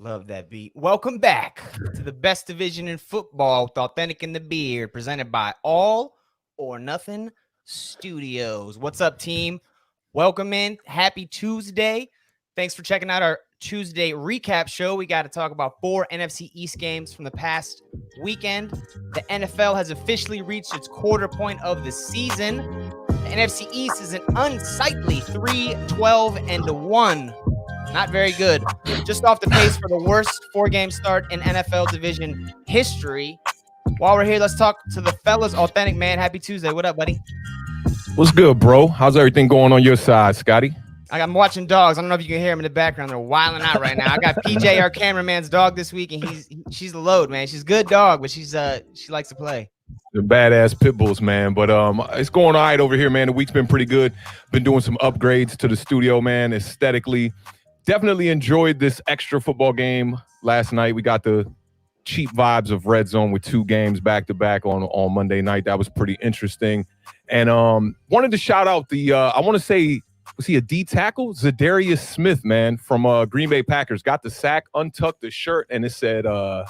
Love that beat. Welcome back to the best division in football with Awthentik and the Beard, presented by All or Nothing Studios. What's up, team? Welcome in. Happy Tuesday. Thanks for checking out our Tuesday recap show. We got to talk about 4 NFC East games from the past weekend. The NFL has officially reached its quarter point of the season. The NFC East is an unsightly 3-12-1. Not very good. Just off the pace for the worst 4-game start in NFL division history. While we're here, let's talk to the fellas. Awthentik, man. Happy Tuesday. What up, buddy? What's good, bro? How's everything going on your side, Scotty? I'm watching dogs. I don't know if you can hear them in the background. They're wilding out right now. I got PJ, our cameraman's dog this week, and she's the load, man. She's a good dog, but she likes to play. The badass pit bulls, man. But it's going all right over here, man. The week's been pretty good. Been doing some upgrades to the studio, man, aesthetically. Definitely enjoyed this extra football game last night. We got the cheap vibes of Red Zone with 2 games back-to-back on Monday night. That was pretty interesting. And wanted to shout out the, I want to say, was he a D tackle? Zadarius Smith, man, from Green Bay Packers. Got the sack, untucked the shirt, and it said, what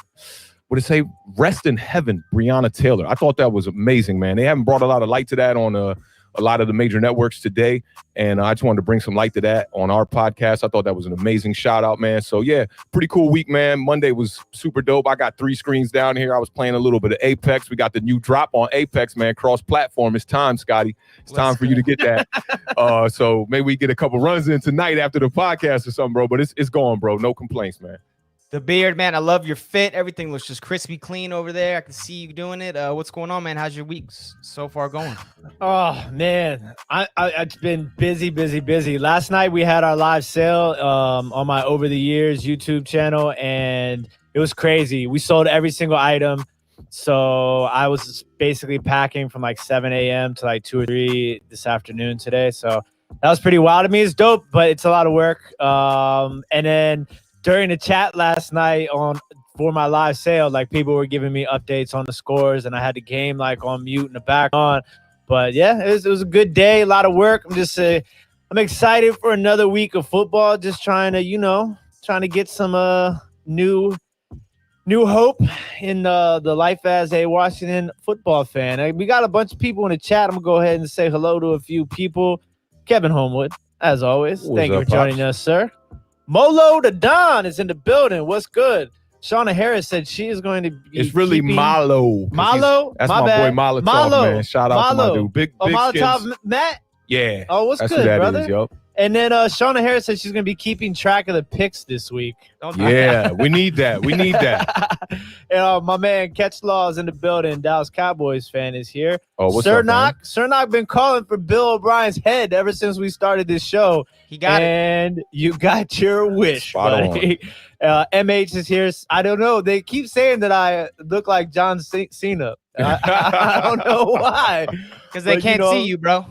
did it say? Rest in heaven, Breonna Taylor. I thought that was amazing, man. They haven't brought a lot of light to that on a lot of the major networks today, and I just wanted to bring some light to that on our podcast. I thought that was an amazing shout out, man. So yeah, pretty cool week, man. Monday was super dope. I got 3 screens down here. I was playing a little bit of Apex. We got the new drop on Apex, man, cross-platform. It's time, Scotty. It's time for you to get that. So maybe we get a couple runs in tonight after the podcast or something, bro. But it's going, bro. No complaints, man. The Beard, man, I love your fit. Everything looks just crispy clean over there. I can see you doing it. What's going on, man? How's your week so far going? Oh, man. It's been busy. Last night we had our live sale on my Over the Years YouTube channel, and it was crazy. We sold every single item. So I was basically packing from like 7 a.m. to like 2 or 3 this afternoon today. So that was pretty wild to me. It's dope, but it's a lot of work. And then during the chat last night for my live sale, like people were giving me updates on the scores, and I had the game like on mute in the background. But yeah, it was a good day, a lot of work. I'm excited for another week of football. Just trying to get some new hope in the life as a Washington football fan. We got a bunch of people in the chat. I'm gonna go ahead and say hello to a few people. Kevin Homewood, as always, thank you for joining us, sir. Molo the Don is in the building. What's good? Shauna Harris said she is going to be. It's really Malo. Malo? That's my boy Molotov, man. Shout out to my dude. Big Molotov skins. Matt? Yeah. Oh, what's that's good, who that brother? is, yo. And then Shauna Harris said she's going to be keeping track of the picks this week. Yeah, we need that. We need that. And my man Catchlaw is in the building. Dallas Cowboys fan is here. Oh, what's Sir up, man? Sir Knock been calling for Bill O'Brien's head ever since we started this show. He got it. And you got your wish, Spot buddy. MH is here. I don't know. They keep saying that I look like John Cena. I don't know why. Because they can't see you, bro.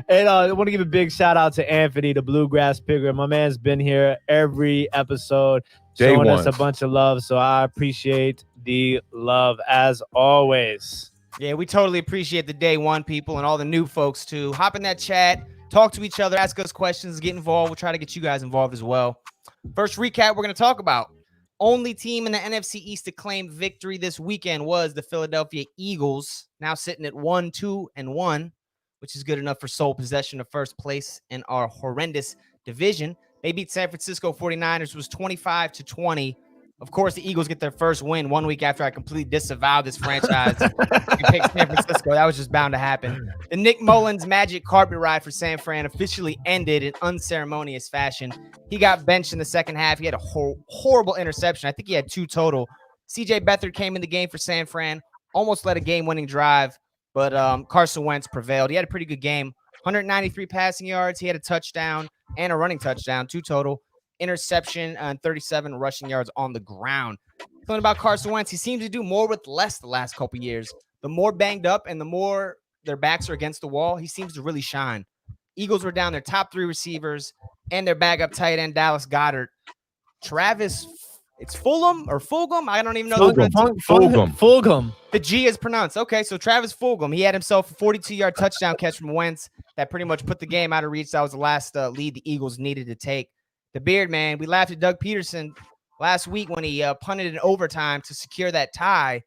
And I want to give a big shout out to Anthony, the Bluegrass Pigger. My man's been here every episode, showing us a bunch of love. So I appreciate the love as always. Yeah, we totally appreciate the day one people and all the new folks too. Hop in that chat, talk to each other, ask us questions, get involved. We'll try to get you guys involved as well. First recap we're going to talk about. Only team in the NFC East to claim victory this weekend was the Philadelphia Eagles, now sitting at 1-2-1, which is good enough for sole possession of first place in our horrendous division. They beat San Francisco 49ers, was 25-20. Of course, the Eagles get their first win 1 week after I completely disavowed this franchise and picked San Francisco. That was just bound to happen. The Nick Mullins magic carpet ride for San Fran officially ended in unceremonious fashion. He got benched in the second half. He had a horrible interception. I think he had 2 total. CJ Beathard came in the game for San Fran, almost led a game-winning drive, but Carson Wentz prevailed. He had a pretty good game. 193 passing yards. He had a touchdown and a running touchdown, 2 total. Interception and 37 rushing yards on the ground. Something about Carson Wentz, he seems to do more with less the last couple years. The more banged up and the more their backs are against the wall, he seems to really shine. Eagles were down their top 3 receivers and their backup tight end, Dallas Goedert. Travis, it's Fulgham or Fulgham? I don't even know. Fulgham. The G is pronounced. Okay, so Travis Fulgham, he had himself a 42-yard touchdown catch from Wentz that pretty much put the game out of reach. That was the last lead the Eagles needed to take. The Beard Man. We laughed at Doug Peterson last week when he punted in overtime to secure that tie.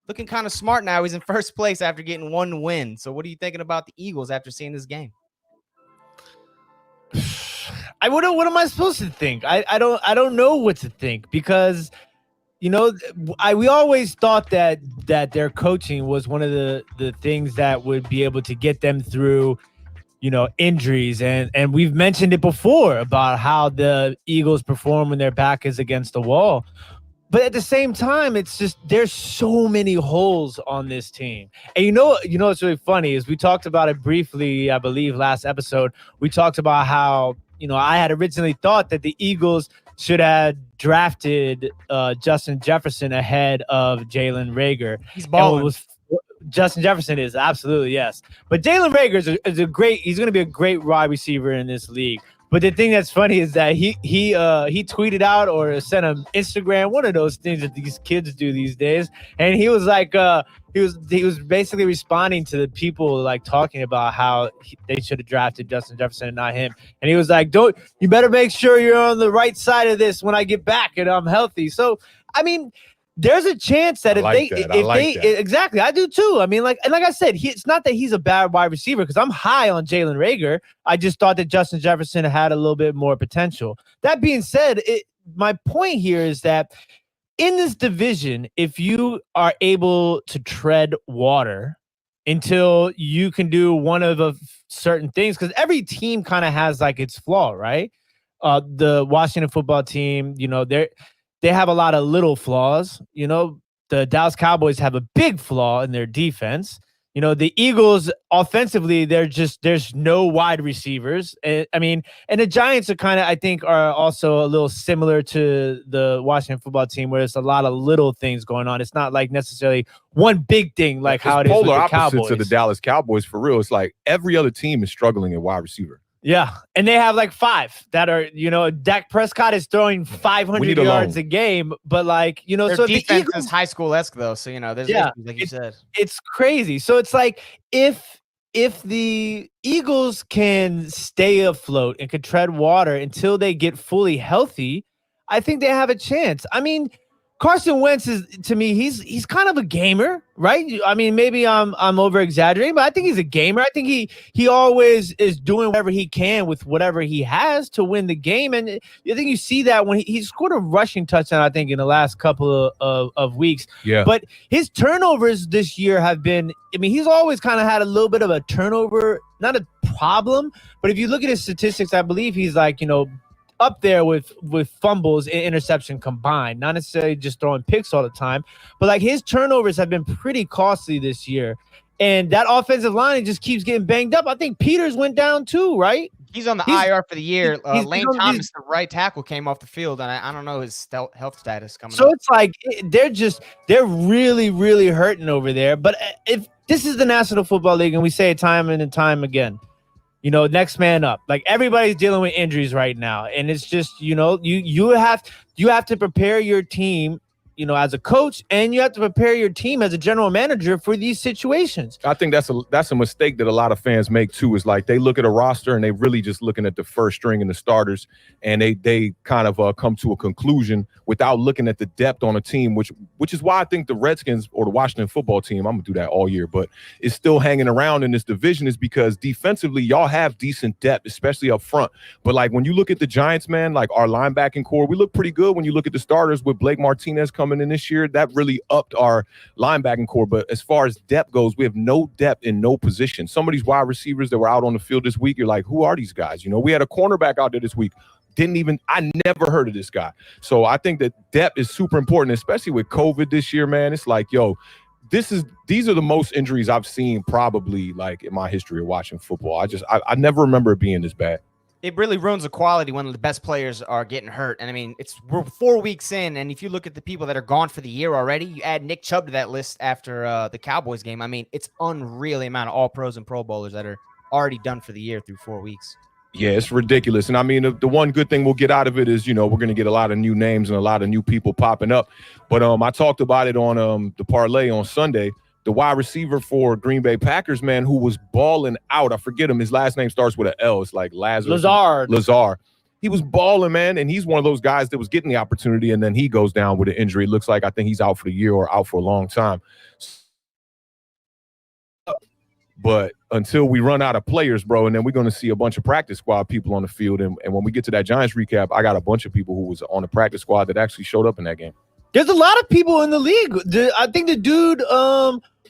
Looking kind of smart now. He's in first place after getting one win. So what are you thinking about the Eagles after seeing this game? What am I supposed to think? I don't know what to think because we always thought that their coaching was one of the things that would be able to get them through injuries, and we've mentioned it before about how the Eagles perform when their back is against the wall. But at the same time, it's just there's so many holes on this team. And what's really funny is we talked about it briefly, I believe, last episode. We talked about how, I had originally thought that the Eagles should have drafted Justin Jefferson ahead of Jalen Reagor. He's balling. Justin Jefferson is, absolutely, yes. But Jalen Reagor he's going to be a great wide receiver in this league. But the thing that's funny is that he tweeted out or sent an Instagram, one of those things that these kids do these days, and he was like, he was basically responding to the people like talking about how they should have drafted Justin Jefferson and not him, and he was like, you better make sure you're on the right side of this when I get back and I'm healthy. So I mean, there's a chance that exactly, I do too. I mean, like I said, it's not that he's a bad wide receiver because I'm high on Jalen Reagor. I just thought that Justin Jefferson had a little bit more potential. That being said, my point here is that in this division, if you are able to tread water until you can do one of the certain things, because every team kind of has like its flaw, right? The Washington football team, they have a lot of little flaws. The Dallas Cowboys have a big flaw in their defense. The Eagles offensively, there's no wide receivers. And the Giants are also a little similar to the Washington football team, where there's a lot of little things going on. It's not like necessarily one big thing like how it is with the Cowboys. Polar opposite to the Dallas Cowboys, for real. It's like every other team is struggling at wide receiver. Yeah, and they have like 5 that are, Dak Prescott is throwing 500 yards a game, but like, their so defense the Eagles, is high school-esque though, so there's issues, like you said. It's crazy. So it's like if the Eagles can stay afloat and can tread water until they get fully healthy, I think they have a chance. I mean, Carson Wentz is, to me, he's kind of a gamer, right? I mean, maybe I'm over exaggerating, but I think he's a gamer. I think he always is doing whatever he can with whatever he has to win the game. And I think you see that when he scored a rushing touchdown, I think, in the last couple of weeks. Yeah. But his turnovers this year have been, he's always kind of had a little bit of a turnover, not a problem, but if you look at his statistics, I believe he's like, up there with fumbles and interception combined, not necessarily just throwing picks all the time, but like his turnovers have been pretty costly this year. And that offensive line just keeps getting banged up. I think Peters went down too, right? He's on the IR for the year. Lane Thomas, the right tackle, came off the field, and I don't know his health status coming up. So it's like they're really, really hurting over there. But if this is the National Football League, and we say it time and time again, next man up. Like everybody's dealing with injuries right now, and it's just you have to prepare your team, as a coach, and you have to prepare your team as a general manager for these situations. I think that's a mistake that a lot of fans make too. Is like they look at a roster and they really just looking at the first string and the starters, and they kind of come to a conclusion without looking at the depth on a team, which is why I think the Redskins or the Washington football team, I'm gonna do that all year, but is still hanging around in this division, is because defensively y'all have decent depth, especially up front. But like when you look at the Giants, man, like our linebacking core, we look pretty good. When you look at the starters with Blake Martinez coming in this year, that really upped our linebacking core. But as far as depth goes, we have no depth in no position. Some of these wide receivers that were out on the field this week, you're like, who are these guys? We had a cornerback out there this week. I never heard of this guy. So I think that depth is super important, especially with COVID this year, man. It's like, these are the most injuries I've seen probably like in my history of watching football. I never remember it being this bad. It really ruins the quality when the best players are getting hurt. And we're 4 weeks in, and if you look at the people that are gone for the year already, you add Nick Chubb to that list after the Cowboys game. It's unreal the amount of all pros and pro bowlers that are already done for the year through 4 weeks. Yeah, it's ridiculous. And the one good thing we'll get out of it is, we're going to get a lot of new names and a lot of new people popping up. But I talked about it on the parlay on Sunday. The wide receiver for Green Bay Packers, man, who was balling out. I forget him. His last name starts with an L. It's like Lazard. Lazard. he was balling, man. And he's one of those guys that was getting the opportunity, and then he goes down with an injury. It looks like I think he's out for the year or out for a long time. But until we run out of players, bro, and then we're going to see a bunch of practice squad people on the field. And when we get to that Giants recap, I got a bunch of people who was on the practice squad that actually showed up in that game. There's a lot of people in the league. I think the dude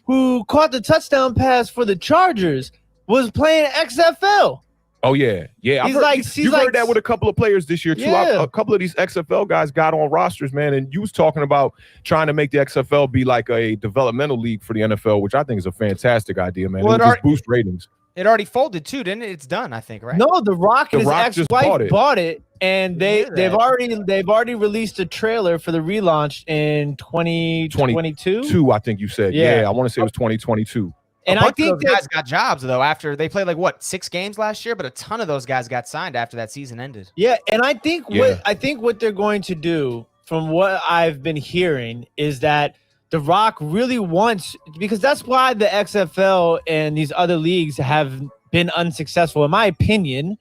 who caught the touchdown pass for the Chargers was playing XFL. Oh, yeah. Yeah. You've heard that with a couple of players this year, too. Yeah. A couple of these XFL guys got on rosters, man, and you was talking about trying to make the XFL be like a developmental league for the NFL, which I think is a fantastic idea, man. Well, it would just boost ratings. It already folded, too, didn't it? It's done, I think, right? No, The Rock and his ex-wife bought it, and they've already released a trailer for the relaunch in 2022. I think you said. Yeah, I want to say it was 2022. And I think those guys got jobs, though, after they played 6 games last year, but a ton of those guys got signed after that season ended. Yeah, and I think what they're going to do, from what I've been hearing, is that The Rock really wants, because that's why the XFL and these other leagues have been unsuccessful, in my opinion,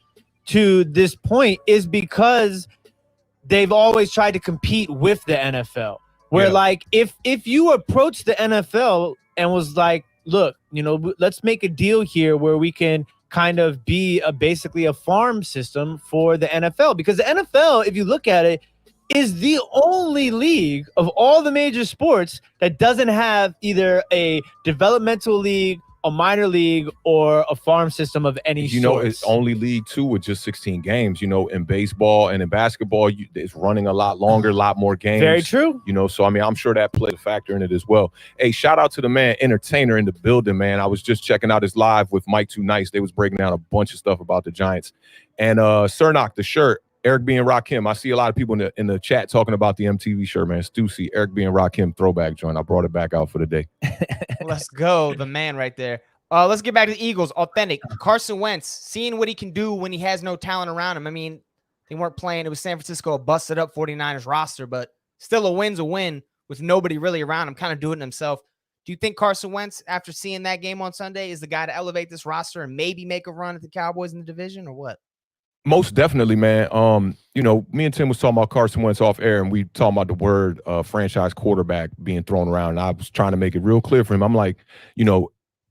to this point, is because they've always tried to compete with the NFL. Where if you approach the NFL and was like, look, let's make a deal here where we can kind of be basically a farm system for the NFL. Because the NFL, if you look at it, is the only league of all the major sports that doesn't have either a developmental league, a minor league, or a farm system of any sort. It's only league 2 with just 16 games. In baseball and in basketball, it's running a lot longer, a lot more games. Very true. So I mean, I'm sure that plays a factor in it as well. Hey, shout out to the man Entertainer in the building, man. I was just checking out his live with Mike Too Nice. They was breaking down a bunch of stuff about the Giants. And Cernock, the shirt, Eric B. and Rakim. I see a lot of people in the chat talking about the MTV shirt, man. Stussy, Eric B. and Rakim throwback joint. I brought it back out for the day. Let's go, the man right there. Let's get back to the Eagles. Awthentik. Carson Wentz, seeing what he can do when he has no talent around him. I mean, they weren't playing. It was San Francisco, a busted up 49ers roster, but still a win's a win with nobody really around him, kind of doing it himself. Do you think Carson Wentz, after seeing that game on Sunday, is the guy to elevate this roster and maybe make a run at the Cowboys in the division, or what? Most definitely, man. Me and Tim was talking about Carson Wentz off air, and we talking about the word franchise quarterback being thrown around. And I was trying to make it real clear for him. I'm like,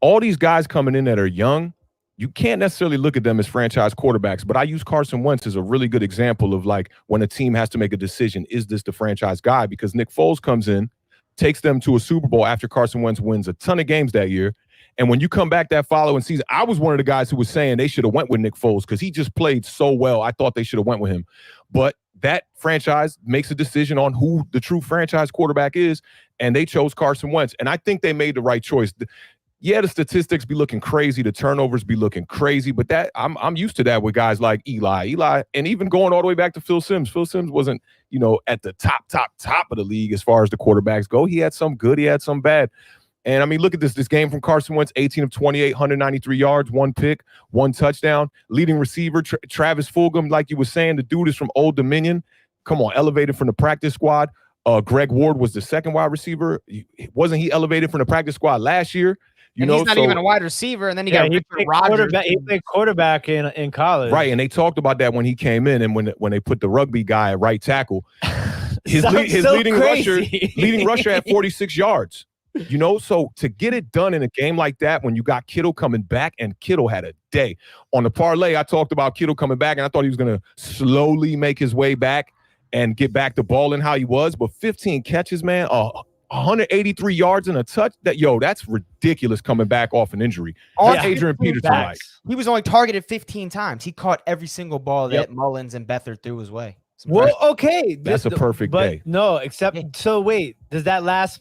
all these guys coming in that are young, you can't necessarily look at them as franchise quarterbacks. But I use Carson Wentz as a really good example of when a team has to make a decision, is this the franchise guy? Because Nick Foles comes in, takes them to a Super Bowl after Carson Wentz wins a ton of games that year. And when you come back that following season, I was one of the guys who was saying they should have went with Nick Foles because he just played so well. I thought they should have went with him. But that franchise makes a decision on who the true franchise quarterback is, and they chose Carson Wentz. And I think they made the right choice. Yeah, the statistics be looking crazy, the turnovers be looking crazy, but that I'm used to that with guys like Eli, and even going all the way back to Phil Simms. Phil Simms wasn't, at the top of the league as far as the quarterbacks go. He had some good, he had some bad. And I mean, look at this game from Carson Wentz, 18 of 28, 193 yards, 1 pick, 1 touchdown. Leading receiver, Travis Fulgham, like you were saying, the dude is from Old Dominion. Come on, elevated from the practice squad. Greg Ward was the second wide receiver. Wasn't he elevated from the practice squad last year? He's not even a wide receiver, and then he got Richard Rodgers. He played quarterback in college. Right, and they talked about that when he came in, and when they put the rugby guy at right tackle. His leading rusher had 46 yards. So to get it done in a game like that, when you got Kittle coming back, and Kittle had a day. On the parlay, I talked about Kittle coming back, and I thought he was going to slowly make his way back and get back to balling how he was. But 15 catches, man, 183 yards and a touch. That's ridiculous coming back off an injury. Adrian Peterson. He was only targeted 15 times. He caught every single ball that Mullins and Beathard threw his way. Well, okay. That's a perfect day. No, except, so wait, does that last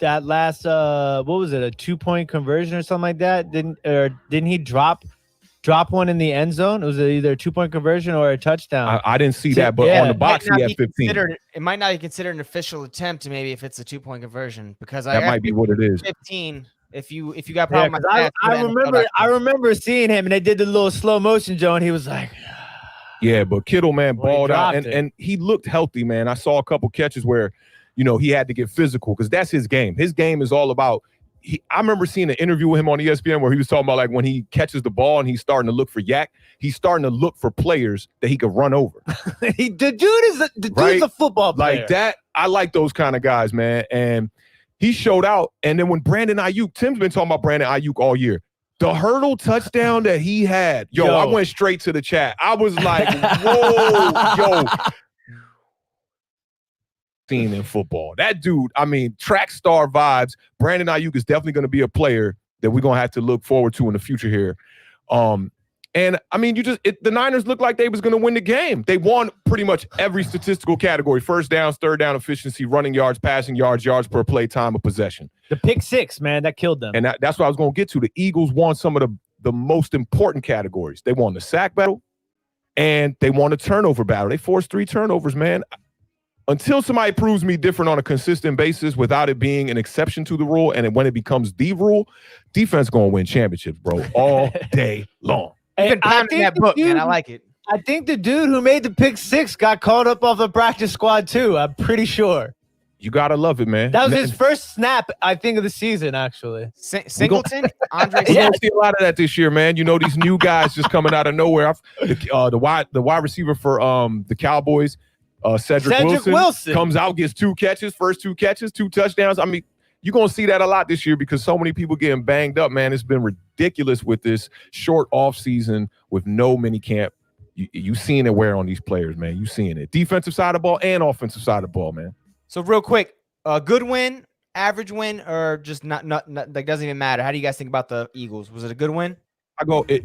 what was it, a 2-point conversion or something like that? Didn't he drop one in the end zone? It was either a 2-point conversion or a touchdown. I didn't see that, but on the box he had 15. It might not be considered an official attempt, maybe, if it's a 2-point conversion, because that might be what it is. 15. If you got a problem with that, I remember seeing him, and they did the little slow motion, Joe, and he was like, yeah, but Kittle, man, balled out, and he looked healthy, man. I saw a couple catches where, he had to get physical because that's his game. His game is all about I remember seeing an interview with him on ESPN where he was talking about like when he catches the ball and he's starting to look for yak, he's starting to look for players that he could run over. The dude's a football player. Like that, I like those kind of guys, man. And he showed out. And then when Brandon Ayuk, Tim's been talking about Brandon Ayuk all year. The hurdle touchdown that he had, yo, I went straight to the chat. I was like, whoa, yo. In football, that dude, I mean, track star vibes. Brandon Ayuk is definitely going to be a player that we're going to have to look forward to in the future here. And I mean, the Niners looked like they was going to win the game. They won pretty much every statistical category: first downs, third down efficiency, running yards, passing yards, yards per play, time of possession. The pick six, man, that killed them. And that's what I was going to get to. The Eagles won some of the most important categories. They won the sack battle and they won the turnover battle. They forced 3 turnovers, man. Until somebody proves me different on a consistent basis without it being an exception to the rule, and when it becomes the rule, defense going to win championships, bro, all day long. You've been pounding that book, man. I like it. I think the dude who made the pick 6 got called up off the practice squad too. I'm pretty sure. You got to love it, man. That was his first snap, I think, of the season, actually. Singleton? Andre? We're going to see a lot of that this year, man. You know, these new guys just coming out of nowhere. The wide receiver for the Cowboys, Cedric Wilson comes out, gets 2 catches, first 2 catches, 2 touchdowns. I mean, you're going to see that a lot this year because so many people getting banged up, man. It's been ridiculous with this short off season with no mini camp. You seeing it wear on these players, man. You seeing it. Defensive side of the ball and offensive side of the ball, man. So real quick, a good win, average win, or just not that doesn't even matter. How do you guys think about the Eagles? Was it a good win?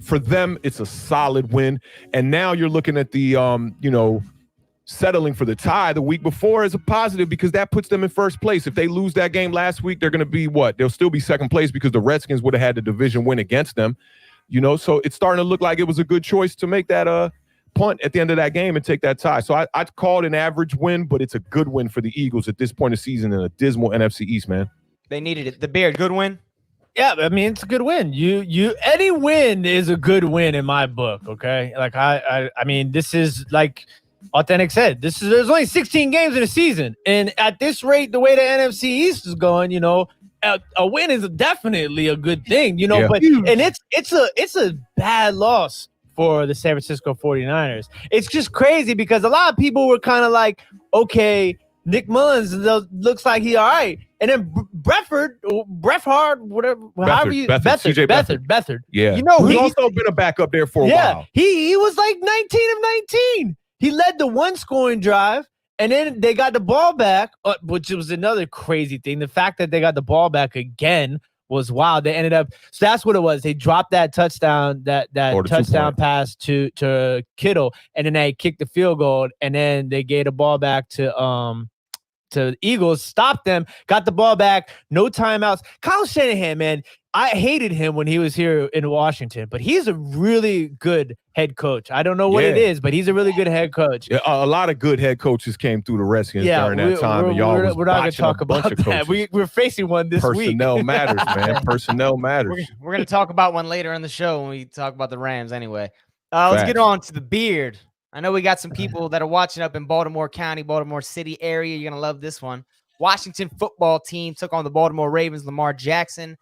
For them, it's a solid win. And now you're looking at the, settling for the tie the week before is a positive because that puts them in first place. If they lose that game last week, they're going to be what? They'll still be second place because the Redskins would have had the division win against them. So it's starting to look like it was a good choice to make that punt at the end of that game and take that tie. So I'd call it an average win, but it's a good win for the Eagles at this point of the season in a dismal NFC East, man. They needed it. The Beard, good win? Yeah, I mean, it's a good win. Any win is a good win in my book, okay? Like, I mean, this is like Awthentik said, there's only 16 games in a season. And at this rate, the way the NFC East is going, a win is definitely a good thing, Yeah. but and it's a bad loss for the San Francisco 49ers. It's just crazy because a lot of people were kind of like, okay, Nick Mullins looks like he all right. And then Beathard, whatever, however you Beathard. Yeah. He's also been a backup there for a while. He was like 19 of 19. He led the 1 scoring drive, and then they got the ball back, which was another crazy thing. The fact that they got the ball back again was wild. They ended up, so that's what it was. They dropped that touchdown, that touchdown pass to Kittle, and then they kicked the field goal, and then they gave the ball back to the Eagles, stopped them, got the ball back, no timeouts. Kyle Shanahan, man, I hated him when he was here in Washington, but he's a really good head coach. I don't know what it is, but he's a really good head coach. Yeah, a lot of good head coaches came through the Redskins during that time. We're not going to talk about that. We're facing one this week. Personnel matters, man. Personnel matters. We're going to talk about one later in the show when we talk about the Rams anyway. Let's get on to the Beard. I know we got some people that are watching up in Baltimore County, Baltimore City area. You're going to love this one. Washington football team took on the Baltimore Ravens, Lamar Jackson.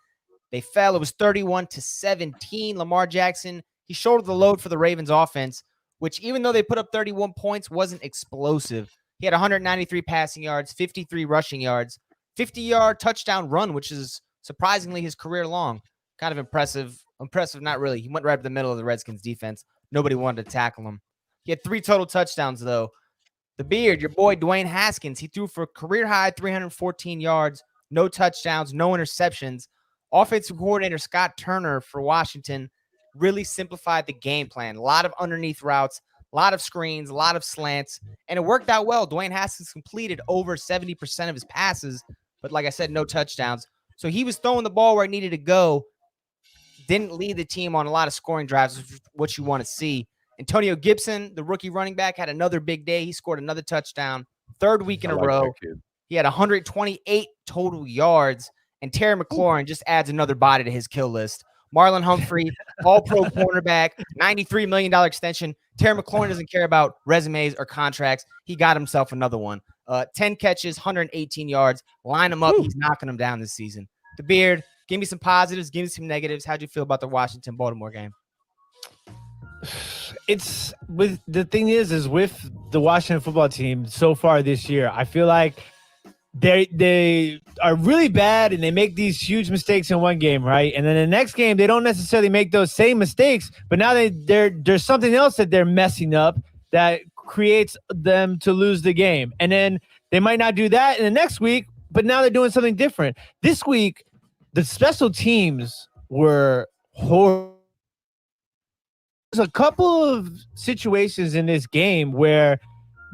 They fell. It was 31-17. Lamar Jackson, he shouldered the load for the Ravens offense, which even though they put up 31 points, wasn't explosive. He had 193 passing yards, 53 rushing yards, 50-yard touchdown run, which is surprisingly his career long. Kind of impressive. Impressive, not really. He went right up the middle of the Redskins defense. Nobody wanted to tackle him. He had 3 total touchdowns, though. The Beard, your boy Dwayne Haskins, he threw for a career-high 314 yards, no touchdowns, no interceptions. Offensive coordinator Scott Turner for Washington really simplified the game plan. A lot of underneath routes, a lot of screens, a lot of slants, and it worked out well. Dwayne Haskins completed over 70% of his passes, but like I said, no touchdowns. So he was throwing the ball where it needed to go. Didn't lead the team on a lot of scoring drives, which is what you want to see. Antonio Gibson, the rookie running back, had another big day. He scored another touchdown, 3rd week in a row. He had 128 total yards. And Terry McLaurin just adds another body to his kill list. Marlon Humphrey, all-pro cornerback, $93 million extension. Terry McLaurin doesn't care about resumes or contracts. He got himself another one. 10 catches, 118 yards. Line him up. He's knocking him down this season. The Beard, Give me some positives. Give me some negatives. How'd you feel about the Washington-Baltimore game? It's with the thing is with the Washington football team so far this year, I feel like they are really bad and they make these huge mistakes in one game, right? And then the next game, they don't necessarily make those same mistakes, but now there's something else that they're messing up that creates them to lose the game. And then they might not do that in the next week, but now they're doing something different. This week, the special teams were horrible. There's a couple of situations in this game where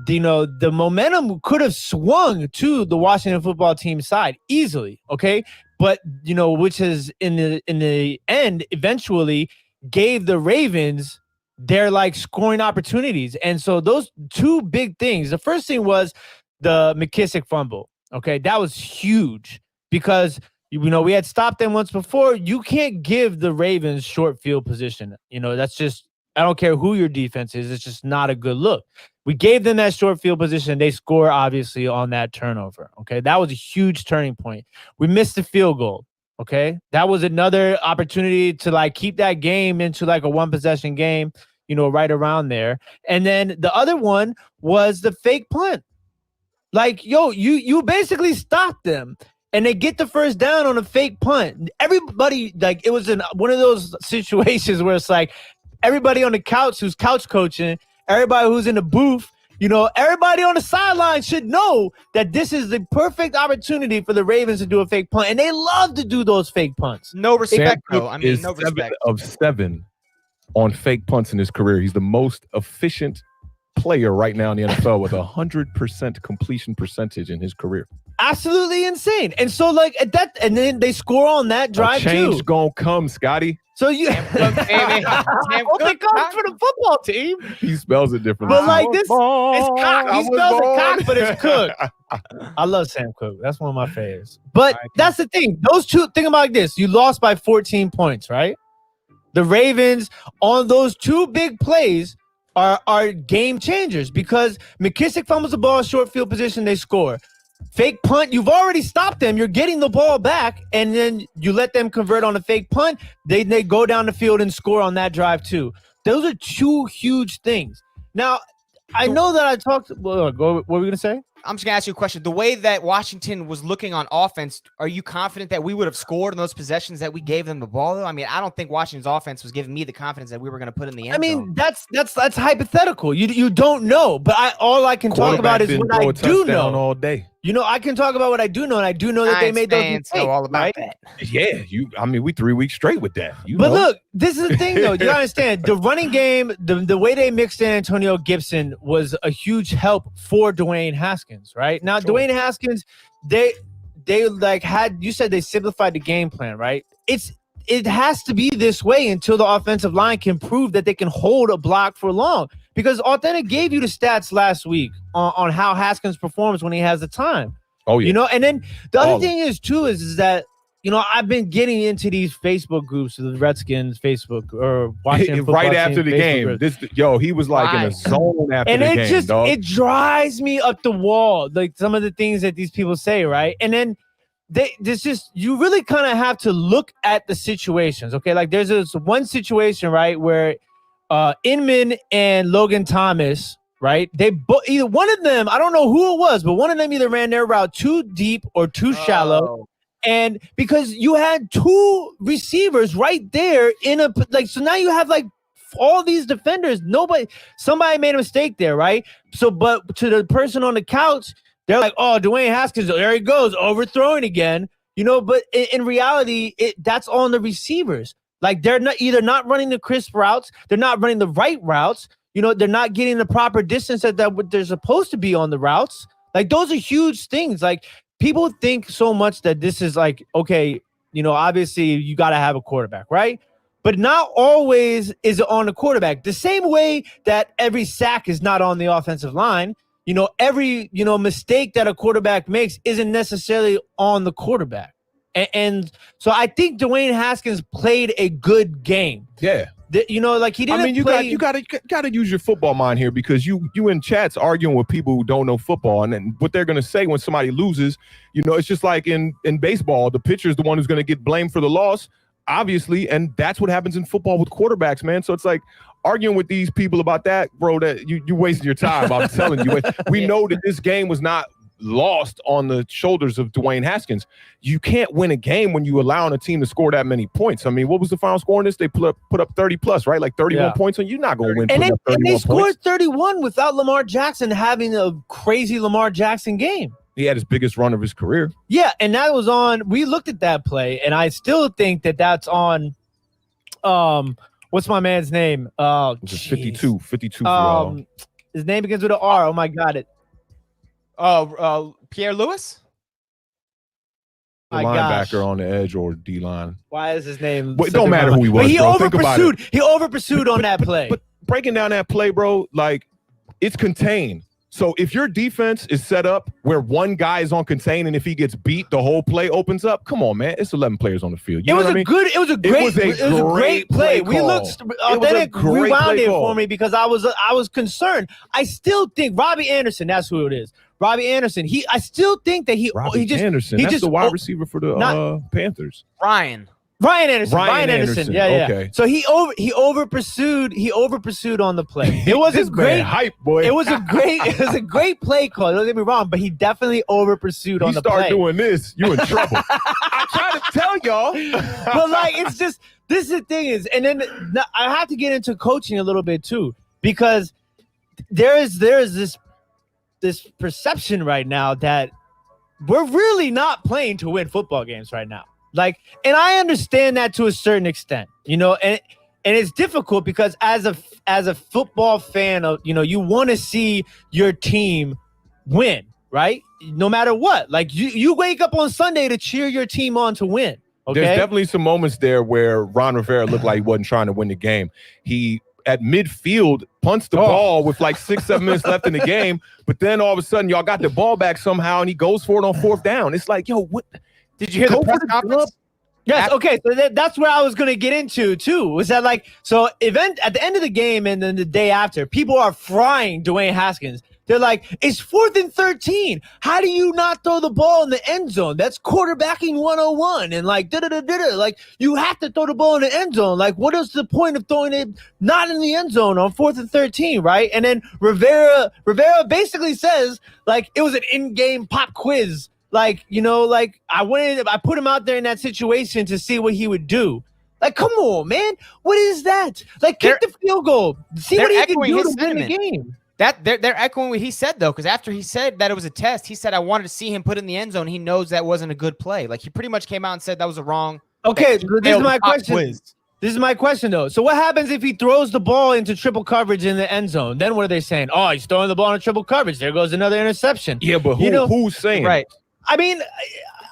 the momentum could have swung to the Washington football team side easily, okay? But, which is in the end eventually gave the Ravens their scoring opportunities. And so those two big things, the first thing was the McKissick fumble, okay? That was huge because, we had stopped them once before. You can't give the Ravens short field position. That's just, I don't care who your defense is. It's just not a good look. We gave them that short field position. They score, obviously, on that turnover. Okay, that was a huge turning point. We missed the field goal. Okay, that was another opportunity to keep that game into a one-possession game, right around there. And then the other one was the fake punt. You basically stopped them. And they get the first down on a fake punt. Everybody, it was in one of those situations where it's everybody on the couch who's couch coaching, everybody who's in the booth, everybody on the sideline should know that this is the perfect opportunity for the Ravens to do a fake punt. And they love to do those fake punts. No respect, though. No respect. 7 of 7 on fake punts in his career. He's the most efficient player right now in the NFL with 100% completion percentage in his career. Absolutely insane. And so at that, and then they score on that drive too. Change gonna come, Scotty. So you it comes for the football team. He spells it differently. But this, it's cock. He spells it cock, but it's Cook. I love Sam Cook. That's one of my favorites. But that's the thing. Those two, think about this. You lost by 14 points, right? The Ravens on those two big plays are game changers because McKissick fumbles the ball, short field position, they score. Fake punt, you've already stopped them. You're getting the ball back, and then you let them convert on a fake punt. They go down the field and score on that drive too. Those are two huge things. Now, I know that I talked. What were we going to say? I'm just going to ask you a question. The way that Washington was looking on offense, are you confident that we would have scored in those possessions that we gave them the ball, though? I mean, I don't think Washington's offense was giving me the confidence that we were going to put in the end zone. That's hypothetical. You don't know. But all I can talk about is what I do know. All day. I can talk about what I do know, and I do know that they made those mistakes. Know all about right? that. Yeah, we 3 weeks straight with that. Look, this is the thing, though. You understand the running game, the way they mixed in Antonio Gibson was a huge help for Dwayne Haskins, right? Now, sure. Dwayne Haskins, they you said they simplified the game plan, right? It has to be this way until the offensive line can prove that they can hold a block for long. Because Awthentik gave you the stats last week on how Haskins performs when he has the time. Oh, yeah. And then the other thing is that, I've been getting into these Facebook groups, the Redskins Facebook or Washington right after the game. He was in a zone after the game. And it drives me up the wall, some of the things that these people say, right? And then you really kind of have to look at the situations, okay? There's this one situation, right, where Inman and Logan Thomas, right? Either one of them, I don't know who it was, but one of them either ran their route too deep or too shallow. And because you had two receivers right there so now you have all these defenders, somebody made a mistake there, right? So, but to the person on the couch, they're like, oh, Dwayne Haskins, there he goes, overthrowing again, but in reality, that's on the receivers. They're not running the crisp routes. They're not running the right routes. They're not getting the proper distance that they're supposed to be on the routes. Those are huge things. People think so much that this is okay, obviously you got to have a quarterback, right? But not always is it on the quarterback. The same way that every sack is not on the offensive line. Every, mistake that a quarterback makes isn't necessarily on the quarterback. And so I think Dwayne Haskins played a good game. Yeah. You know, like he didn't. I mean, you play. got to use your football mind here, because you in chats arguing with people who don't know football, and then what they're going to say when somebody loses. You know, it's just like in baseball, the pitcher is the one who's going to get blamed for the loss, obviously, and that's what happens in football with quarterbacks, man. So it's like arguing with these people about that, bro. That you wasting your time. I'm telling you, we know that this game was not lost on the shoulders of Dwayne Haskins. You can't win a game when you allowing a team to score that many points. I mean, what was the final score in this? They put up 30 plus, right? Like 31 points, and you're not going to win. And they scored points. 31 without Lamar Jackson having a crazy Lamar Jackson game. He had his biggest run of his career. Yeah, and that was on. We looked at that play, and I still think that's on. What's my man's name? Oh, it was 52 for y'all. His name begins with an R. Oh my God! Pierre Lewis? The linebacker on the edge or D-line. Why is his name? It don't matter who he was. But he over-pursued. He over-pursued on that play. But breaking down that play, bro, like it's contained. So if your defense is set up where one guy is on contain, and if he gets beat, the whole play opens up. Come on, man. It's 11 players on the field. It was a great play. We looked Awthentik rewound it for me because I was concerned. I still think Robbie Anderson, that's who it is. Robbie Anderson. I still think that Anderson. That's the wide receiver for the Panthers. Ryan Anderson. Yeah. Okay. So he over pursued on the play. It was a great hype, boy. It was a great play call. Don't get me wrong, but he definitely over pursued on the play. You start doing this, you in trouble. I'm trying to tell y'all. But like, it's just, this is the thing is, and then I have to get into coaching a little bit too, because there is this perception right now that we're really not playing to win football games right now. Like, and I understand that to a certain extent, you know, and it's difficult because as a football fan, you want to see your team win, right? No matter what. Like you wake up on Sunday to cheer your team on to win. Okay? There's definitely some moments there where Ron Rivera looked like he wasn't trying to win the game. He at midfield punts the ball with like 6-7 minutes left in the game, but then all of a sudden y'all got the ball back somehow and he goes for it on 4th down. It's like, yo, what? Did you hear the press conference? Yes. Okay. So that's where I was going to get into too. Was that like, so at the end of the game and then the day after, people are frying Dwayne Haskins. They're like, it's 4th and 13. How do you not throw the ball in the end zone? That's quarterbacking 101. And like, like you have to throw the ball in the end zone. Like, what is the point of throwing it not in the end zone on 4th and 13, right? And then Rivera basically says like it was an in-game pop quiz. Like, you know, like I put him out there in that situation to see what he would do. Like, come on, man. What is that? Like, kick the field goal. See what he can do to win the game. That they're echoing what he said, though, because after he said that it was a test, he said, I wanted to see him put in the end zone. He knows that wasn't a good play. Like, he pretty much came out and said that was a wrong. Okay, this is my question. This is my question, though. So what happens if he throws the ball into triple coverage in the end zone? Then what are they saying? Oh, he's throwing the ball into triple coverage. There goes another interception. Yeah, but who's saying right? I mean,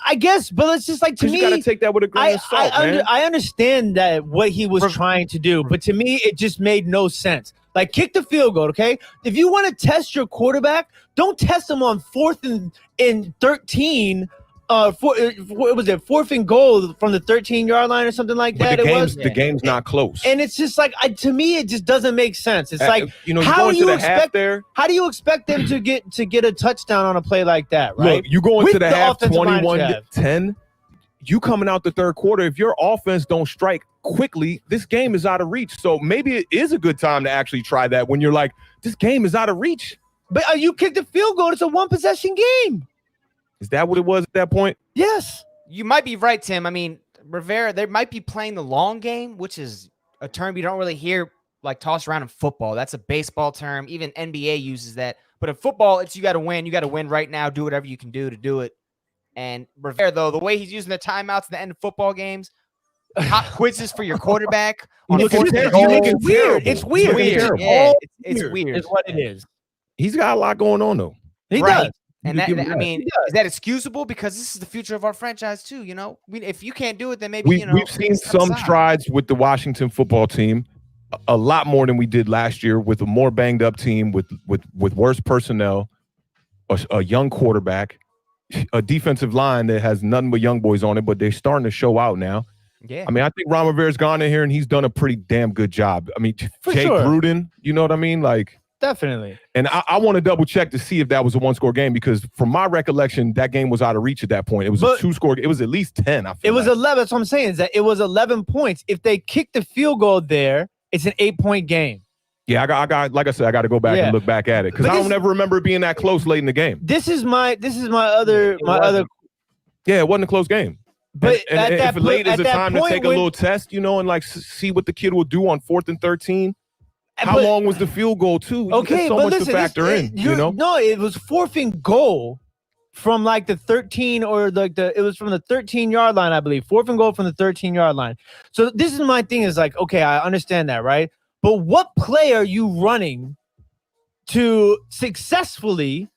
I guess, but it's just like, to me, you gotta take that with a grain of salt, man. I understand that what he was trying to do, but to me, it just made no sense. Like, kick the field goal, okay? If you want to test your quarterback, don't test him on 4th and 13. What was it? 4th and goal from the 13-yard line or something like that. The game's not close, and it's just like to me, it just doesn't make sense. It's like, how do you expect them to get a touchdown on a play like that? Right? Look, you go into the half 21-10. You coming out the third quarter. If your offense don't strike quickly, this game is out of reach. So maybe it is a good time to actually try that when you're like, this game is out of reach. But you kick the field goal. It's a 1-possession game. Is that what it was at that point? Yes. You might be right, Tim. I mean, Rivera, they might be playing the long game, which is a term you don't really hear like tossed around in football. That's a baseball term. Even NBA uses that. But in football, it's you got to win. You got to win right now. Do whatever you can do to do it. And Rivera, though, the way he's using the timeouts at the end of football games, hot quizzes for your quarterback. It's weird. It's weird. Yeah, it's weird. It's what it is. He's got a lot going on, though. He does. And I mean, is that excusable? Because this is the future of our franchise too. You know, if you can't do it, then maybe we've seen some strides with the Washington football team, a lot more than we did last year, with a more banged up team, with worse personnel, a young quarterback, a defensive line that has nothing but young boys on it, but they're starting to show out now. Yeah. I mean, I think Ron Rivera's gone in here and he's done a pretty damn good job. I mean, For Jake sure. Gruden, you know what I mean? Like, definitely. And I want to double check to see if that was a 1-score game, because from my recollection, that game was out of reach at that point. It was a 2-score. It was at least 10. I feel it was like. 11. That's what I'm saying. Is that it was 11 points. If they kicked the field goal there, it's an 8-point game. Yeah, I got. Like I said, I got to go back and look back at it because I don't ever remember it being that close late in the game. This is my other. Yeah, it wasn't a close game. But and if late is a time to take a little test, you know, and like see what the kid will do on 4th and 13. How long was the field goal too? Okay, There's so but much listen, to factor in. You know, no, it was 4th and goal from like the 13 or like it was from the 13-yard line, I believe. 4th and goal from the 13-yard line. So this is my thing. Is like, okay, I understand that, right? But what play are you running to successfully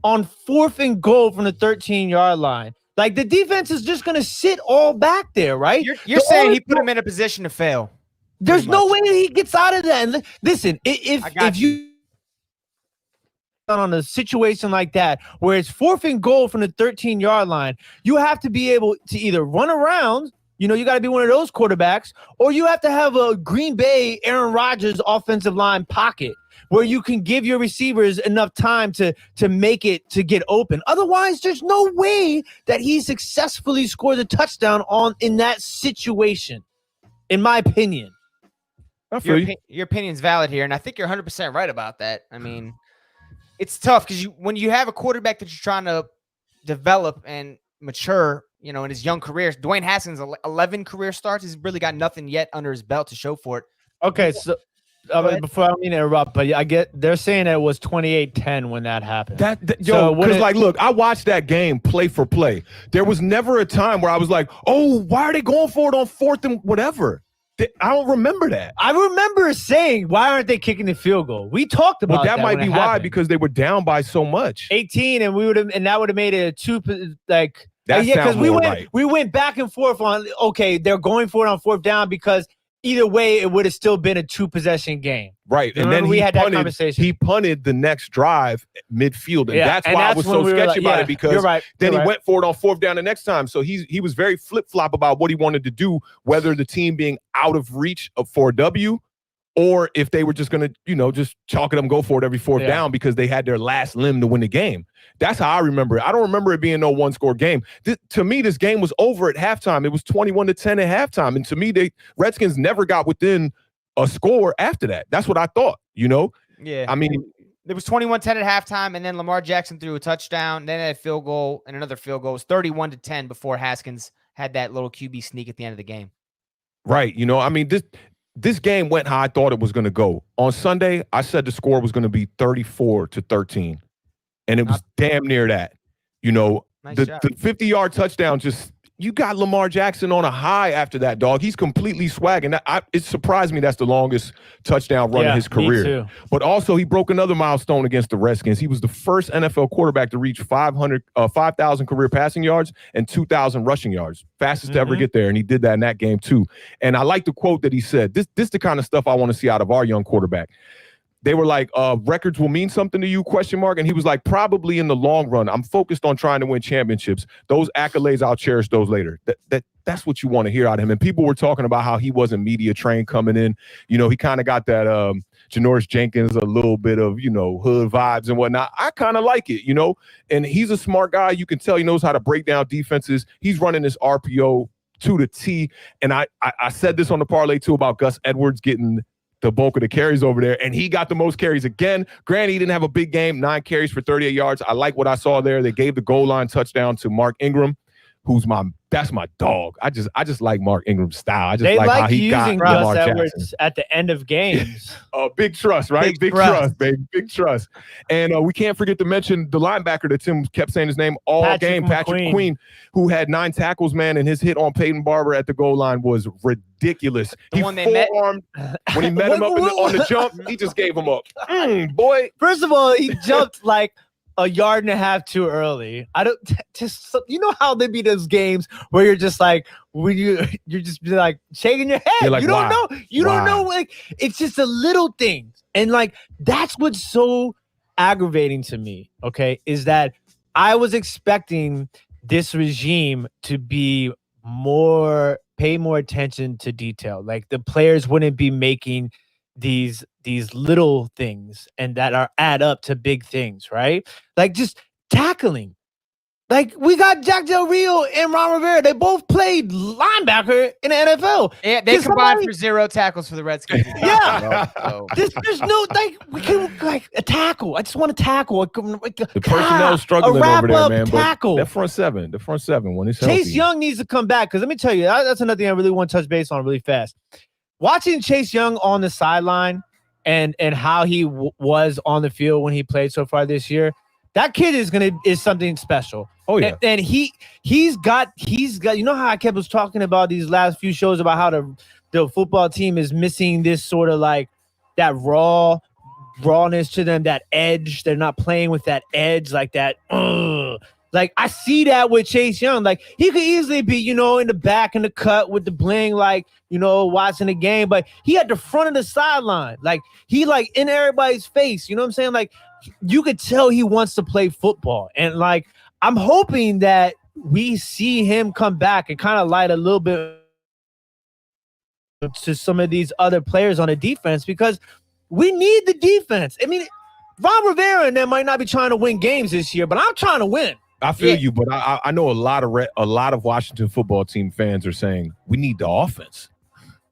on 4th and goal from the 13-yard line? Like the defense is just going to sit all back there, right? You're saying he put him in a position to fail. There's no way he gets out of that. And listen, if you on a situation like that where it's 4th and goal from the 13-yard line, you have to be able to either run around, you know, you got to be one of those quarterbacks, or you have to have a Green Bay Aaron Rodgers offensive line pocket where you can give your receivers enough time to make it to get open. Otherwise, there's no way that he successfully scored a touchdown in that situation, in my opinion. Your opinion's valid here, and I think you're 100% right about that. I mean, it's tough because when you have a quarterback that you're trying to develop and mature, you know, in his young career. Dwayne Haskins, 11 career starts. He's really got nothing yet under his belt to show for it. Okay, so before I mean to interrupt, but I get they're saying it was 28-10 when that happened. Because like, look, I watched that game play for play. There was never a time where I was like, oh, why are they going for it on 4th and whatever? I don't remember that. I remember saying, why aren't they kicking the field goal? We talked about that might be why, because they were down by so much. 18, and that would have made it a 2, like. Because we went back and forth on, okay, they're going for it on 4th down because either way it would have still been a 2-possession game. Right. And then we had that conversation. He punted the next drive midfield. And that's why I was so sketchy about it, because then he went for it on 4th down the next time. So he was very flip-flop about what he wanted to do, whether the team being out of reach for a W, or if they were just going to, you know, just chalk it up and go for it every 4th down because they had their last limb to win the game. That's how I remember it. I don't remember it being no 1-score game. To me, this game was over at halftime. It was 21-10 at halftime. And to me, the Redskins never got within a score after that. That's what I thought, you know? Yeah. I mean, it was 21-10 at halftime, and then Lamar Jackson threw a touchdown, then a field goal, and another field goal. It was 31-10 before Haskins had that little QB sneak at the end of the game. Right. You know, I mean, this game went how I thought it was going to go. On Sunday, I said the score was going to be 34-13, and it was damn near that. You know, the 50-yard touchdown you got Lamar Jackson on a high after that, dog. He's completely swagging. It surprised me that's the longest touchdown run in his career. Me too. But also, he broke another milestone against the Redskins. He was the first NFL quarterback to reach 5,000 career passing yards and 2,000 rushing yards. Fastest to ever get there, and he did that in that game too. And I like the quote that he said. This the kind of stuff I want to see out of our young quarterback. They were like, records will mean something to you, ? And he was like, probably in the long run. I'm focused on trying to win championships. Those accolades, I'll cherish those later. That's what you want to hear out of him. And people were talking about how he wasn't media trained coming in. You know, he kind of got that Janoris Jenkins, a little bit of, you know, hood vibes and whatnot. I kind of like it, you know. And he's a smart guy. You can tell he knows how to break down defenses. He's running this RPO to the T. And I said this on the parlay too about Gus Edwards getting the bulk of the carries over there, and he got the most carries again. Granted, he didn't have a big game, 9 carries for 38 yards. I like what I saw there. They gave the goal line touchdown to Mark Ingram, that's my dog. I just like Mark Ingram's style. I just like how he got Lamar Jackson at the end of games. Big trust, right? Big trust, baby. Big trust. And we can't forget to mention the linebacker that Tim kept saying his name all game, Patrick Queen, who had 9 tackles, man, and his hit on Peyton Barber at the goal line was ridiculous. When he met him up on the jump, he just gave him up. Boy. First of all, he jumped like a yard and a half too early. I don't just, you know how there be those games where you're just like, when you're just like shaking your head. Like, you don't know. You don't know. Like, it's just a little thing. And like, that's what's so aggravating to me. Okay. Is that I was expecting this regime to be more pay more attention to detail. Like the players wouldn't be making these little things and that are add up to big things, right? Like just tackling. Like we got Jack Del Rio and Ron Rivera. They both played linebacker in the NFL. Yeah, they combined for 0 tackles for the Redskins. Yeah. So. There's no we can like a tackle. I just want to tackle. The personnel struggling over there, man. Tackle. But the front seven when it's healthy. Chase Young needs to come back because let me tell you, that's another thing I really want to touch base on really fast. Watching Chase Young on the sideline and how he was on the field when he played so far this year, that kid is something special. Oh yeah, and he's got. You know how I kept was talking about these last few shows about how the football team is missing this sort of like that rawness to them, that edge. They're not playing with that edge like that. Like I see that with Chase Young. Like he could easily be, in the back in the cut with the bling, like, watching the game, but he at the front of the sideline. Like he like in everybody's face. You know what I'm saying? Like you could tell he wants to play football. And like I'm hoping that we see him come back and kind of light a little bit to some of these other players on the defense because we need the defense. I mean, Ron Rivera and them might not be trying to win games this year, but I'm trying to win. I feel you, but I know a lot of Washington football team fans are saying we need the offense.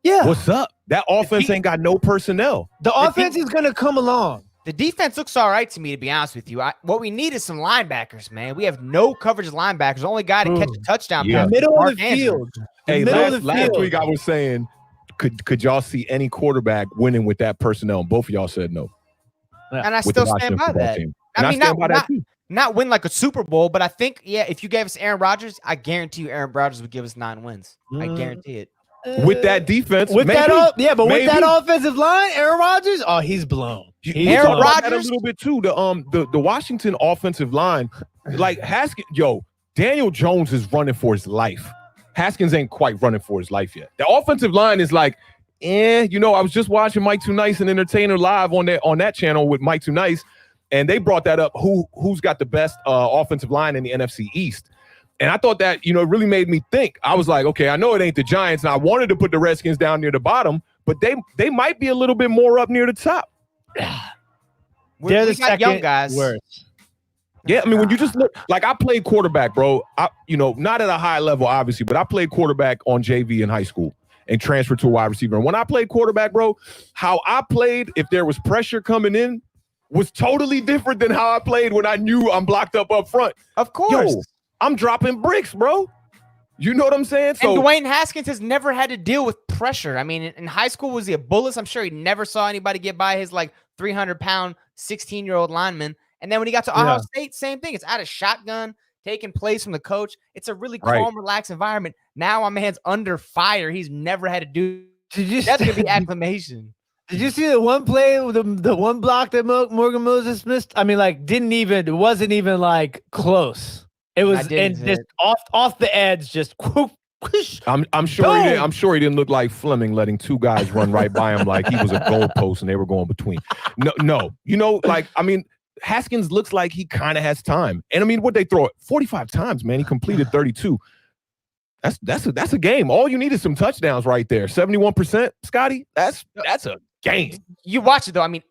Yeah, what's up? That offense ain't got no personnel. The offense is gonna come along. The defense looks all right to me, to be honest with you. What we need is some linebackers, man. We have no coverage linebackers. The only guy to catch a touchdown. Yeah. Middle of the field. Hey, last week I was saying, could y'all see any quarterback winning with that personnel? And both of y'all said no. And I still stand by that. I mean, not win like a Super Bowl, but I think, if you gave us Aaron Rodgers, I guarantee you Aaron Rodgers would give us 9 wins. I guarantee it. With that defense, with that offensive line, Aaron Rodgers, he's blown. Aaron Rodgers a little bit too. The Washington offensive line, like Haskins, Daniel Jones is running for his life. Haskins ain't quite running for his life yet. The offensive line is like, I was just watching Mike Too Nice and Entertainer live on that channel with Mike Too Nice, and they brought that up. Who's got the best offensive line in the NFC East? And I thought that, it really made me think. I was like, okay, I know it ain't the Giants, and I wanted to put the Redskins down near the bottom, but they might be a little bit more up near the top. They're the second young guys. Worst. Yeah, I mean, when you just look, like I played quarterback, bro. Not at a high level, obviously, but I played quarterback on JV in high school and transferred to a wide receiver. And when I played quarterback, bro, how I played, if there was pressure coming in, was totally different than how I played when I knew I'm blocked up front. Of course. I'm dropping bricks, bro. You know what I'm saying? So, and Dwayne Haskins has never had to deal with pressure. I mean, in high school, was he a bullet? I'm sure he never saw anybody get by his 300-pound, 16-year-old lineman. And then when he got to Ohio State, same thing. It's out of shotgun, taking plays from the coach. It's a really calm, relaxed environment. Now my man's under fire. He's never had to do. That's going to be acclamation. Did you see the one play with the one block that Morgan Moses missed? I mean, it wasn't even close. It was just off the edge, just whoosh. I'm sure he didn't look like Fleming letting 2 guys run right by him like he was a goalpost and they were going between. No. Haskins looks like he kind of has time. And I mean, what they throw it 45 times, man. He completed 32. That's a game. All you need is some touchdowns right there. 71%, Scotty. That's a game. You watch it though. I mean,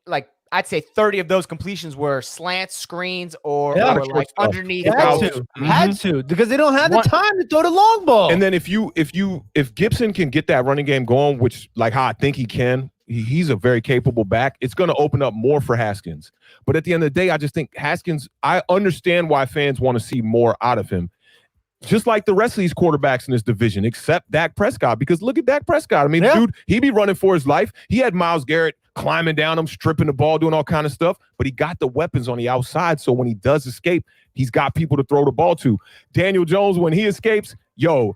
I'd say 30 of those completions were slants, screens, or underneath. Had to because they don't have the time to throw the long ball. And then if Gibson can get that running game going, which how I think he can, he's a very capable back. It's going to open up more for Haskins. But at the end of the day, I just think Haskins. I understand why fans want to see more out of him. Just like the rest of these quarterbacks in this division, except Dak Prescott, because look at Dak Prescott. I mean, dude, he be running for his life. He had Myles Garrett climbing down him, stripping the ball, doing all kind of stuff, but he got the weapons on the outside, so when he does escape, he's got people to throw the ball to. Daniel Jones, when he escapes, the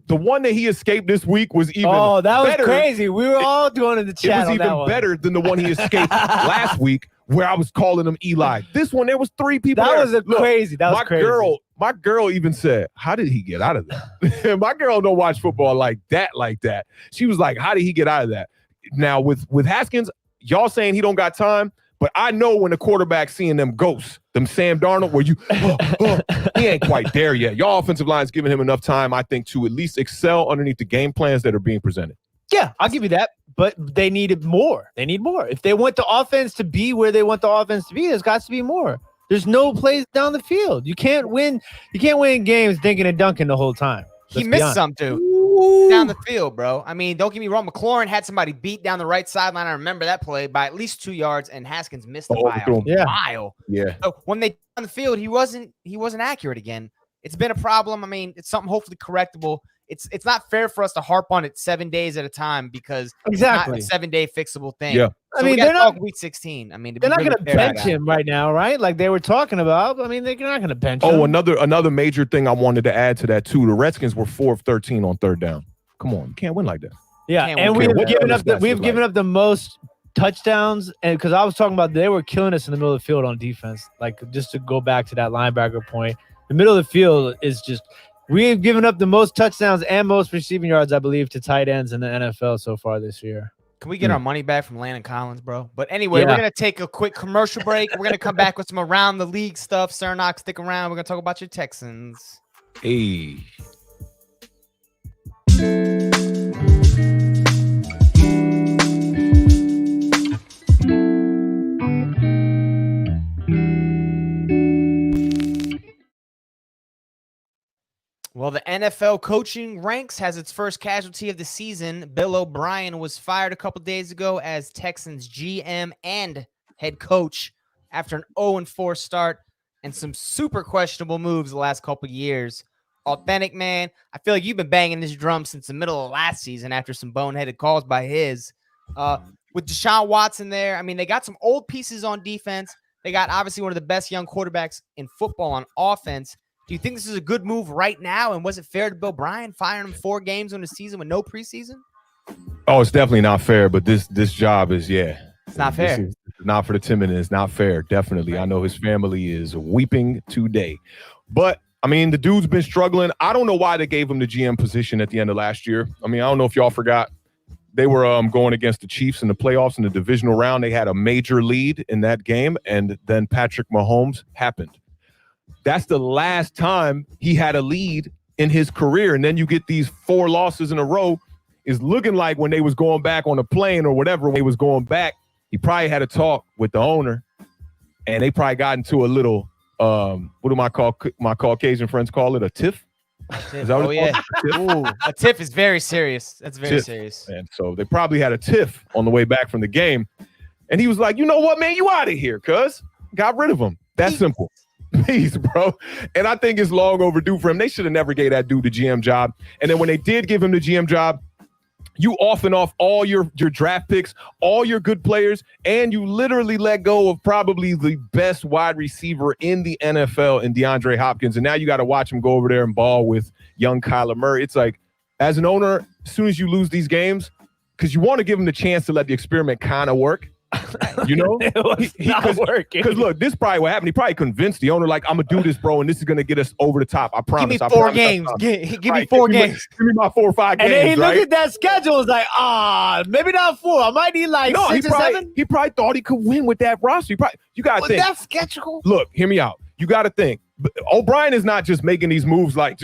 one that he escaped this week was even was crazy. We were all doing in the chat. It was even better than the one he escaped last week, where I was calling him Eli. This one, there was 3 people. That was crazy. That was crazy. My girl even said, how did he get out of that? My girl don't watch football like that. She was like, how did he get out of that? Now, with Haskins, y'all saying he don't got time, But I know when the quarterback's seeing them ghosts, them Sam Darnold, where he ain't quite there yet. Your offensive line's giving him enough time, I think, to at least excel underneath the game plans that are being presented. Yeah, I'll give you that. But they needed more. They need more. If they want the offense to be where they want the offense to be, there's got to be more. There's no plays down the field. You can't win games dinking and dunking the whole time. He missed some too down the field, bro. I mean, don't get me wrong. McLaurin had somebody beat down the right sideline. I remember that play by at least 2 yards, and Haskins missed the mile. Yeah. So when they on the field, he wasn't accurate again. It's been a problem. I mean, it's something hopefully correctable. It's not fair for us to harp on it 7 days at a time because it's not a 7-day fixable thing. Yeah. So I mean, they're not week 16. I mean, they're not going to bench him right now, right? Like they were talking about. I mean, they're not going to bench him. Oh, another major thing I wanted to add to that too. The Redskins were 4 of 13 on third down. Come on, you can't win like that. Yeah, and we've given up the most touchdowns, and because I was talking about they were killing us in the middle of the field on defense. Like just to go back to that linebacker point, the middle of the field is just. We've given up the most touchdowns and most receiving yards, I believe, to tight ends in the NFL so far this year. Can we get our money back from Landon Collins, bro? But anyway, we're going to take a quick commercial break. We're going to come back with some around the league stuff. Cernock, stick around. We're going to talk about your Texans. Hey. Well, the NFL coaching ranks has its first casualty of the season. Bill O'Brien was fired a couple days ago as Texans GM and head coach after an 0-4 start and some super questionable moves the last couple years. Awthentik, man, I feel like you've been banging this drum since the middle of last season after some boneheaded calls by his. With Deshaun Watson there, I mean, they got some old pieces on defense. They got obviously one of the best young quarterbacks in football on offense. Do you think this is a good move right now? And was it fair to Bill O'Brien firing him 4 games on the season with no preseason? Oh, it's definitely not fair. But this job is, it's not fair. This is not for the timid. It's not fair. Definitely. Right. I know his family is weeping today. But I mean, the dude's been struggling. I don't know why they gave him the GM position at the end of last year. I mean, I don't know if y'all forgot. They were going against the Chiefs in the playoffs in the divisional round. They had a major lead in that game, and then Patrick Mahomes happened. That's the last time he had a lead in his career. And then you get these 4 losses in a row. It's looking like when they was going back on the plane or whatever, when they was going back, he probably had a talk with the owner, and they probably got into a little, what do my Caucasian friends call it? A tiff? Is that what it's called? A tiff is very serious. That's very serious. And so they probably had a tiff on the way back from the game. And he was like, you know what, man, you out of here, cuz. Got rid of him. That's simple. Please, bro. And I think it's long overdue for him. They should have never gave that dude the GM job. And then when they did give him the GM job, you off and off all your draft picks, all your good players, and you literally let go of probably the best wide receiver in the NFL in DeAndre Hopkins. And now you got to watch him go over there and ball with young Kyler Murray. It's like, as an owner, as soon as you lose these games, because you want to give him the chance to let the experiment kind of work. You know, it was not working. Because look, this probably what happened. He probably convinced the owner, like, I'm gonna do this, bro, and this is gonna get us over the top. I promise. Give me 4 games. Give me 4 games. Give me my 4 or 5 games. And then he looked at that schedule. Was like, maybe not 4. I might need like 6 or 7. He probably thought he could win with that roster. You gotta think. That schedule. Look, hear me out. You gotta think. O'Brien is not just making these moves like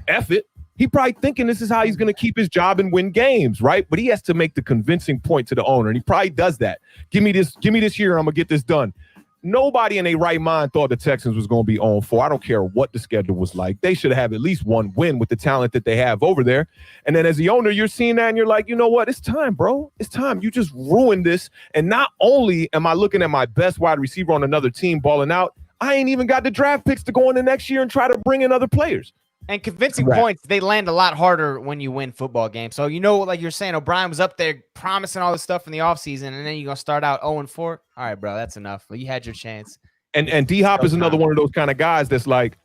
F it. He probably thinking this is how he's going to keep his job and win games, right? But he has to make the convincing point to the owner, and he probably does that. Give me this year, I'm going to get this done. Nobody in their right mind thought the Texans was going to be 0-4. I don't care what the schedule was like. They should have at least 1 win with the talent that they have over there. And then as the owner, you're seeing that, and you're like, you know what? It's time, bro. It's time. You just ruined this. And not only am I looking at my best wide receiver on another team balling out, I ain't even got the draft picks to go in the next year and try to bring in other players. And convincing points, they land a lot harder when you win football games. So, you know, like you're saying, O'Brien was up there promising all this stuff in the offseason, and then you're going to start out 0-4. All right, bro, that's enough. You had your chance. And D-Hop is another one of those kind of guys that's like,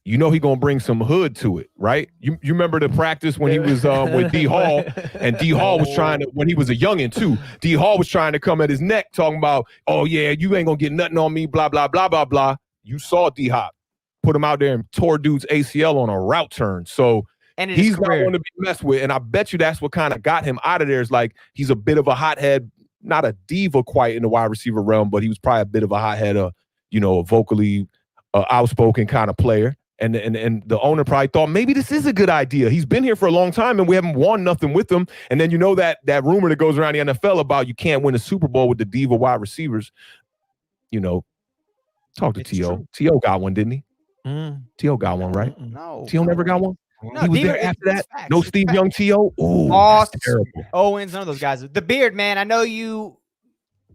you know, he going to bring some hood to it, right? You remember the practice when he was with D. Hall, and D. Hall was trying to, when he was a youngin' too, D. Hall was trying to come at his neck talking about, oh, yeah, you ain't going to get nothing on me, blah, blah, blah, blah, blah. You saw D-Hop. Put him out there and tore dude's ACL on a route turn. So he's not going to be messed with. And I bet you that's what kind of got him out of there. Is like he's a bit of a hothead, not a diva quite in the wide receiver realm, but he was probably a bit of a hothead, a vocally outspoken kind of player. And the owner probably thought maybe this is a good idea. He's been here for a long time and we haven't won nothing with him. And then that rumor that goes around the NFL about you can't win a Super Bowl with the diva wide receivers. Talk to T.O. T.O. got one, didn't he? T.O. got one, right? No. T.O. never got one? No, he was there after that? Facts. No Steve Young T.O.? Ooh, that's terrible. Owens, none of those guys. The Beard, man, I know you,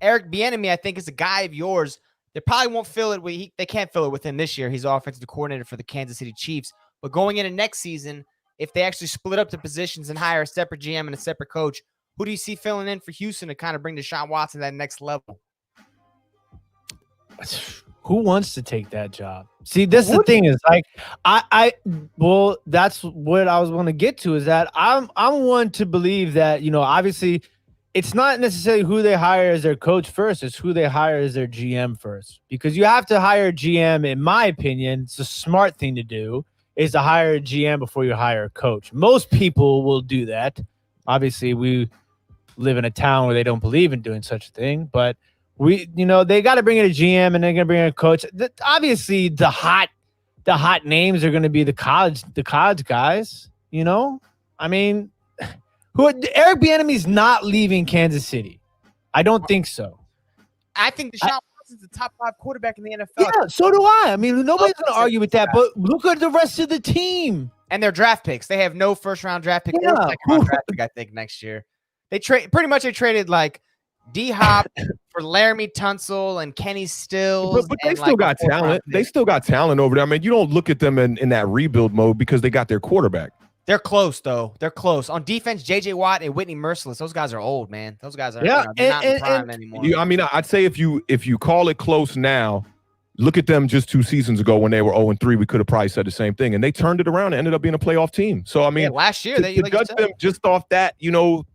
Eric Bieniemy, I think is a guy of yours. They probably won't fill it. They can't fill it with him this year. He's offensive coordinator for the Kansas City Chiefs. But going into next season, if they actually split up the positions and hire a separate GM and a separate coach, who do you see filling in for Houston to kind of bring Deshaun Watson to that next level? Who wants to take that job? See, this is the thing is like well, that's what I was going to get to is that I'm one to believe that, obviously it's not necessarily who they hire as their coach first, it's who they hire as their GM first. Because you have to hire a GM, in my opinion, it's a smart thing to do, is to hire a GM before you hire a coach. Most people will do that. Obviously, we live in a town where they don't believe in doing such a thing, but they got to bring in a GM and they're going to bring in a coach. Obviously, the hot names are going to be the college guys. I mean, Eric Bieniemy's not leaving Kansas City. I don't think so. I think Deshaun Watson's the top 5 quarterback in the NFL. Yeah, so do I. I mean, nobody's going to argue with that. But look at the rest of the team and their draft picks. They have no first-round draft pick or second-round draft pick. I think next year they traded like D-Hop for Laramie Tunsil and Kenny Stills. But they still got talent. They still got talent over there. I mean, you don't look at them in that rebuild mode because they got their quarterback. They're close, though. They're close. On defense, J.J. Watt and Whitney Merciless, those guys are old, man. Those guys are not in prime anymore. I'd say if you call it close now, look at them just 2 seasons ago when they were 0-3. We could have probably said the same thing. And they turned it around and ended up being a playoff team. So, I mean, last year, to judge them just off that,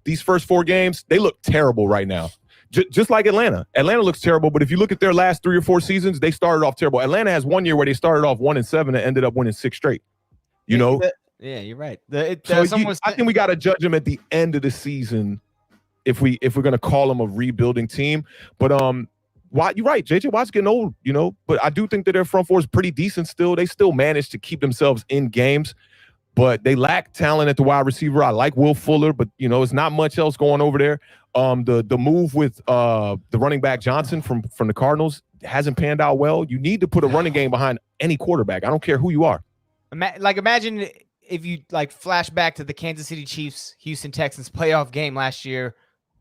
these first 4 games, they look terrible right now. Just like Atlanta. Atlanta looks terrible, but if you look at their last 3 or 4 seasons, they started off terrible. Atlanta has one year where they started off 1-7 and ended up winning 6 straight. Yeah, you're right. I think we got to judge them at the end of the season if we're going to call them a rebuilding team. But you're right. JJ Watt's getting old, but I do think that their front four is pretty decent still. They still manage to keep themselves in games, but they lack talent at the wide receiver. I like Will Fuller, but it's not much else going over there. The move with the running back Johnson from the Cardinals hasn't panned out well. You need to put a running game behind any quarterback. I don't care who you are. Imagine if you flash back to the Kansas City Chiefs Houston Texans playoff game last year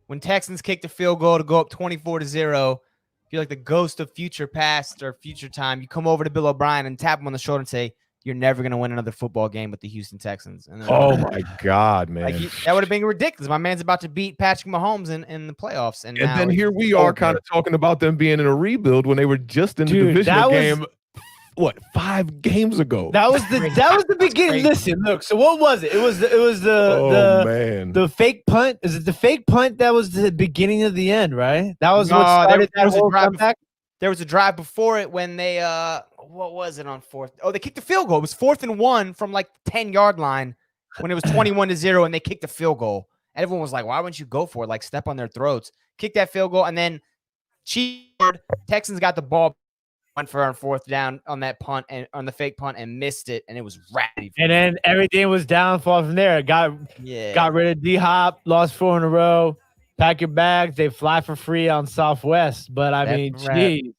when Texans kicked a field goal to go up 24-0. You're like the ghost of future past or future time. You come over to Bill O'Brien and tap him on the shoulder and say, "You're never going to win another football game with the Houston Texans." And then, my God, man. That would have been ridiculous. My man's about to beat Patrick Mahomes in the playoffs. And then here we are kind of talking about them being in a rebuild when they were just in the divisional game. 5 games ago? That was the beginning. Listen, look. So what was it? It was the fake punt. Is it the fake punt that was the beginning of the end? Right. That was what started that whole comeback. There was a drive before it when they what was it on 4th? Oh, they kicked the field goal. It was 4th and 1 from the 10-yard line when it was 21-0 and they kicked the field goal. And everyone was like, "Why wouldn't you go for it? Step on their throats." Kick that field goal and then Texans got the ball. Went for on 4th down on that punt and on the fake punt and missed it, and it was ratty. And then everything was downfall from there. Got rid of D-Hop, lost 4 in a row. Pack your bags. They fly for free on Southwest. But geez.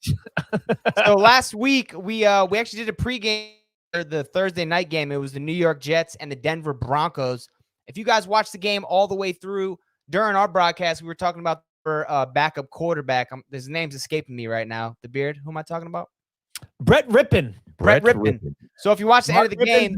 So last week we actually did a pregame for the Thursday night game. It was the New York Jets and the Denver Broncos. If you guys watched the game all the way through during our broadcast, we were talking about backup quarterback. His name's escaping me right now. The Beard. Who am I talking about? Brett Rippon. Brett Rippon. So if you watch the end of the game,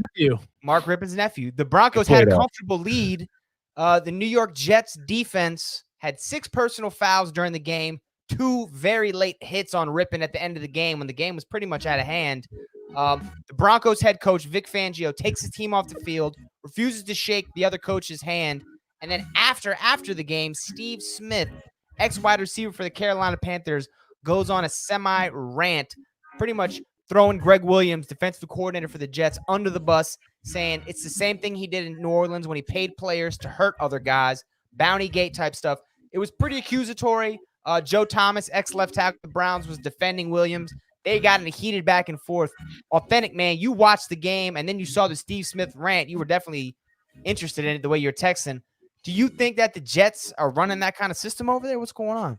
Mark Rippon's nephew, the Broncos had a comfortable lead. The New York Jets defense had 6 personal fouls during the game, 2 very late hits on Rippon at the end of the game when the game was pretty much out of hand. The Broncos head coach Vic Fangio takes his team off the field, refuses to shake the other coach's hand, and then after the game, Steve Smith, ex-wide receiver for the Carolina Panthers, goes on a semi-rant, pretty much throwing Greg Williams, defensive coordinator for the Jets, under the bus, saying it's the same thing he did in New Orleans when he paid players to hurt other guys, bounty gate type stuff. It was pretty accusatory. Joe Thomas, ex-left tackle of the Browns, was defending Williams. They got in a heated back and forth. Authentic, man, you watched the game, and then you saw the Steve Smith rant. You were definitely interested in it the way you're texting. Do you think that the Jets are running that kind of system over there? What's going on?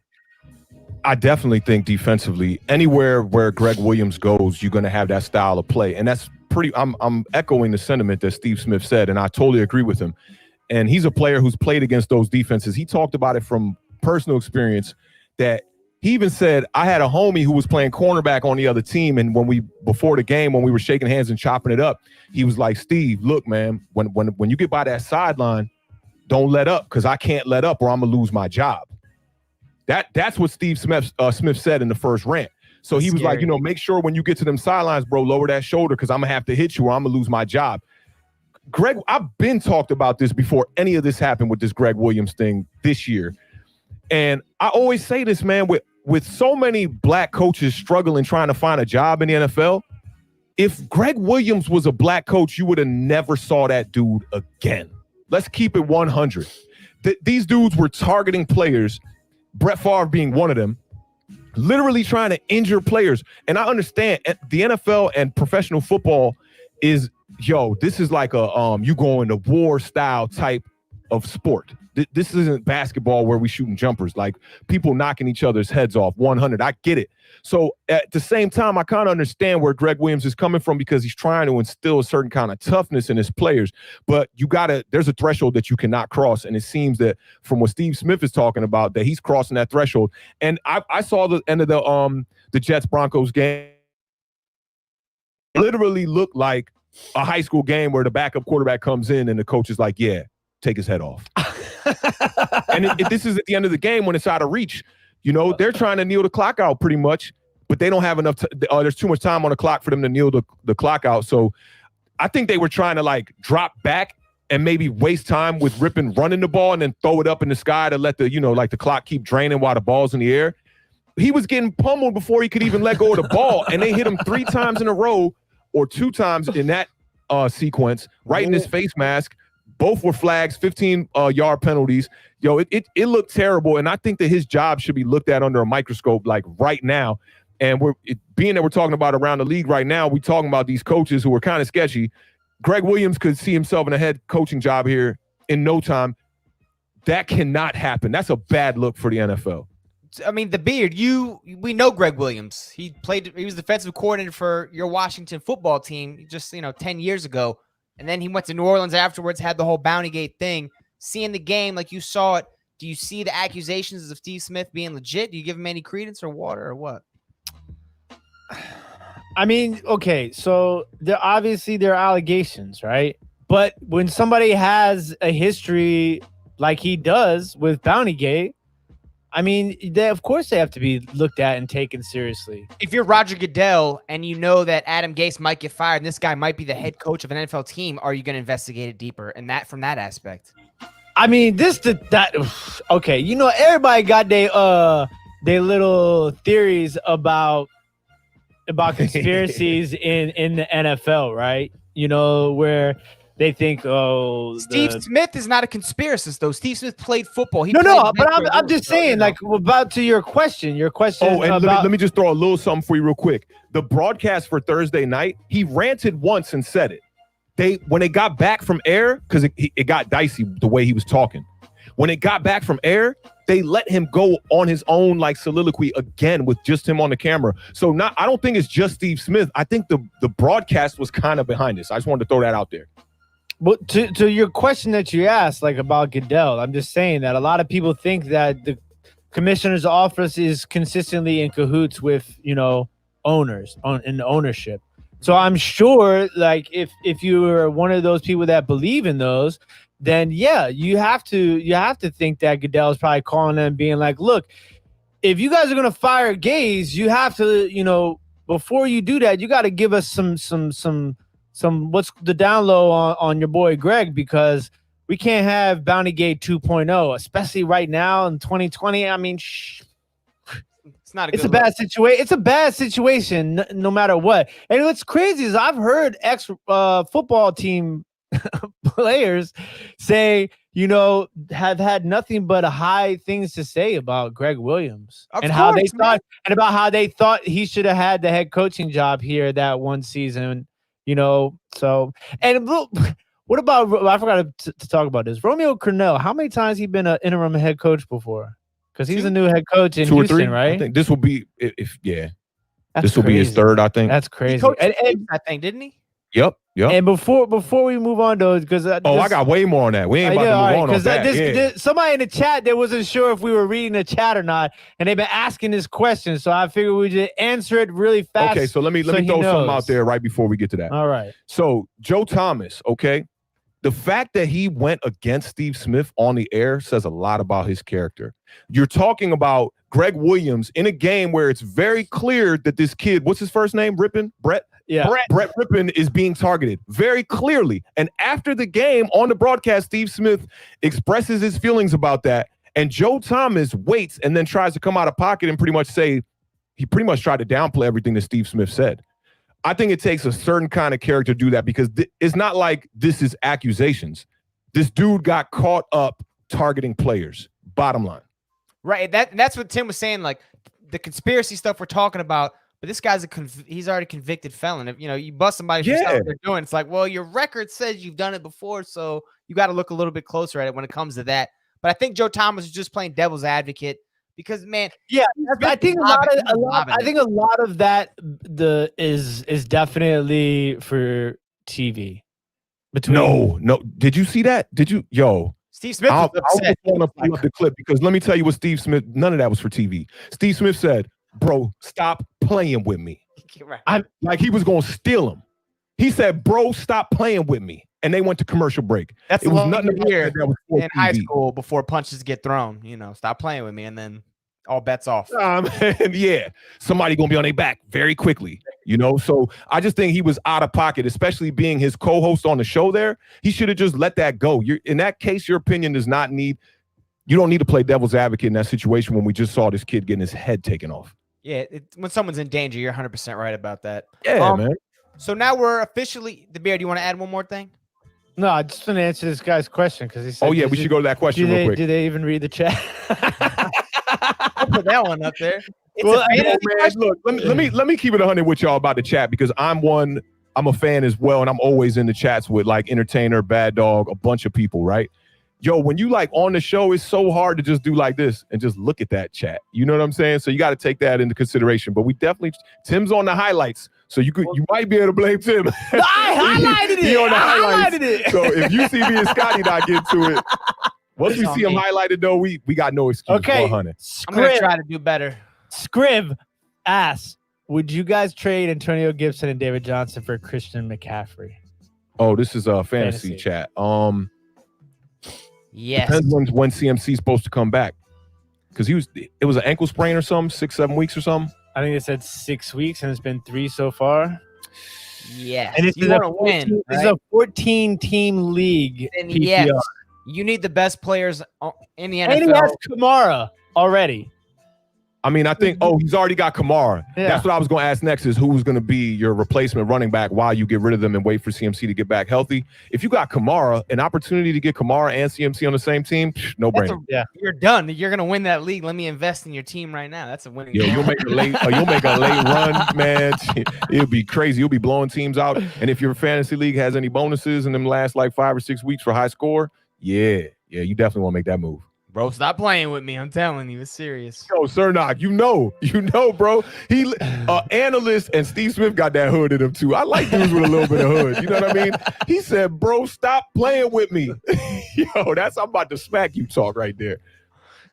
I definitely think defensively, anywhere where Greg Williams goes, you're going to have that style of play. And that's I'm echoing the sentiment that Steve Smith said, and I totally agree with him. And he's a player who's played against those defenses. He talked about it from personal experience, that he even said, I had a homie who was playing cornerback on the other team, and before the game, when we were shaking hands and chopping it up, he was like, Steve, look, man, when you get by that sideline, don't let up, because I can't let up or I'm gonna lose my job. That's what Steve Smith said in the first rant. So he was like, make sure when you get to them sidelines, bro, lower that shoulder, because I'm gonna have to hit you or I'm gonna lose my job. Greg, I've been talked about this before any of this happened with this Greg Williams thing this year. And I always say this, man, with so many black coaches struggling trying to find a job in the NFL, if Greg Williams was a black coach, you would have never saw that dude again. Let's keep it 100. These dudes were targeting players, Brett Favre being one of them, literally trying to injure players. And I understand the NFL and professional football is, this is like a you going to war style type of sport. This isn't basketball where we shooting jumpers, like people knocking each other's heads off. 100. I get it. So at the same time, I kind of understand where Greg Williams is coming from, because he's trying to instill a certain kind of toughness in his players. But there's a threshold that you cannot cross. And it seems that from what Steve Smith is talking about, that he's crossing that threshold. And I saw the end of the Jets Broncos game. It literally looked like a high school game where the backup quarterback comes in and the coach is like, yeah, take his head off. And this is at the end of the game when it's out of reach. They're trying to kneel the clock out pretty much, but they don't have enough. There's too much time on the clock for them to kneel the clock out. So I think they were trying to like drop back and maybe waste time with running the ball and then throw it up in the sky to let the clock keep draining while the ball's in the air. He was getting pummeled before he could even let go of the ball. And they hit him 3 times in a row, or 2 times in that sequence, right in his face mask. Both were flags, 15-yard penalties. It looked terrible, and I think that his job should be looked at under a microscope, like right now. And being that we're talking about around the league right now, we're talking about these coaches who are kind of sketchy. Greg Williams could see himself in a head coaching job here in no time. That cannot happen. That's a bad look for the NFL. I mean, the beard, we know Greg Williams. He was defensive coordinator for your Washington football team just, 10 years ago. And then he went to New Orleans afterwards, had the whole Bountygate thing. Seeing the game like you saw it, do you see the accusations of Steve Smith being legit? Do you give him any credence or water or what? I mean, okay, so there are allegations, right? But when somebody has a history like he does with Bountygate, I mean, of course they have to be looked at and taken seriously. If you're Roger Goodell and you know that Adam Gase might get fired and this guy might be the head coach of an NFL team, are you going to investigate it deeper? And that from that aspect. I mean, okay, everybody got their little theories about conspiracies in the NFL, right? Where they think, Steve Smith is not a conspiracist, though. Steve Smith played football. But I'm just saying, about to your question. Oh, and let me just throw a little something for you real quick. The broadcast for Thursday night, he ranted once and said it. When they got back from air, because it got dicey the way he was talking. When it got back from air, they let him go on his own soliloquy again with just him on the camera. So I don't think it's just Steve Smith. I think the broadcast was kind of behind this. I just wanted to throw that out there. But to your question that you asked, about Goodell, I'm just saying that a lot of people think that the commissioner's office is consistently in cahoots with, owners in the ownership. So I'm sure, if you are one of those people that believe in those, then yeah, you have to think that Goodell is probably calling them, being like, look, if you guys are gonna fire Gaze, you have to, before you do that, you got to give us some what's the down low on your boy Greg, because we can't have Bountygate 2.0, especially right now in 2020. I mean, it's a bad situation. It's a bad situation, no matter what. And what's crazy is I've heard ex football team players say, have had nothing but high things to say about Greg Williams Of how they course, man. about how they thought he should have had the head coaching job here that one season, So, and look, what about, I forgot to talk about this. Romeo Crennel, how many times he been an interim head coach before? Because he's a new head coach in 2 or Houston, 3, right? I think this will be That's this will be his crazy. third, I think. That's crazy. He coached the Chiefs, I think, didn't he? Yep. And before we move on, though, because I got way more on that. We ain't about to move on that. Somebody in the chat, they wasn't sure if we were reading the chat or not, and they've been asking this question, so I figured we just answer it really fast. Okay, so let me throw something out there right before we get to that. All right. So Joe Thomas, okay, the fact that he went against Steve Smith on the air says a lot about his character. You're talking about Greg Williams in a game where it's very clear that this kid, what's his first name? Brett? Yeah. Brett Rippon is being targeted very clearly. And after the game on the broadcast, Steve Smith expresses his feelings about that. And Joe Thomas waits and then tries to come out of pocket and pretty much tried to downplay everything that Steve Smith said. I think it takes a certain kind of character to do that because it's not like this is accusations. This dude got caught up targeting players. Bottom line. Right. That's what Tim was saying. Like the conspiracy stuff we're talking about. But this guy's he's already convicted felon. If you bust somebody for something they're doing, it's like, well, your record says you've done it before, so you got to look a little bit closer at it when it comes to that. But I think Joe Thomas is just playing devil's advocate because, man, I think a lot of that is definitely for TV. No. Did you see that? Steve Smith was upset. I want to pull up the clip because let me tell you what Steve Smith. None of that was for TV. Steve Smith said, "Bro, stop playing with me." Right. Like he was gonna steal him. He said, "Bro, stop playing with me," and they went to commercial break. That's it was nothing here that was for in TV. high school before punches get thrown. Stop playing with me, and then all bets off. Yeah, somebody gonna be on their back very quickly. So I just think he was out of pocket, especially being his co-host on the show. There, he should have just let that go. In that case, your opinion does not need. You don't need to play devil's advocate in that situation when we just saw this kid getting his head taken off. Yeah, when someone's in danger, you're 100% right about that. Yeah, man. So now we're officially the beard. Do you want to add one more thing? No, I just want to answer this guy's question because he said. Oh yeah, we should go to that question real quick. Did they even read the chat? I'll put that one up there. Look, let me keep it 100 with y'all about the chat because I'm a fan as well, and I'm always in the chats with like Entertainer, Bad Dog, a bunch of people, right? Yo, when you like on the show, it's so hard to just do like this and just look at that chat. You know what I'm saying? So you got to take that into consideration. But we definitely, Tim's on the highlights, so you might be able to blame Tim. No, I highlighted it. He on the highlights. Highlighted it. So if you see me and Scotty not get to it, once we see him highlighted though, we got no excuse. Okay, 100. I'm gonna try to do better. Scriv asks, would you guys trade Antonio Gibson and David Johnson for Christian McCaffrey? Oh, this is a fantasy chat. Yes. Depends when CMC's supposed to come back. Because it was an ankle sprain or something, 6-7 weeks or something. I think it said 6 weeks, and it's been 3 so far. Yeah. And this is a 14-team league. And yes, you need the best players in the NFL. And he has Kamara already. I mean, I think, he's already got Kamara. Yeah. That's what I was going to ask next is who's going to be your replacement running back while you get rid of them and wait for CMC to get back healthy. If you got Kamara, an opportunity to get Kamara and CMC on the same team, no brainer. You're done. You're going to win that league. Let me invest in your team right now. That's a winning game. You'll make a late run, man. It'll be crazy. You'll be blowing teams out. And if your fantasy league has any bonuses in them last like 5 or 6 weeks for high score, you definitely want to make that move. Bro, stop playing with me. I'm telling you, it's serious. Yo, Cernock, you know, bro. He analyst and Steve Smith got that hood in him too. I like dudes with a little bit of hood. You know what I mean? He said, bro, stop playing with me. Yo, I'm about to smack you talk right there.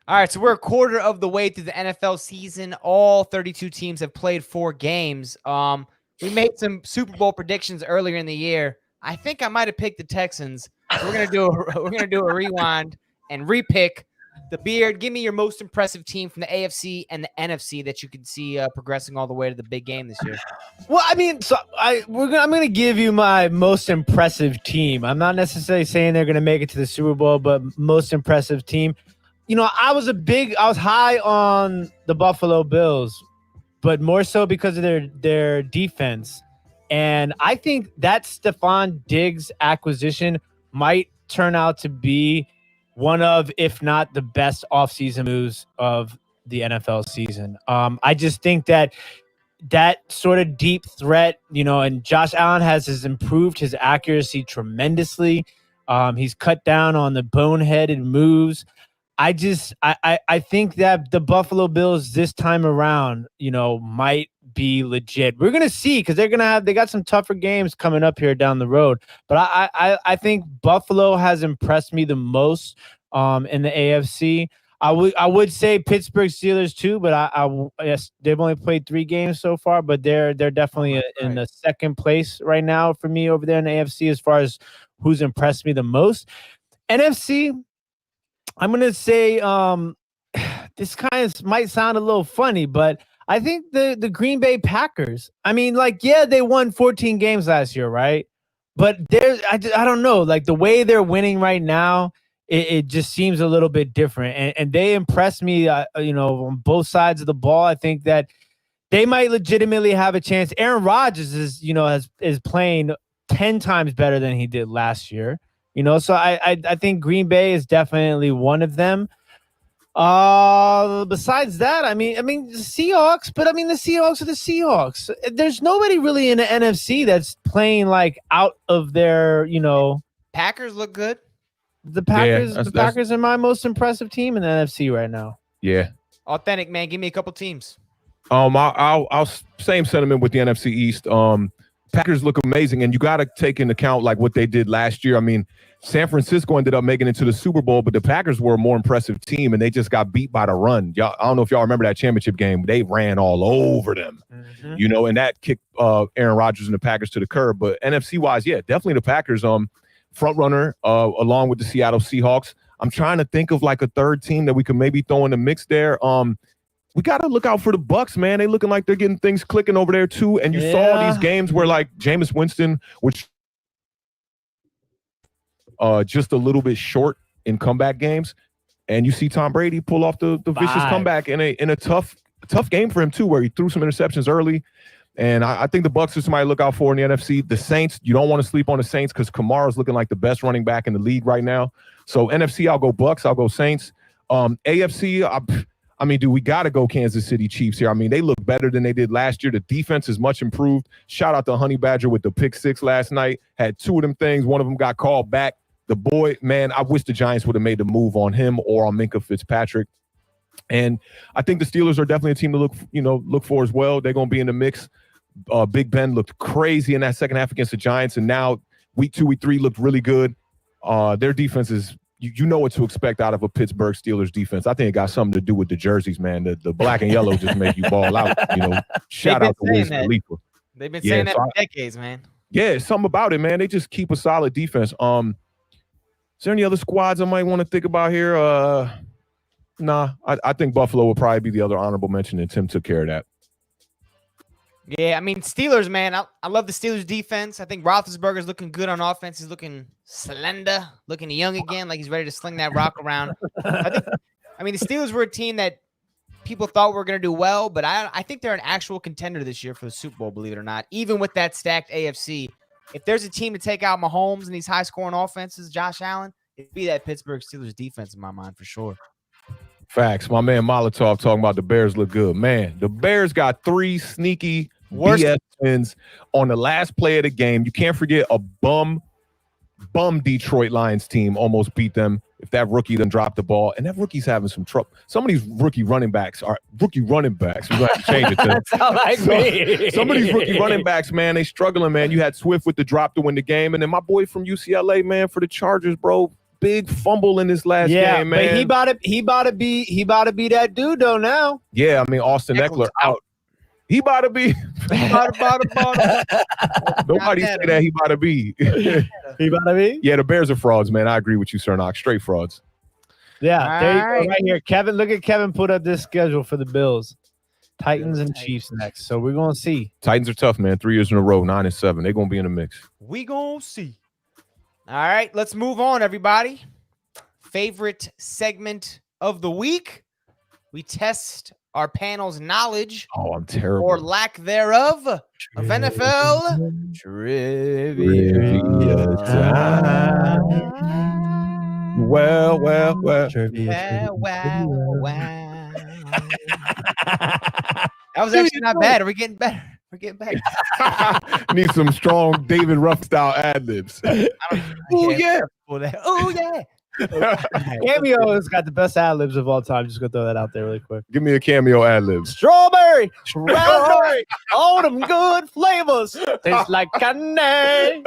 All right, so we're a quarter of the way through the NFL season. All 32 teams have played 4 games. We made some Super Bowl predictions earlier in the year. I think I might have picked the Texans. So we're gonna do a rewind and repick. The beard, give me your most impressive team from the AFC and the NFC that you can see progressing all the way to the big game this year. Well, I mean, I'm going to give you my most impressive team. I'm not necessarily saying they're going to make it to the Super Bowl, but most impressive team. I was high on the Buffalo Bills, but more so because of their defense. And I think that Stephon Diggs acquisition might turn out to be one of, if not the best offseason moves of the NFL season. I just think that sort of deep threat, and Josh Allen has improved his accuracy tremendously. He's cut down on the boneheaded moves. I think that the Buffalo Bills this time around, might be legit. We're gonna see, because they got some tougher games coming up here down the road. But I think Buffalo has impressed me the most in the AFC. I would say Pittsburgh Steelers too, but yes, they've only played 3 games so far, but they're definitely in the second place right now for me over there in the AFC as far as who's impressed me the most. NFC, I'm gonna say this kind of might sound a little funny, but I think the Green Bay Packers. I mean, they won 14 games last year, right? But I don't know, the way they're winning right now. It just seems a little bit different, and they impressed me, on both sides of the ball. I think that they might legitimately have a chance. Aaron Rodgers is playing 10 times better than he did last year. So I think Green Bay is definitely one of them. Besides that, I mean the Seahawks, but the Seahawks are the Seahawks. There's nobody really in the NFC that's playing out of their, Packers look good. The Packers are my most impressive team in the NFC right now. Yeah. Awthentik, man, give me a couple teams. I'll same sentiment with the NFC East. Packers look amazing, and you got to take into account what they did last year. I mean, San Francisco ended up making it to the Super Bowl, but the Packers were a more impressive team, and they just got beat by the run. I don't know if y'all remember that championship game. They ran all over them, and that kicked Aaron Rodgers and the Packers to the curb. But NFC-wise, yeah, definitely the Packers front runner along with the Seattle Seahawks. I'm trying to think of a third team that we could maybe throw in the mix there. We got to look out for the Bucks, man. They looking like they're getting things clicking over there too. And you saw these games where Jameis Winston, which just a little bit short in comeback games, and you see Tom Brady pull off the vicious comeback in a tough game for him too, where he threw some interceptions early. And I think the Bucks are somebody to look out for in the NFC. The Saints, you don't want to sleep on the Saints because Kamara's looking like the best running back in the league right now. So NFC, I'll go Bucks. I'll go Saints. AFC, dude, we got to go Kansas City Chiefs here. I mean, they look better than they did last year. The defense is much improved. Shout out to Honey Badger with the pick 6 last night. Had 2 of them things. One of them got called back. The boy, man, I wish the Giants would have made the move on him or on Minkah Fitzpatrick. And I think the Steelers are definitely a team to look for as well. They're going to be in the mix. Big Ben looked crazy in that second half against the Giants, and now week 2, week 3 looked really good. Their defense is, you know what to expect out of a Pittsburgh Steelers defense. I think it got something to do with the jerseys, man. The black and yellow just make you ball out. Shout out to Wiz Khalifa. They've been saying that for decades, man. Yeah, something about it, man. They just keep a solid defense. Is there any other squads I might want to think about here? Nah, I think Buffalo will probably be the other honorable mention, and Tim took care of that. Yeah, Steelers, man. I love the Steelers defense. I think Roethlisberger's looking good on offense. He's looking slender, looking young again, like he's ready to sling that rock around. The Steelers were a team that people thought were going to do well, but I think they're an actual contender this year for the Super Bowl, believe it or not. Even with that stacked AFC, if there's a team to take out Mahomes and these high-scoring offenses, Josh Allen, it'd be that Pittsburgh Steelers defense in my mind for sure. Facts. My man Molotov talking about the Bears look good. Man, the Bears got 3 sneaky BS wins on the last play of the game. You can't forget a bum Detroit Lions team almost beat them if that rookie done dropped the ball. And that rookie's having some trouble. Some of these rookie running backs. We're going to have to change it. That sounds like me. Some of these rookie running backs, man, they struggling, man. You had Swift with the drop to win the game. And then my boy from UCLA, man, for the Chargers, bro. Big fumble in this last game, man. But he about to be that dude though now. Yeah, Austin Eckler out. He about to be. Nobody say that he about to be. He about to be? Yeah, the Bears are frauds, man. I agree with you, Sir Knox. Straight frauds. Yeah, there you go, right here. Kevin, look at Kevin put up this schedule for the Bills. Titans and Chiefs next. So we're going to see. Titans are tough, man. 3 years in a row, 9-7. They're going to be in the mix. We going to see. All right, let's move on, everybody. Favorite segment of the week. We test our panel's knowledge Oh, I'm terrible. or lack thereof of NFL Trivia time. Well. Wow. That was actually not bad. Are we getting better? We're getting better. Need some strong David Ruff style ad libs. Oh yeah. Oh yeah. Cameo has got the best ad libs of all time. Just gonna throw that out there really quick. Give me a cameo ad lib. Strawberry, raspberry, all them good flavors taste like candy.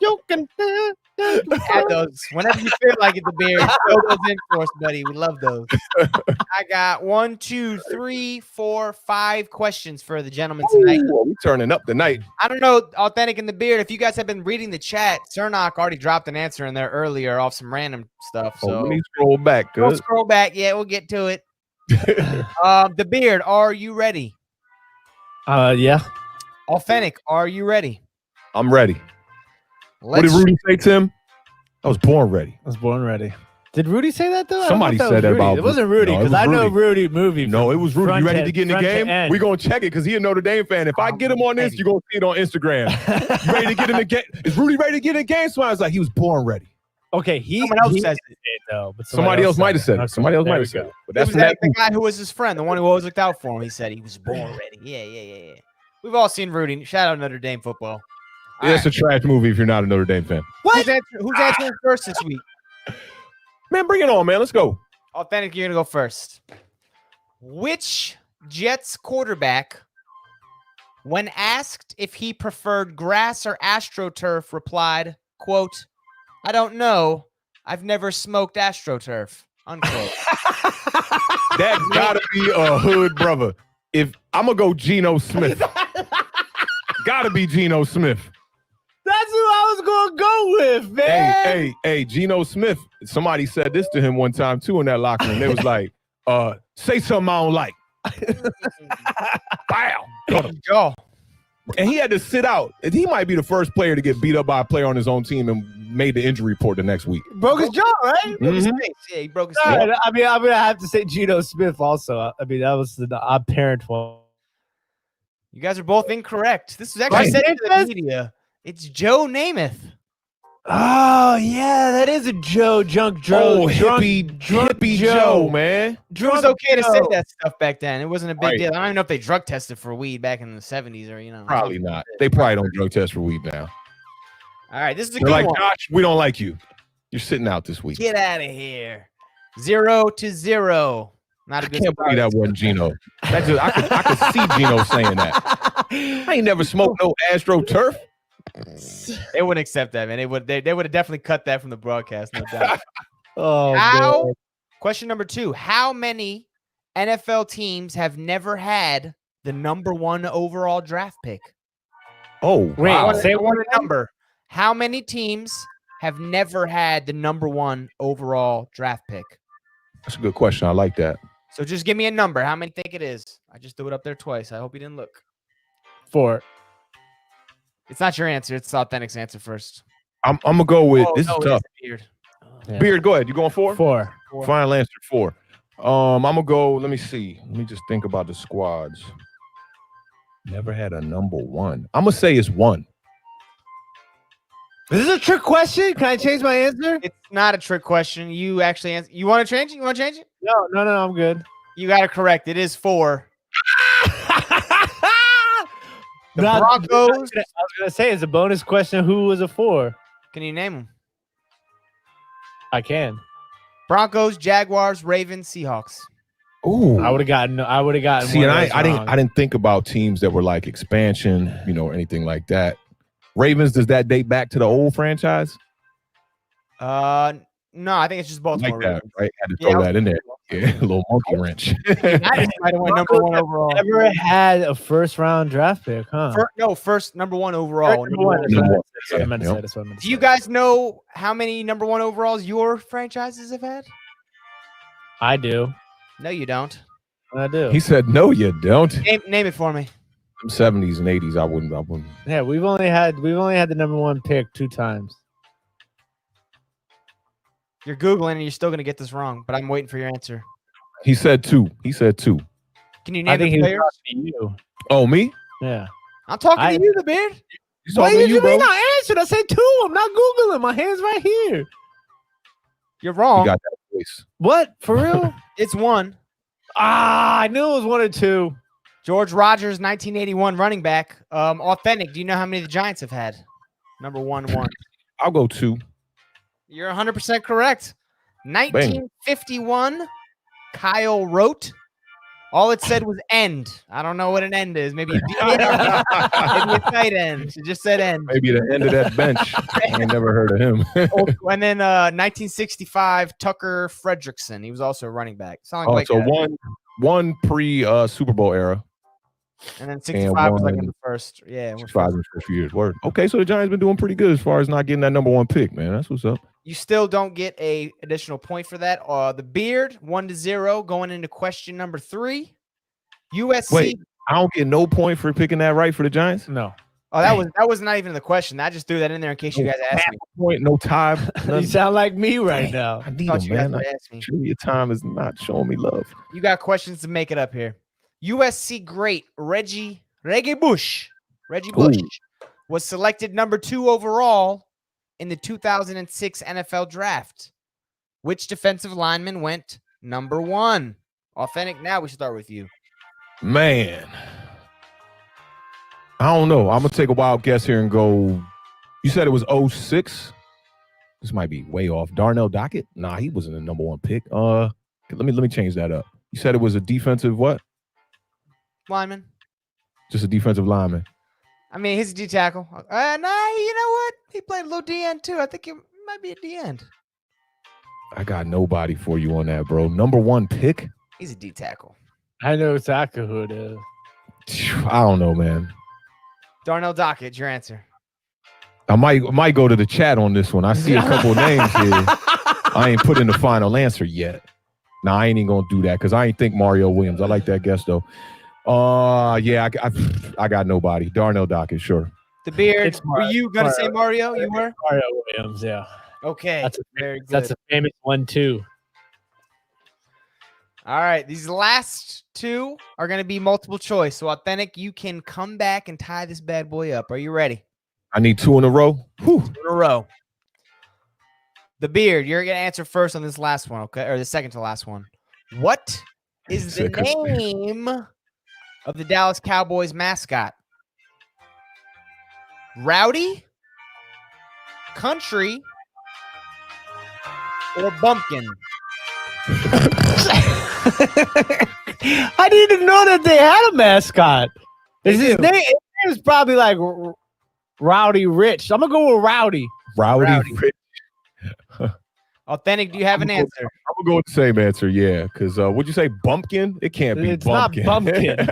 You can Add those whenever you feel like it. The beard throw those in for us, buddy. We love those. I got 1, 2, 3, 4, 5 questions for the gentleman tonight. Ooh, we turning up tonight. I don't know, Authentic in the beard. If you guys have been reading the chat, Cernock already dropped an answer in there earlier off some random stuff. So let me scroll back. we'll scroll back. Yeah, we'll get to it. The beard, are you ready? Yeah. Authentic, are you ready? I'm ready. What did Rudy say, Tim? I was born ready. I was born ready. Did Rudy say that though? Somebody said that about. It wasn't Rudy because I know Rudy movie. No, it was Rudy. You ready to get in the game? We're gonna check it because he's a Notre Dame fan. If I get him on this, you're gonna see it on Instagram. You ready to get in the game? Is Rudy ready to get in the game? So I was like, he was born ready. Okay, someone else says it though, but somebody else might have said it. Somebody else might have said it. But that's the guy who was his friend, the one who always looked out for him. He said he was born ready. Yeah. We've all seen Rudy. Shout out Notre Dame football. It's a trash movie if you're not a Notre Dame fan. What? Who's answering first this week? Man, bring it on, man. Let's go. Authentic, you're gonna go first. Which Jets quarterback, when asked if he preferred grass or AstroTurf, replied, quote, "I don't know. I've never smoked AstroTurf." Unquote. That gotta be a hood brother. If I'm gonna go Geno Smith. Gotta be Geno Smith. That's who I was gonna go with, man. Hey, Geno Smith. Somebody said this to him one time too in that locker room. They was like, say something I don't like. Wow. Go. And he had to sit out. And he might be the first player to get beat up by a player on his own team and made the injury report the next week. Broke his jaw, right? Mm-hmm. Yeah, he broke his jaw. Right. I mean, I'm gonna have to say Geno Smith also. I mean, that was the apparent one. You guys are both incorrect. This was actually said to the media. It's Joe Namath. Oh yeah, that is a Joe drunk. Oh, hippie Joe, man. It was okay to say that stuff back then. It wasn't a big deal. I don't even know if they drug tested for weed back in the 70s or Probably not. They probably don't drug test for weed now. All right, this is a They're good like, one. Josh, we don't like you. You're sitting out this week. Get out of here. 0-0. Not a good. I can't believe that wasn't Geno. I could see Geno saying that. I ain't never smoked no AstroTurf. They wouldn't accept that, man. They would have definitely cut that from the broadcast, no doubt. Man. Question number 2. How many NFL teams have never had the number 1 overall draft pick? Oh, wait, wow. say one number. How many teams have never had the number 1 overall draft pick? That's a good question. I like that. So just give me a number. How many think it is? I just threw it up there twice. I hope you didn't look. 4. It's not your answer. It's Authentic's answer first. I'm gonna go with this is tough. Beard. Yeah. Beard, go ahead. You going 4? 4. Final answer 4. I'm gonna go. Let me see. Let me just think about the squads. Never had a number 1. I'm gonna say it's 1. Is this a trick question? Can I change my answer? It's not a trick question. You actually answer. You want to change it? You want to change it? No, I'm good. You got it correct. It is 4. The Broncos. I was gonna say it's a bonus question. Who was a 4? Can you name them? I can. Broncos, Jaguars, Ravens, Seahawks. Ooh, I would have gotten. See, and I didn't think about teams that were like expansion, or anything like that. Ravens, does that date back to the old franchise? No, I think it's just Baltimore Like that, Ravens. right? Had to throw that in there. Yeah, a little monkey wrench. I might have went number 1 overall. Never had a first-round draft pick, huh? First number 1 overall. Do you guys know how many number 1 overalls your franchises have had? I do. No, you don't. I do. He said, "No, you don't." Name it for me. 70s and 80s, I wouldn't. Yeah, we've only had the number 1 pick 2 times. You're Googling and you're still going to get this wrong, but I'm waiting for your answer. He said 2. Can you I name think the he was players? talking to you. Oh, me? Yeah. I'm talking to you, the beard. He's talking to you, You bro. not answered. I said two. I'm not Googling. My hand's right here. You're You wrong. got that voice. What? For real? It's one. I knew it was 1 or 2. George Rogers, 1981 running back. Authentic. Do you know how many the Giants have had? Number 1. I'll go 2. You're 100% correct. 1951, Kyle wrote. All it said was end. I don't know what an end is. Maybe a D end, maybe a tight end. It just said end. Maybe the end of that bench. I ain't never heard of him. And then 1965, Tucker Fredrickson. He was also a running back. One pre Super Bowl era. And then 65 was like in the first. Yeah. 65 in the first few years. Word. Okay, so the Giants been doing pretty good as far as not getting that number 1 pick, man. That's what's up. You still don't get a additional point for that. The beard, 1-0, going into question number 3. USC. Wait, I don't get no point for picking that right for the Giants? No. Oh, that was not even the question. I just threw that in there in case you guys asked me. Point, no time. You sound like me right now. I need Thought them, you guys man. would ask me. Your time is not showing me love. You got questions to make it up here. USC great Reggie Bush was selected number 2 overall in the 2006 NFL draft. Which defensive lineman went number 1? Authentic. Now we start with you. Man, I don't know. I'm gonna take a wild guess here and go. You said it was 06. This might be way off. Darnell Dockett? Nah, he wasn't the number 1 pick. Let me change that up. You said it was a defensive what? Lineman. Just a defensive lineman. I mean, he's a D tackle. Nah, you know what? He played a little D end too. I think it might be a D end. I got nobody for you on that, bro. Number 1 pick? He's a D tackle. I know exactly who it is. I don't know, man. Darnell Dockett, your answer. I might go to the chat on this one. I see a couple of names here. I ain't put in the final answer yet. Nah, I ain't even gonna do that because I ain't think Mario Williams. I like that guess though. Yeah, I got nobody. Darnell Dockett, sure. The beard. Were you gonna say Mario? You were? Mario Williams, yeah. Okay. Very good. That's a famous one too. All right. These last 2 are gonna be multiple choice. So Authentic, you can come back and tie this bad boy up. Are you ready? I need 2 in a row. Whew. 2 in a row. The beard, you're gonna answer first on this last one, okay? Or the second to last one. What is the name of the Dallas Cowboys mascot? Rowdy, Country, or Bumpkin? I didn't even know that they had a mascot. His name is probably like Rowdy Rich. I'm gonna go with Rowdy. Rowdy. Authentic, do you have an answer? I'm gonna go with the same answer, yeah. Because would you say Bumpkin? It can't be It's Bumpkin. not Bumpkin.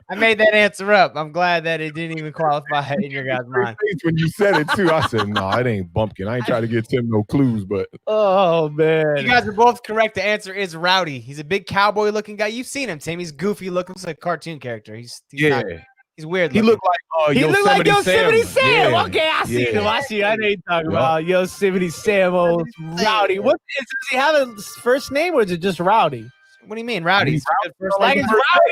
I made that answer up. I'm glad that it didn't even qualify in your guys' mind. When you said it too, I said, no, it ain't Bumpkin. I ain't trying to get Tim no clues, but Oh man. You guys are both correct. The answer is Rowdy. He's a big cowboy looking guy. You've seen him, Tim. He's goofy looking. Looks like a cartoon character. He's weird. He looked like Yosemite Sam. Yeah. Okay, I see him. I see. I know you're talking about Yosemite Sam. Old Rowdy. What does he have a first name or is it just Rowdy? What do you mean, Rowdy? Like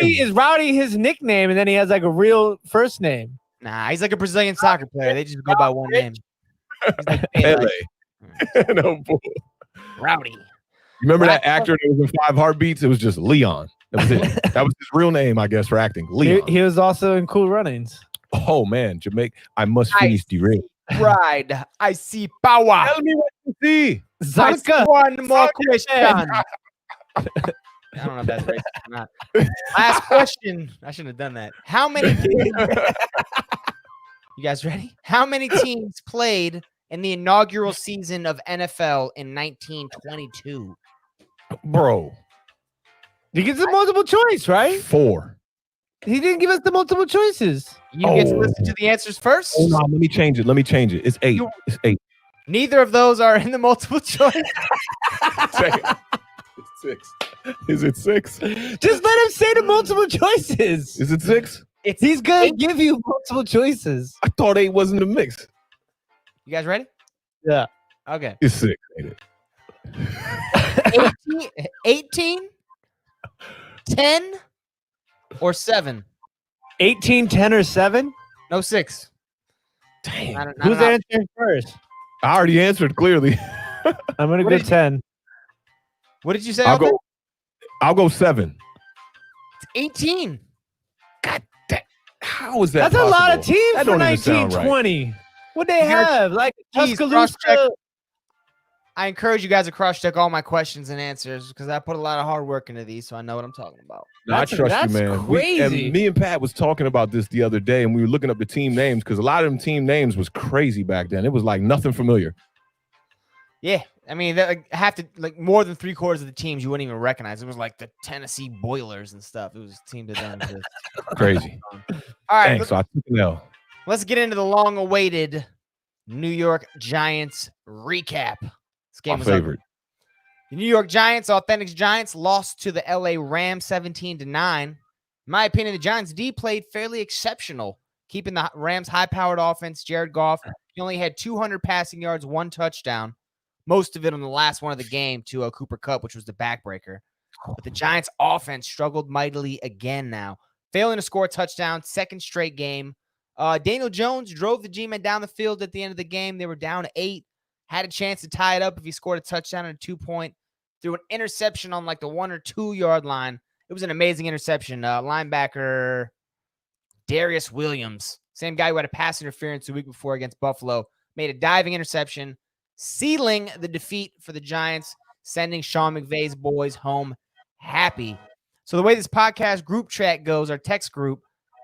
is Rowdy his nickname and then he has like a real first name? Nah, he's like a Brazilian soccer player. They just go by one name. He's like, LA. No bull. Rowdy. You remember that actor that was in 5 Heartbeats? It was just Leon. That was it. That was his real name, I guess, for acting. Leon. He was also in Cool Runnings. Oh man, Jamaica. I must finish the race. Pride. I see power. Tell me what you see. I see one more question. I don't know if that's racist or not. Last question. I shouldn't have done that. How many teams? You guys ready? How many teams played in the inaugural season of NFL in 1922? Bro. You get the multiple choice, right? 4. He didn't give us the multiple choices. You get to listen to the answers first. Oh no, let me change it. It's 8. It's 8. Neither of those are in the multiple choice. It's 6. Is it 6? Just let him say the multiple choices. Is it 6? He's gonna give you multiple choices. I thought 8 wasn't the mix. You guys ready? Yeah. Okay. It's 6, ain't it? 18, 10, or 7? 18, 10, or 7? No 6. Dang. Not Who's answering first? I already answered clearly. I'm going to go 10. What did you say? I'll go 7. It's 18. God damn. How is that That's possible? a lot of teams That for don't even sound 1920. right. What'd they have? Like Jeez, Tuscaloosa. I encourage you guys to cross-check all my questions and answers because I put a lot of hard work into these, so I know what I'm talking about. No, I trust you, man. Crazy. Me and Pat was talking about this the other day, and we were looking up the team names because a lot of them team names was crazy back then. It was like nothing familiar. Yeah, I mean, more than 3/4 of the teams you wouldn't even recognize. It was like the Tennessee Boilers and stuff. It was a team that don't exist. Crazy. All right, Thanks. So I took an L. let's get into the long-awaited New York Giants recap. This game was favorite. The New York Giants, Awthentik's Giants, lost to the LA Rams 17-9. In my opinion, the Giants D played fairly exceptional, keeping the Rams' high-powered offense. Jared Goff, he only had 200 passing yards, 1 touchdown, most of it on the last one of the game to Cooper Kupp, which was the backbreaker. But the Giants' offense struggled mightily again now, failing to score a touchdown, second straight game. Daniel Jones drove the G-Men down the field at the end of the game. They were down 8. Had a chance to tie it up if he scored a touchdown and a 2-point. Threw an interception on like the 1 or 2 yard line. It was an amazing interception. Linebacker Darius Williams, same guy who had a pass interference the week before against Buffalo, made a diving interception, sealing the defeat for the Giants, sending Sean McVay's boys home happy. So the way this podcast group chat goes, our text group,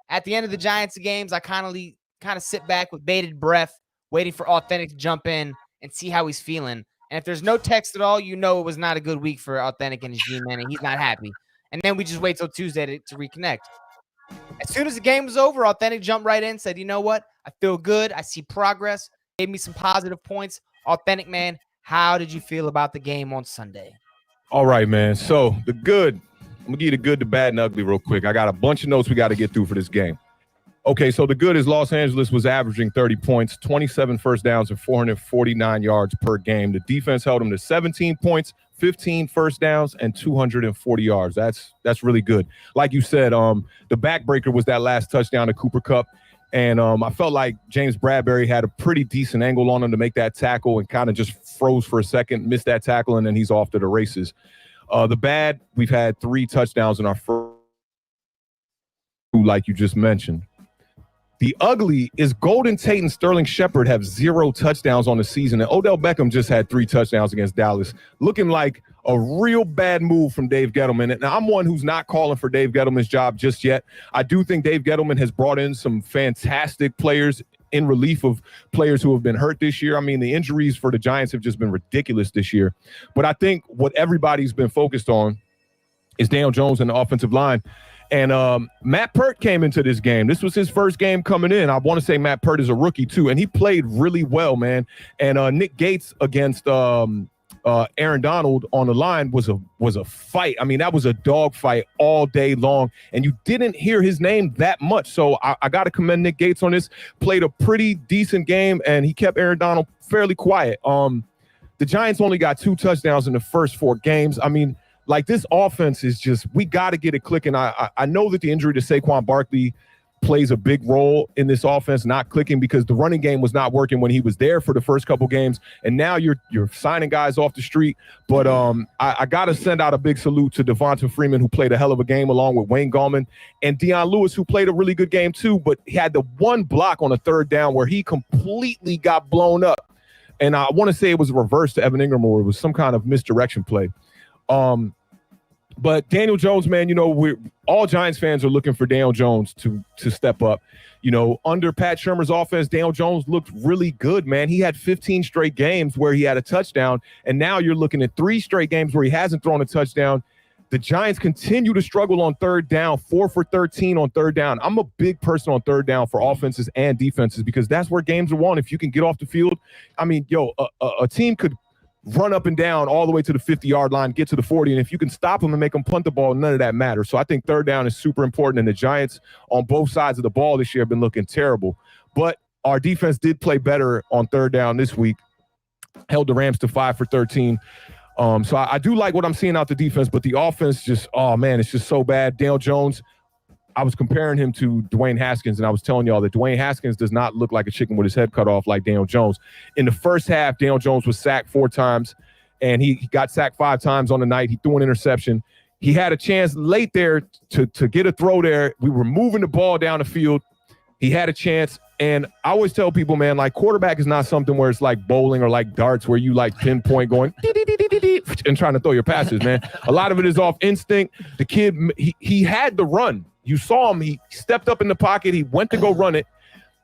at the end of the Giants games, I kind of sit back with bated breath, waiting for Awthentik to jump in and see how he's feeling. And if there's no text at all, you know it was not a good week for Awthentik and his G-Men, and he's not happy. And then we just wait till Tuesday to reconnect. As soon as the game was over, Awthentik jumped right in, said, you know what? I feel good. I see progress. Gave me some positive points. Awthentik, man, how did you feel about the game on Sunday? All right, man. So the good, I'm going to give you the good, the bad, and ugly real quick. I got a bunch of notes we got to get through for this game. Okay, so the good is Los Angeles was averaging 30 points, 27 first downs, and 449 yards per game. The defense held them to 17 points, 15 first downs, and 240 yards. That's really good. Like you said, the backbreaker was that last touchdown to Cooper Kupp. And I felt like James Bradbury had a pretty decent angle on him to make that tackle and kind of just froze for a second, missed that tackle, and then he's off to the races. The bad, we've had 3 touchdowns in our first, like you just mentioned. The ugly is Golden Tate and Sterling Shepard have 0 touchdowns on the season, and Odell Beckham just had 3 touchdowns against Dallas, looking like a real bad move from Dave Gettleman. And I'm one who's not calling for Dave Gettleman's job just yet. I do think Dave Gettleman has brought in some fantastic players in relief of players who have been hurt this year. I mean, the injuries for the Giants have just been ridiculous this year. But I think what everybody's been focused on is Daniel Jones and the offensive line. And Matt Pert came into this game. This was his first game coming in. I want to say Matt Pert is a rookie too, and he played really well, man. And Nick Gates against Aaron Donald on the line was a fight. I mean, that was a dog fight all day long, and you didn't hear his name that much. So I got to commend Nick Gates on this. Played a pretty decent game, and he kept Aaron Donald fairly quiet. The Giants only got 2 touchdowns in the first 4 games. I mean, like, this offense is just, we got to get it clicking. I know that the injury to Saquon Barkley plays a big role in this offense not clicking because the running game was not working when he was there for the first couple games. And now you're signing guys off the street. But I got to send out a big salute to Devonta Freeman, who played a hell of a game, along with Wayne Gallman and Deion Lewis, who played a really good game too. But he had the one block on a 3rd down where he completely got blown up. And I want to say it was a reverse to Evan Ingram, or it was some kind of misdirection play. But Daniel Jones, man, you know, all Giants fans are looking for Daniel Jones to step up. You know, under Pat Shurmur's offense, Daniel Jones looked really good, man. He had 15 straight games where he had a touchdown, and now you're looking at 3 straight games where he hasn't thrown a touchdown. The Giants continue to struggle on 3rd down, 4 for 13 on 3rd down. I'm a big person on 3rd down for offenses and defenses because that's where games are won. If you can get off the field, I mean, a team could run up and down all the way to the 50-yard line, get to the 40, and if you can stop them and make them punt the ball, none of that matters. So I think 3rd down is super important, and the Giants on both sides of the ball this year have been looking terrible. But our defense did play better on 3rd down this week, held the Rams to 5 for 13. So I do like what I'm seeing out the defense, but the offense just, oh man, it's just so bad. Daniel Jones, I was comparing him to Dwayne Haskins, and I was telling y'all that Dwayne Haskins does not look like a chicken with his head cut off like Daniel Jones. In the first half, Daniel Jones was sacked 4 times, and he got sacked 5 times on the night. He threw an interception. He had a chance late there to get a throw there. We were moving the ball down the field. He had a chance. And I always tell people, man, like quarterback is not something where it's like bowling or like darts where you like pinpoint going and trying to throw your passes, man. A lot of it is off instinct. The kid, he had the run. You saw him. He stepped up in the pocket. He went to go run it.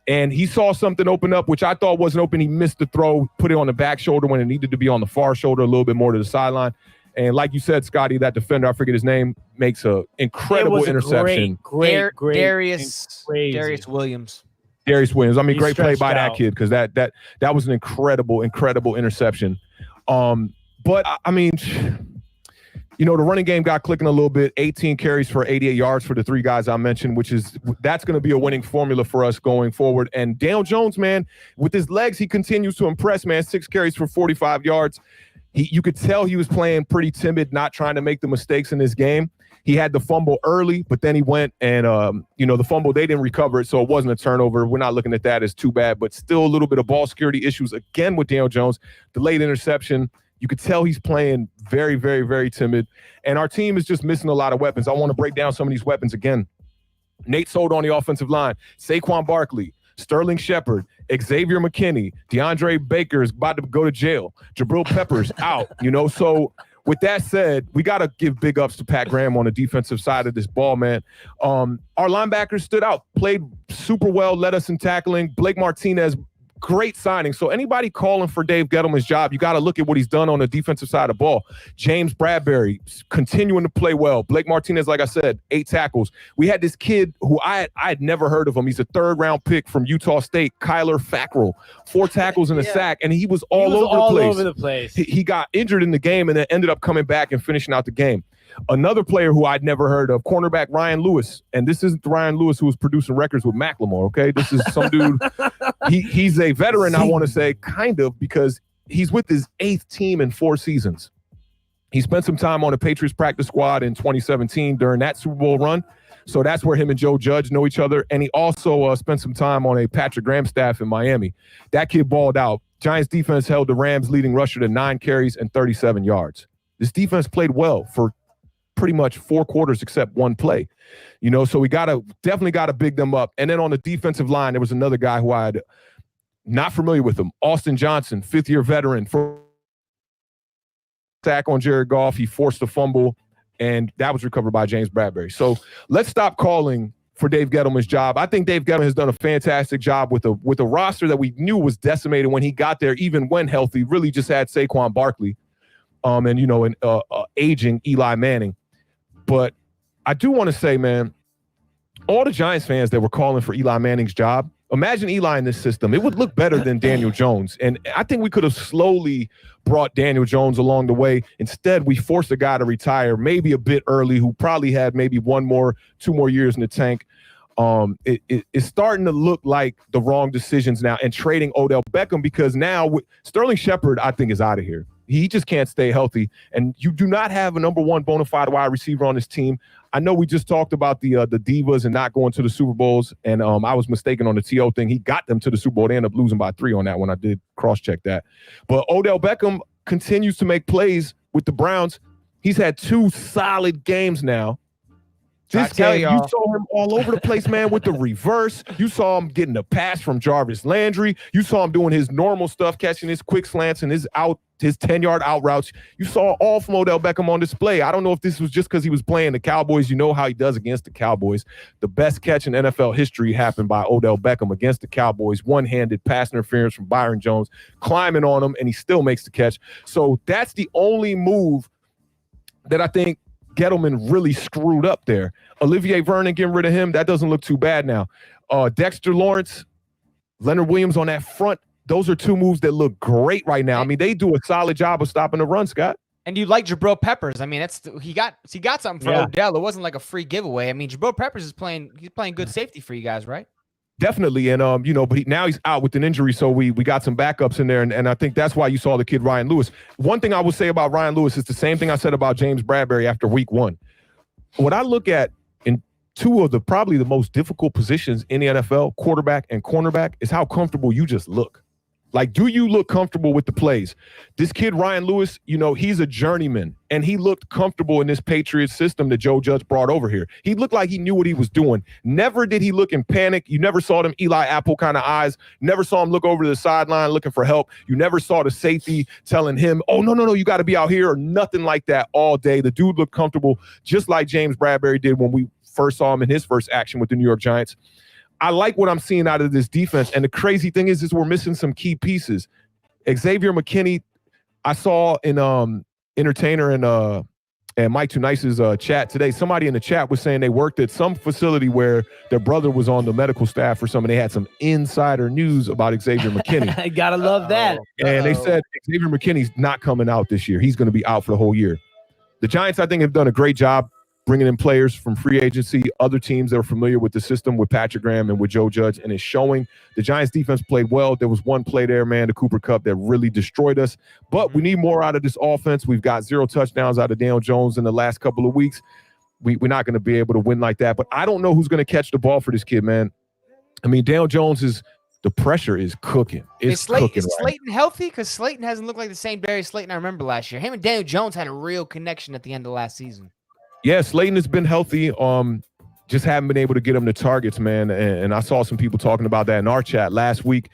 And he saw something open up, which I thought wasn't open. He missed the throw, put it on the back shoulder when it needed to be on the far shoulder, a little bit more to the sideline. And like you said, Scotty, that defender, I forget his name, makes an incredible interception. Great. Darius Williams. Darius Williams. I mean, He great play by stretched that kid because that was an incredible interception. But I mean, you know, the running game got clicking a little bit. 18 carries for 88 yards for the 3 guys I mentioned, that's going to be a winning formula for us going forward. And Daniel Jones, man, with his legs, he continues to impress, man. 6 carries for 45 yards. You could tell he was playing pretty timid, not trying to make the mistakes in this game. He had the fumble early, but then he went and, you know, the fumble, they didn't recover it, so it wasn't a turnover. We're not looking at that as too bad, but still a little bit of ball security issues again with Daniel Jones. The late interception, you could tell he's playing very, very, very timid. And our team is just missing a lot of weapons. I want to break down some of these weapons again. Nate Solder on the offensive line, Saquon Barkley, Sterling Shepard, Xavier McKinney, DeAndre Baker is about to go to jail. Jabril Peppers out, you know. So with that said, we got to give big ups to Pat Graham on the defensive side of this ball, man. Our linebackers stood out, played super well, led us in tackling. Blake Martinez, great signing. So anybody calling for Dave Gettleman's job, you got to look at what he's done on the defensive side of the ball. James Bradbury continuing to play well. Blake Martinez, like I said, 8 tackles. We had this kid who I had never heard of him. He's a 3rd-round pick from Utah State, Kyler Fackrell. 4 tackles and a sack, and he was all over the place. He got injured in the game and then ended up coming back and finishing out the game. Another player who I'd never heard of, cornerback Ryan Lewis. And this isn't the Ryan Lewis who was producing records with Macklemore, okay? This is some dude. He's a veteran, I want to say, kind of, because he's with his 8th team in 4 seasons. He spent some time on the Patriots practice squad in 2017 during that Super Bowl run. So that's where him and Joe Judge know each other. And he also spent some time on a Patrick Graham staff in Miami. That kid balled out. Giants defense held the Rams leading rusher to 9 carries and 37 yards. This defense played well for pretty much 4 quarters except 1 play, you know, so we definitely got to big them up. And then on the defensive line, there was another guy who I had not familiar with him, Austin Johnson, 5th-year veteran, for sack on Jared Goff. He forced a fumble, and that was recovered by James Bradbury. So let's stop calling for Dave Gettleman's job. I think Dave Gettleman has done a fantastic job with a roster that we knew was decimated when he got there, even when healthy. Really just had Saquon Barkley, and, you know, an aging Eli Manning. But I do want to say, man, all the Giants fans that were calling for Eli Manning's job, imagine Eli in this system. It would look better than Daniel Jones. And I think we could have slowly brought Daniel Jones along the way. Instead, we forced a guy to retire maybe a bit early who probably had maybe 2 more years in the tank. It's starting to look like the wrong decisions now, and trading Odell Beckham, because now Sterling Shepard, I think, is out of here. He just can't stay healthy, and you do not have a number 1 bona fide wide receiver on this team. I know we just talked about the Divas and not going to the Super Bowls, and I was mistaken on the T.O. thing. He got them to the Super Bowl. They ended up losing by 3 on that one. I did cross-check that. But Odell Beckham continues to make plays with the Browns. He's had 2 solid games now. This game, you saw him all over the place, man, with the reverse. You saw him getting a pass from Jarvis Landry. You saw him doing his normal stuff, catching his quick slants and his 10-yard out routes. You saw all from Odell Beckham on display. I don't know if this was just because he was playing the Cowboys. You know how he does against the Cowboys. The best catch in NFL history happened by Odell Beckham against the Cowboys. One-handed pass interference from Byron Jones, climbing on him, and he still makes the catch. So that's the only move that I think Gettleman really screwed up there. Olivier Vernon, getting rid of him, that doesn't look too bad now. Dexter Lawrence, Leonard Williams on that front, those are 2 moves that look great right now. I mean, they do a solid job of stopping the run, Scott. And you like Jabril Peppers. I mean, he got something for Odell. It wasn't like a free giveaway. I mean, Jabril Peppers he's playing good safety for you guys, right? Definitely, and but now he's out with an injury, so we got some backups in there, and I think that's why you saw the kid Ryan Lewis. One thing I would say about Ryan Lewis is the same thing I said about James Bradberry after week 1. What I look at in two of probably the most difficult positions in the NFL, quarterback and cornerback, is how comfortable you just look. Like, do you look comfortable with the plays? This kid, Ryan Lewis, he's a journeyman, and he looked comfortable in this Patriots system that Joe Judge brought over here. He looked like he knew what he was doing. Never did he look in panic. You never saw them Eli Apple kind of eyes. Never saw him look over to the sideline looking for help. You never saw the safety telling him, oh, no, you got to be out here, or nothing like that all day. The dude looked comfortable, just like James Bradberry did when we first saw him in his first action with the New York Giants. I like what I'm seeing out of this defense. And the crazy thing is we're missing some key pieces. Xavier McKinney, I saw in Entertainer and Mike Too Nice's chat today, somebody in the chat was saying they worked at some facility where their brother was on the medical staff or something. They had some insider news about Xavier McKinney. I gotta love that. And they said Xavier McKinney's not coming out this year. He's going to be out for the whole year. The Giants, I think, have done a great job bringing in players from free agency, other teams that are familiar with the system with Patrick Graham and with Joe Judge, and it's showing. The Giants defense played well. There was one play there, man, the Cooper Kupp, that really destroyed us. But we need more out of this offense. We've got 0 touchdowns out of Daniel Jones in the last couple of weeks. We're not going to be able to win like that. But I don't know who's going to catch the ball for this kid, man. I mean, Daniel Jones the pressure is cooking. Is Slayton healthy? Because Slayton hasn't looked like the same Darius Slayton I remember last year. Him and Daniel Jones had a real connection at the end of last season. Yeah, Slayton has been healthy. Just haven't been able to get him the targets, man. And I saw some people talking about that in our chat last week.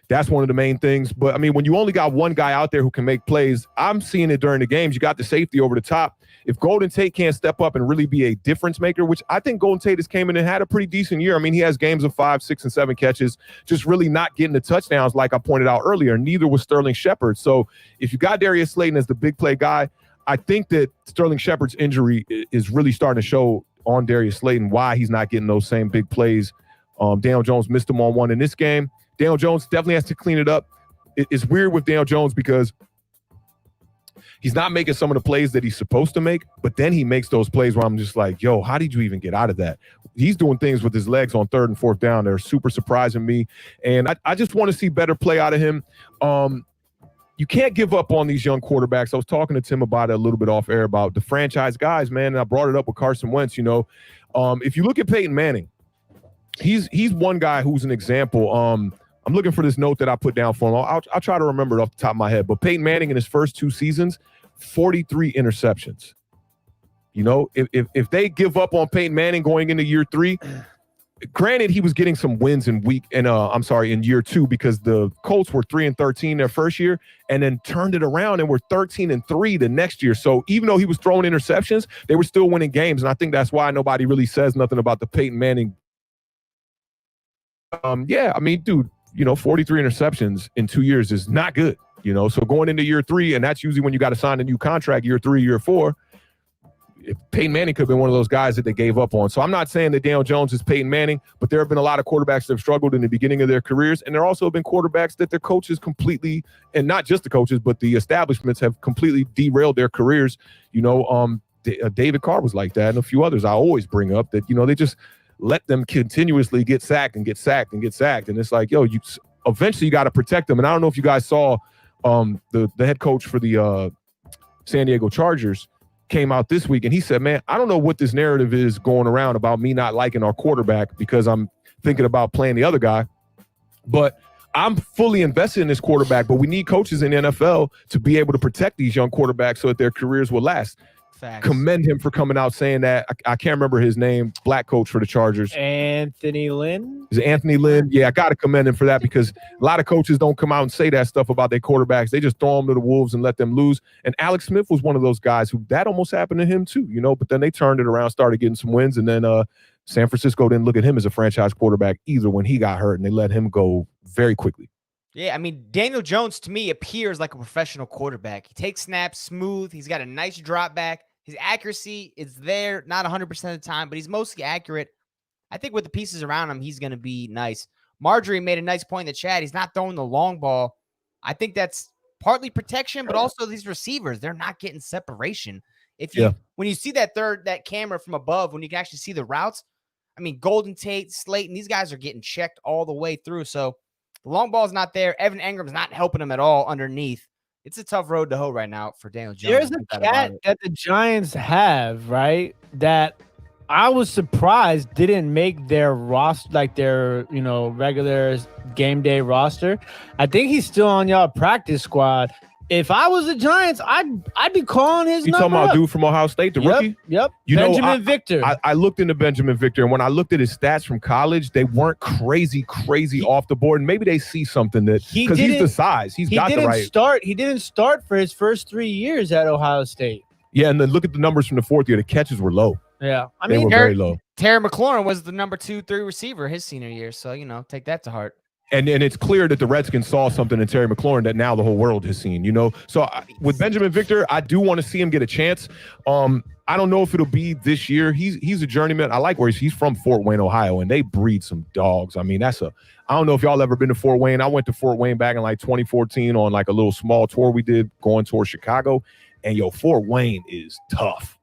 That's one of the main things. But, I mean, when you only got one guy out there who can make plays, I'm seeing it during the games. You got the safety over the top. If Golden Tate can't step up and really be a difference maker, which I think Golden Tate has came in and had a pretty decent year. I mean, he has games of 5, 6, and 7 catches, just really not getting the touchdowns like I pointed out earlier. Neither was Sterling Shepard. So if you got Darius Slayton as the big play guy, I think that Sterling Shepard's injury is really starting to show on Darius Slayton why he's not getting those same big plays. Daniel Jones missed him on one in this game. Daniel Jones definitely has to clean it up. It's weird with Daniel Jones because he's not making some of the plays that he's supposed to make, but then he makes those plays where I'm just like, yo, how did you even get out of that? He's doing things with his legs on 3rd and 4th down. They're super surprising me. And I just want to see better play out of him. You can't give up on these young quarterbacks. I was talking to Tim about it a little bit off air about the franchise guys, man. And I brought it up with Carson Wentz. If you look at Peyton Manning, he's one guy who's an example. I'm looking for this note that I put down for him. I'll try to remember it off the top of my head. But Peyton Manning in his first 2 seasons, 43 interceptions. If they give up on Peyton Manning going into year 3, granted, he was getting some wins in year 2 because the Colts were 3-13 their first year and then turned it around and were 13-3 the next year. So even though he was throwing interceptions, they were still winning games. And I think that's why nobody really says nothing about the Peyton Manning. Dude, 43 interceptions in 2 years is not good, So going into year 3, and that's usually when you got to sign a new contract, year 3, year 4, Peyton Manning could have been one of those guys that they gave up on. So I'm not saying that Daniel Jones is Peyton Manning, but there have been a lot of quarterbacks that have struggled in the beginning of their careers. And there also have been quarterbacks that their coaches completely, and not just the coaches, but the establishments have completely derailed their careers. David Carr was like that, and a few others I always bring up that, they just let them continuously get sacked and get sacked and get sacked. And it's like, eventually you got to protect them. And I don't know if you guys saw the head coach for the San Diego Chargers came out this week and he said, man, I don't know what this narrative is going around about me not liking our quarterback because I'm thinking about playing the other guy, but I'm fully invested in this quarterback, but we need coaches in the NFL to be able to protect these young quarterbacks so that their careers will last. Facts. Commend him for coming out saying that. I can't remember his name, black coach for the Chargers. Anthony Lynn? Is it Anthony Lynn? Yeah, I got to commend him for that because a lot of coaches don't come out and say that stuff about their quarterbacks. They just throw them to the wolves and let them lose. And Alex Smith was one of those guys who that almost happened to him too, but then they turned it around, started getting some wins. And then San Francisco didn't look at him as a franchise quarterback either when he got hurt, and they let him go very quickly. Yeah, I mean, Daniel Jones to me appears like a professional quarterback. He takes snaps smooth. He's got a nice drop back. His accuracy is there, not 100% of the time, but he's mostly accurate. I think with the pieces around him, he's going to be nice. Marjorie made a nice point in the chat. He's not throwing the long ball. I think that's partly protection, but also these receivers, they're not getting separation. When you see that camera from above, when you can actually see the routes, I mean, Golden Tate, Slayton, these guys are getting checked all the way through. So the long ball's not there. Evan Engram's not helping him at all underneath. It's a tough road to hoe right now for Daniel Jones. There's a cat that the Giants have, right, that I was surprised didn't make their roster, like their, regular game day roster. I think he's still on y'all practice squad. If I was the Giants, I'd be calling his number. You talking about dude from Ohio State, the rookie? Yep. Benjamin Victor. I looked into Benjamin Victor, and when I looked at his stats from college, they weren't crazy off the board. And maybe they see something that because he's the size, he didn't start for his first 3 years at Ohio State. Yeah, and then look at the numbers from the fourth year. The catches were low. Yeah, they were very low. Terry McLaurin was the number 2-3 receiver his senior year, so take that to heart. And it's clear that the Redskins saw something in Terry McLaurin that now the whole world has seen, So with Benjamin Victor, I do want to see him get a chance. I don't know if it'll be this year. He's a journeyman. I like where he's from Fort Wayne, Ohio, and they breed some dogs. I mean, I don't know if y'all ever been to Fort Wayne. I went to Fort Wayne back in like 2014 on like a little small tour we did going towards Chicago. And Fort Wayne is tough.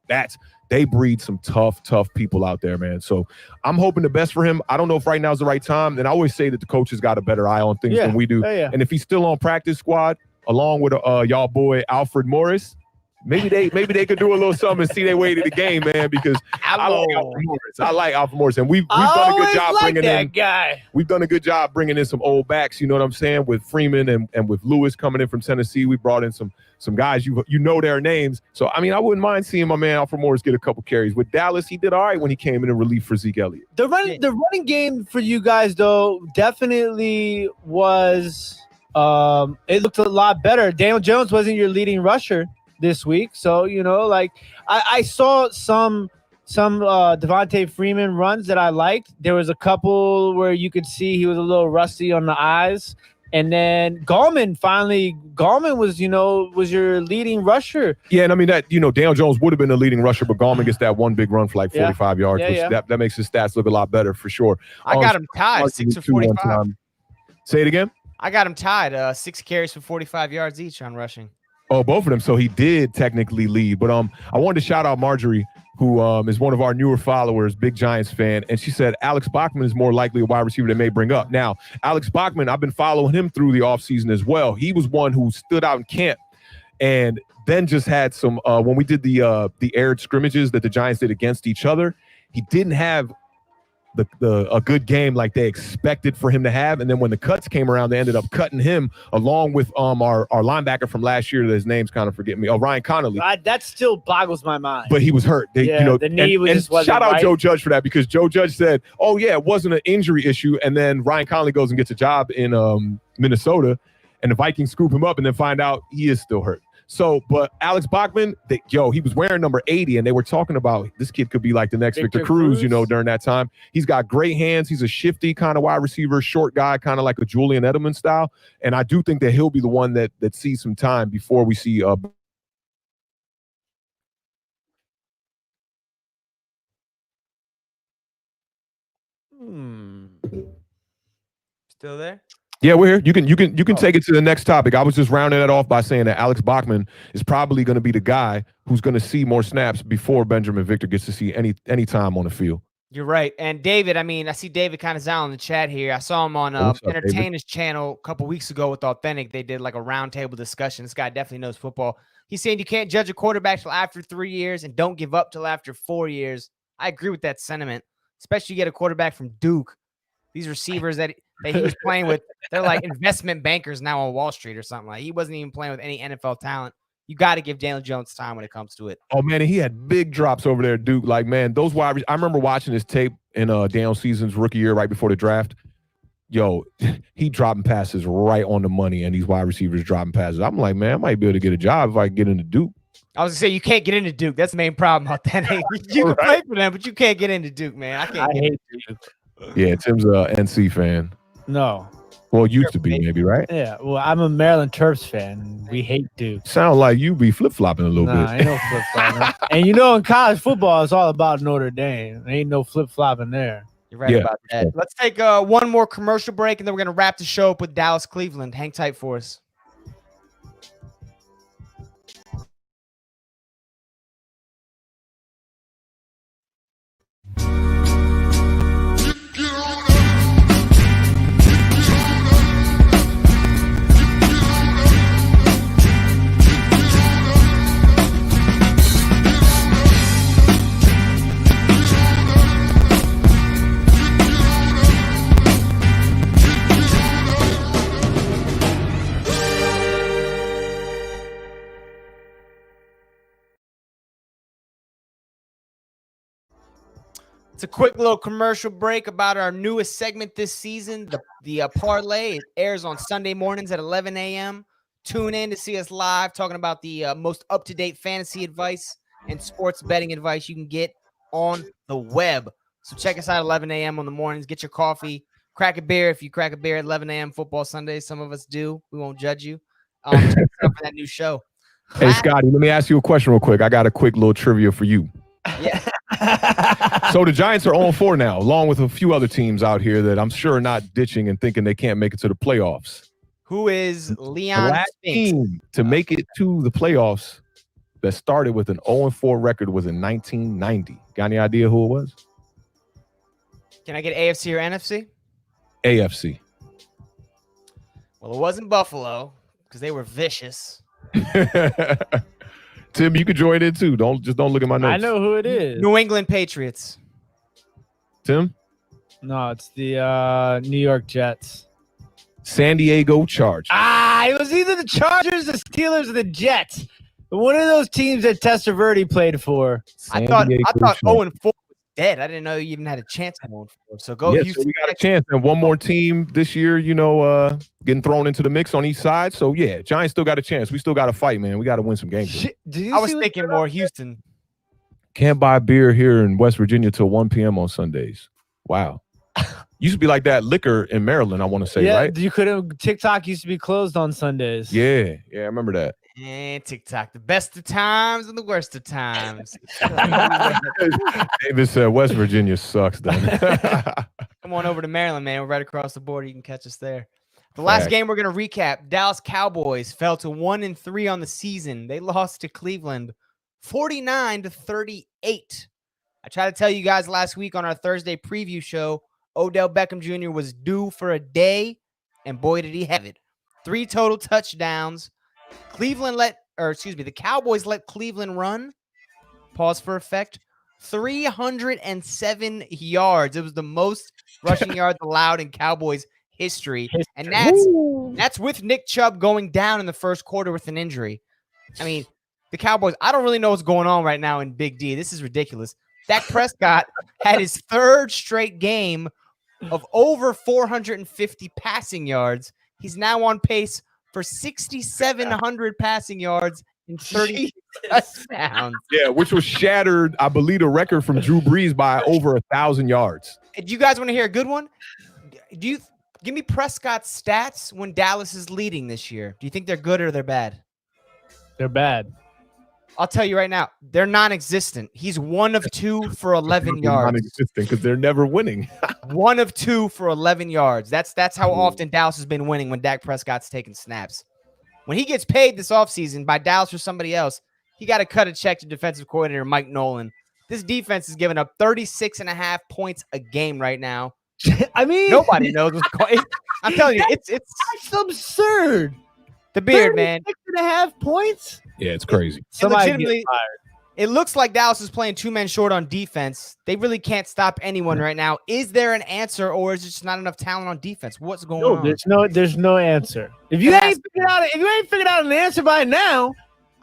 They breed some tough people out there, man. So I'm hoping the best for him. I don't know if right now is the right time. And I always say that the coach has got a better eye on things than we do. Yeah. And if he's still on practice squad, along with y'all boy Alfred Morris, maybe they could do a little something and see their way to the game, man. Because I like Alfred Morris, and we've done a good job bringing in guy. We've done a good job bringing in some old backs. You know what I'm saying? With Freeman and with Lewis coming in from Tennessee, we brought in some guys you know their names. So I mean, I wouldn't mind seeing my man Alfred Morris get a couple carries. With Dallas, he did all right when he came in and relief for Zeke Elliott. The running game for you guys though definitely was. It looked a lot better. Daniel Jones wasn't your leading rusher this week, so I saw some Devontae Freeman runs that I liked. There was a couple where you could see he was a little rusty on the eyes, and then Gallman was your leading rusher. Yeah, and I mean that Daniel Jones would have been the leading rusher, but Gallman gets that one big run for like 45 yards, which that makes his stats look a lot better for sure. I got him tied 6 for 45. Say it again. I got him tied 6 carries for 45 yards each on rushing. Oh, both of them. So he did technically lead. But I wanted to shout out Marjorie, who is one of our newer followers, big Giants fan. And she said Alex Bachman is more likely a wide receiver they may bring up. Now, Alex Bachman, I've been following him through the offseason as well. He was one who stood out in camp and then just had some when we did the aired scrimmages that the Giants did against each other, he didn't have a good game like they expected for him to have. And then when the cuts came around, they ended up cutting him along with our linebacker from last year. His name's kind of forgetting me. Ryan Connolly. That still boggles my mind. But he was hurt. The knee was just shout out Joe Judge for that, because Joe Judge said, oh yeah, it wasn't an injury issue. And then Ryan Connolly goes and gets a job in Minnesota, and the Vikings scoop him up and then find out he is still hurt. So, but Alex Bachman, he was wearing number 80, and they were talking about this kid could be like the next Victor Cruz, during that time. He's got great hands. He's a shifty kind of wide receiver, short guy, kind of like a Julian Edelman style. And I do think that he'll be the one that sees some time before we see Still there? Yeah, we're here. You can take it to the next topic. I was just rounding it off by saying that Alex Bachman is probably going to be the guy who's going to see more snaps before Benjamin Victor gets to see any time on the field. You're right. And David, I see David kind of down in the chat here. I saw him on Entertainer's channel a couple weeks ago with Awthentik. They did like a roundtable discussion. This guy definitely knows football. He's saying you can't judge a quarterback till after 3 years and don't give up till after 4 years. I agree with that sentiment, especially you get a quarterback from Duke. These receivers that he was playing with, they're like investment bankers now on Wall Street or something. Like, he wasn't even playing with any NFL talent. You got to give Daniel Jones time when it comes to it. Oh, man, and he had big drops over there, Duke. Like, man, those wide I remember watching his tape in Daniel Season's rookie year right before the draft. Yo, he dropping passes right on the money, and these wide receivers dropping passes. I'm like, man, I might be able to get a job if I get into Duke. I was going to say, you can't get into Duke. That's the main problem about that. You can play for them, but you can't get into Duke, man. I hate Duke. Yeah, Tim's a NC fan. No. Well, used to be, maybe, right? Yeah. Well, I'm a Maryland Terps fan. We hate Duke. Sound like you be flip-flopping a little bit. Ain't no flip-flopping. And in college football, it's all about Notre Dame. There ain't no flip-flopping there. You're right about that. Sure. Let's take one more commercial break, and then we're going to wrap the show up with Dallas, Cleveland. Hang tight for us. It's a quick little commercial break about our newest segment this season, the parlay. It airs on Sunday mornings at 11 a.m. Tune in to see us live talking about the most up-to-date fantasy advice and sports betting advice you can get on the web. So check us out at 11 a.m. on the mornings. Get your coffee, crack a beer. If you crack a beer at 11 a.m. football Sundays, some of us do. We won't judge you. Check us out for that new show. Hey, Scotty, let me ask you a question real quick. I got a quick little trivia for you. Yeah. So the Giants are 0-4 now, along with a few other teams out here that I'm sure are not ditching and thinking they can't make it to the playoffs. Who is Leon The last Spinks? team to make it to the playoffs that started with an 0-4 record was in 1990. Got any idea who it was? Can I get AFC or NFC? AFC. Well, it wasn't Buffalo because they were vicious. Tim, you could join in too. Don't look at my notes. I know who it is. New England Patriots. Tim? No, it's the New York Jets. San Diego Chargers. It was either the Chargers, the Steelers, or the Jets. One of those teams that Testaverde played for. I thought 0-4 was dead. I didn't know you even had a chance at 0-4. So go Yeah, Houston. so we got a chance. And one more team this year, getting thrown into the mix on each side. So, yeah, Giants still got a chance. We still got to fight, man. We got to win some games. Shit, I was thinking more Houston. Can't buy beer here in West Virginia till 1 p.m. on Sundays. Wow. Used to be like that liquor in Maryland, I want to say, right? You couldn't. TikTok used to be closed on Sundays. Yeah, I remember that. And TikTok, the best of times and the worst of times. David said West Virginia sucks, then. Come on over to Maryland, man. We're right across the border. You can catch us there. The last game we're going to recap, Dallas Cowboys fell to 1-3 on the season. They lost to Cleveland 49-38. I tried to tell you guys last week on our Thursday preview show, Odell Beckham Jr. was due for a day, and boy, did he have it. 3 total touchdowns. The Cowboys let Cleveland run. Pause for effect. 307 yards. It was the most rushing yards allowed in Cowboys history. And that's with Nick Chubb going down in the first quarter with an injury. I mean, the Cowboys, I don't really know what's going on right now in Big D. This is ridiculous. Dak Prescott had his 3rd straight game of over 450 passing yards. He's now on pace for 6,700 passing yards and 30 touchdowns. Yeah, which was shattered, I believe, a record from Drew Brees by over 1,000 yards. Do you guys want to hear a good one? Give me Prescott's stats when Dallas is leading this year? Do you think they're good or they're bad? They're bad. I'll tell you right now, they're non-existent. He's 1 of 2 for 11 yards. Non-existent because they're never winning. 1 of 2 for 11 yards. That's how often Dallas has been winning when Dak Prescott's taking snaps. When he gets paid this offseason by Dallas or somebody else, he got to cut a check to defensive coordinator Mike Nolan. This defense is giving up 36.5 points a game right now. I mean, nobody knows what's going on. I'm telling you, it's absurd. The beard, man. 36.5 points? Yeah, it's crazy. Legitimately, it looks like Dallas is playing 2 men short on defense. They really can't stop anyone right now. Is there an answer, or is it just not enough talent on defense? What's going on? There's no answer. If you ain't figured out an answer by now,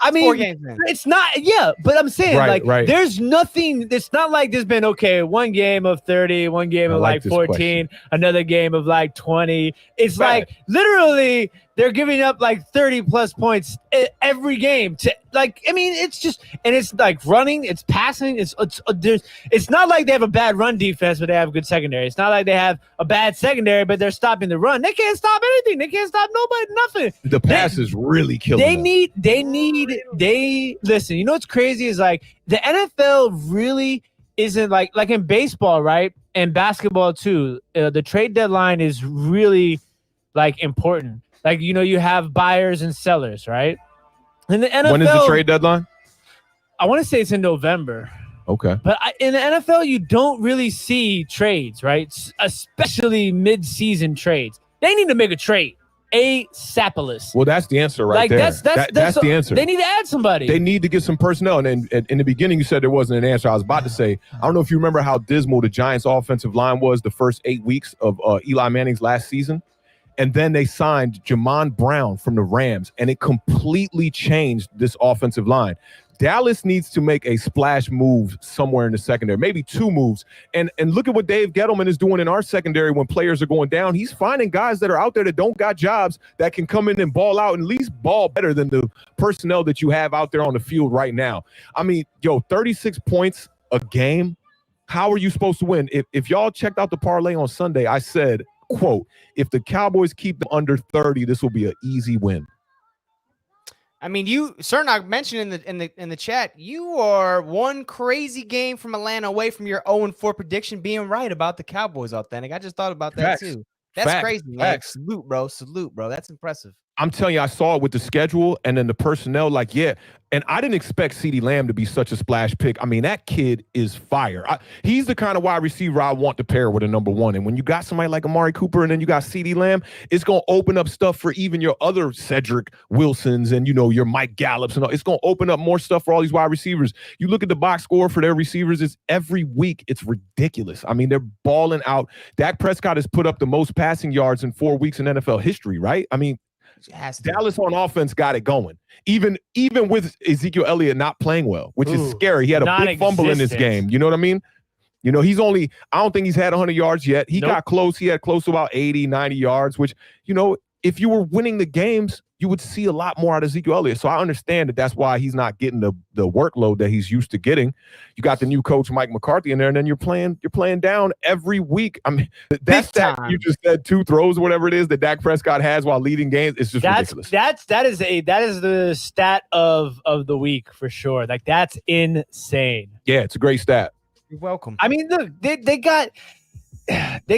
I mean, 4 games in. It's not. Yeah, but I'm saying there's nothing. It's not like there's been 1 game of 30, 1 game of 14, question. Another game of 20. It's literally they're giving up 30 plus points every game to it's just, and it's running, it's passing, it's not like they have a bad run defense, but they have a good secondary. It's not like they have a bad secondary, but they're stopping the run. They can't stop anything. They can't stop nobody, nothing. The pass is really killing them. Listen, you know what's crazy is the NFL really isn't like in baseball, right? And basketball too. The trade deadline is really important. You have buyers and sellers, right? In the NFL, when is the trade deadline? I want to say it's in November. Okay. But in the NFL, you don't really see trades, right? Especially mid-season trades. They need to make a trade. ASAPalus. Well, that's the answer right there. That's the answer. They need to add somebody. They need to get some personnel. And in the beginning, you said there wasn't an answer. I was about to say, I don't know if you remember how dismal the Giants' offensive line was the first 8 weeks of Eli Manning's last season. And then they signed Jamon Brown from the Rams, and it completely changed this offensive line. Dallas needs to make a splash move somewhere in the secondary, maybe 2 moves. And look at what Dave Gettleman is doing in our secondary when players are going down. He's finding guys that are out there that don't got jobs that can come in and ball out and at least ball better than the personnel that you have out there on the field right now. I mean, 36 points a game. How are you supposed to win? If y'all checked out the parlay on Sunday, I said, quote, if the Cowboys keep them under 30, this will be an easy win. I mean, you Cernak mentioned in the chat, you are one crazy game from Atlanta away from your 0-4 prediction being right about the Cowboys. Authentic. I just thought about that too. That's crazy, man. Salute, bro. That's impressive. I'm telling you, I saw it with the schedule and then the personnel. And I didn't expect CeeDee Lamb to be such a splash pick. I mean, that kid is fire. He's the kind of wide receiver I want to pair with a number 1. And when you got somebody like Amari Cooper and then you got CeeDee Lamb, it's going to open up stuff for even your other Cedric Wilsons and, your Mike Gallups. And all. It's going to open up more stuff for all these wide receivers. You look at the box score for their receivers, it's every week. It's ridiculous. I mean, they're balling out. Dak Prescott has put up the most passing yards in 4 weeks in NFL history, right? I mean, Dallas on offense got it going. Even with Ezekiel Elliott not playing well, which is scary. He had a big fumble in this game. You know what I mean? I don't think he's had 100 yards yet. He got close. He had close to about 80, 90 yards, which, if you were winning the games, you would see a lot more out of Ezekiel Elliott. So I understand that's why he's not getting the workload that he's used to getting. You got the new coach, Mike McCarthy, in there, and then you're playing down every week. I mean, that stat you just said, 2 throws, whatever it is that Dak Prescott has while leading games, it's just ridiculous. That is the stat of the week for sure. Like, that's insane. Yeah, it's a great stat. You're welcome. I mean, look, they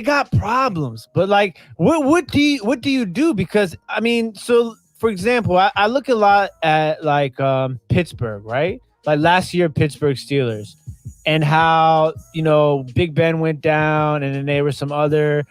got problems, but like, what do you do? Because I mean, so for example, I look a lot at like Pittsburgh, right? Like last year, Pittsburgh Steelers, and how Big Ben went down, and then there were some other